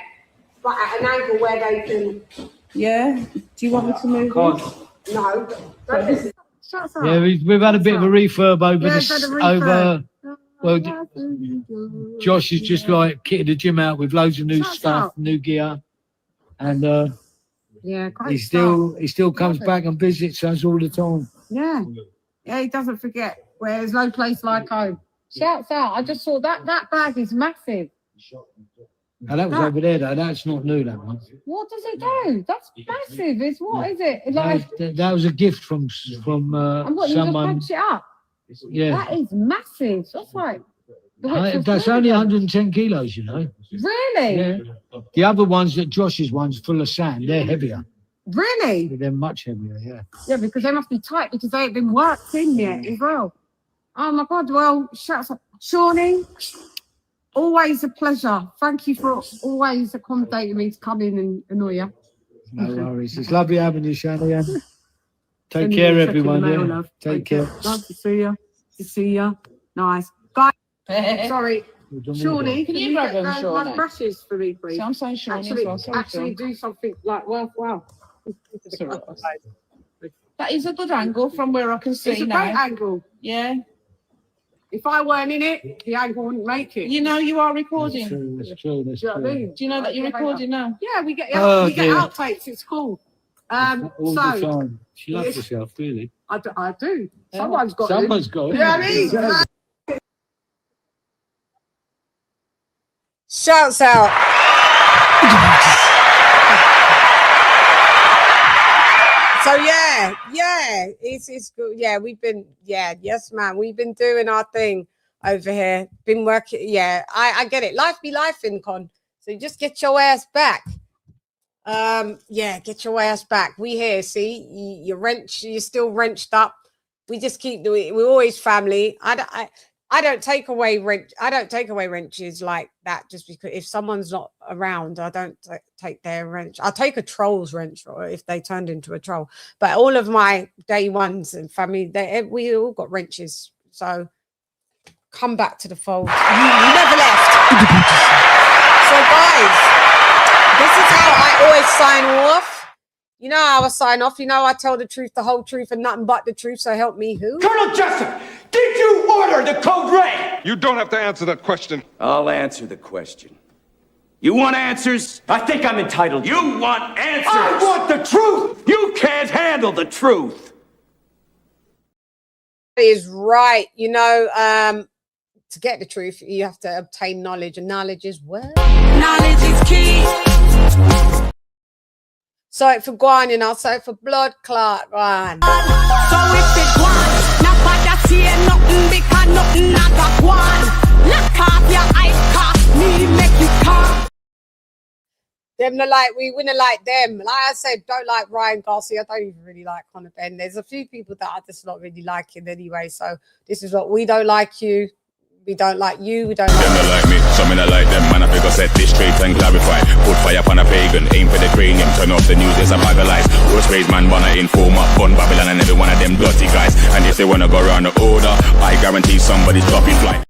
But at an angle where they can... Yeah? Do you want me to move Course. this? No. Yeah, we've had a bit of a refurb over well, Josh is just like kitted the gym out with loads of new stuff, new gear, and he still comes back and visits us all the time. Yeah, he doesn't forget. Where there's no place like home. Shouts out! I just saw that bag is massive. Now that was over there though. That's not new, that one. What does it do? That's massive. It's what is it? Like that was a gift from and what, someone. You just punch it up? Yeah. That is massive. That's like that's only 110 kilos, you know. Really? Yeah. The other ones, that Josh's ones, full of sand, they're heavier. Really? They're much heavier, yeah. Yeah, because they must be tight because they ain't been worked in yet as well. Oh my God! Well, shouts out, Shawnee. Always a pleasure. Thank you for always accommodating me to come in and annoy you. No worries. It's lovely having you, Channy. Take care, everyone. Yeah. Take care. Love to see you. To see you. Nice. Guys, sorry. Shawnee, can you get one brushes for me, please? So I'm saying Shawnee actually do something like worthwhile. That is a good angle from where I can see It's a now. great angle. Yeah. If I weren't in it, the angle wouldn't make it. You know you are recording. That's true. Do you know what I mean? Do you know that you're recording now? Yeah, we get Oh, dear. outtakes. It's cool. All the time. She loves herself, really. I do. Someone's got Someone's got it. Yeah, I mean. Shouts out. So yeah, it's good. Yeah, yes, man. We've been doing our thing over here. Been working. Yeah, I get it. Life be life in con. So just get your ass back. Get your ass back. We here. See, you're still wrenched up. We just keep doing. We're always family. I don't take away wrench. I don't take away wrenches like that just because if someone's not around, I don't take their wrench. I'll take a troll's wrench or if they turned into a troll. But all of my day ones and family, we all got wrenches. So come back to the fold. You never left. So guys, this is how I always sign off. You know how I sign off. You know I tell the truth, the whole truth, and nothing but the truth. So help me who? Colonel Jessup, did you order the code red? You don't have to answer that question. I'll answer the question. You want answers? I think I'm entitled. You want answers? I want the truth! You can't handle the truth! is right. You know, to get the truth, you have to obtain knowledge, and knowledge is what? Knowledge is key. Sorry for Guan, and I'll say for blood clot, Guan. So if it Guan, not bad to see nothing because nothing not a Guan. Lock off your eyes, cost me, make you come. Them not like, we wouldn't like them. Like I said, don't like Ryan Garcia. I don't even really like Conor Benn. There's a few people that I just not really liking anyway. So this is what we don't like you. We don't like you. We don't like them. Not like me. Some not like them. Man, I figure set this straight and clarify. Put fire upon a pagan. Aim for the cranium. Turn off the news. There's a bag of lies. Worst raised man, wanna informer. Bun Babylon and every one of them dirty guys. And if they wanna go around the order, I guarantee somebody's dropping flight.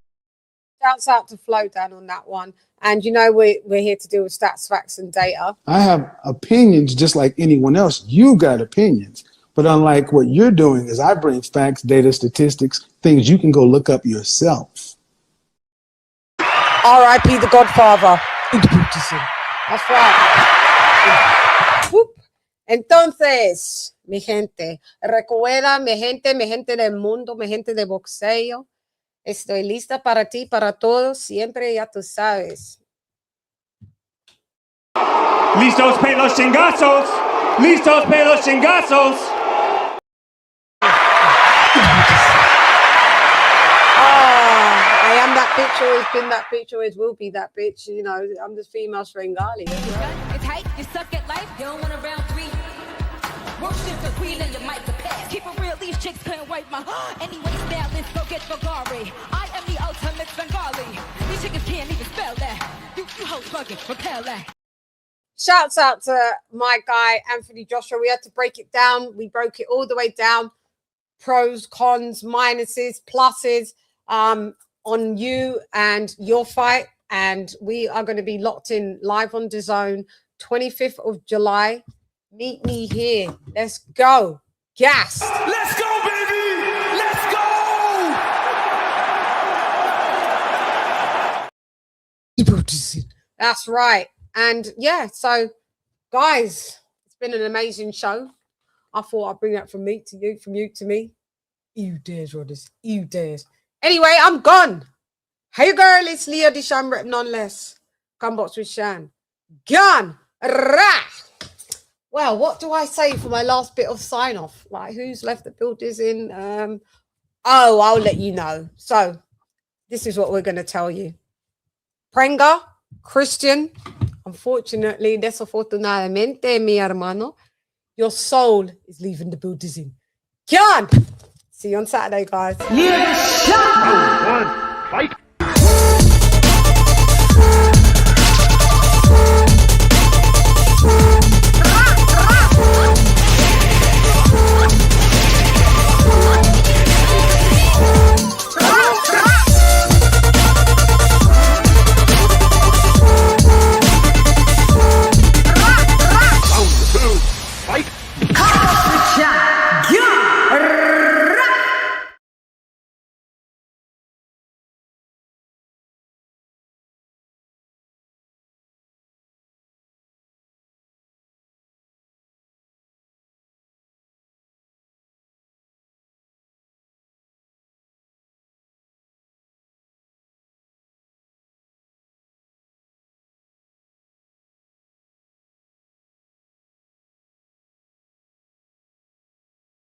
Shouts out to Flow down on that one. And you know, we're here to deal with stats, facts, and data. I have opinions just like anyone else. You got opinions. But unlike what you're doing is I bring facts, data, statistics, things you can go look up yourself. R.I.P. the Godfather. That's right. Whoop. Entonces, mi gente, recuerda, mi gente del mundo, mi gente de boxeo. Estoy lista para ti, para todos, siempre, ya tú sabes. Listos para los chingazos. Listos para los chingazos. I am that bitch, always been that bitch, always will be that bitch. You know, I'm the female Svengali. It's hype, you suck at life, you don't want a round three. Worship the queen and your mic to pass. Keep it real, these chicks couldn't wipe my anyway, now let's go get Bulgari. I am the ultimate Bengali. These chickens can't even spell that. You hoes fucking repel that. Shouts out to my guy, Anthony Joshua. We had to break it down. We broke it all the way down. Pros, cons, minuses, pluses on you and your fight. And we are going to be locked in live on DAZN, 25th of July. Meet me here. Let's go. Gas. Let's go, baby. Let's go. That's right. And yeah, so guys, it's been an amazing show. I thought I'd bring that from me to you, from you to me. You dares, Rodders. You dares. Anyway, I'm gone. Hey girl, it's Leah Disham, rep none less. Come box with Chann. Gone. Rah. Well, what do I say for my last bit of sign off? Like, who's left the builders in? Oh, I'll let you know. So this is what we're going to tell you. Prenga, Christian, unfortunately, desafortunadamente, mi hermano, your soul is leaving the building. Come on. See you on Saturday, guys. Yeah, shot. Fight.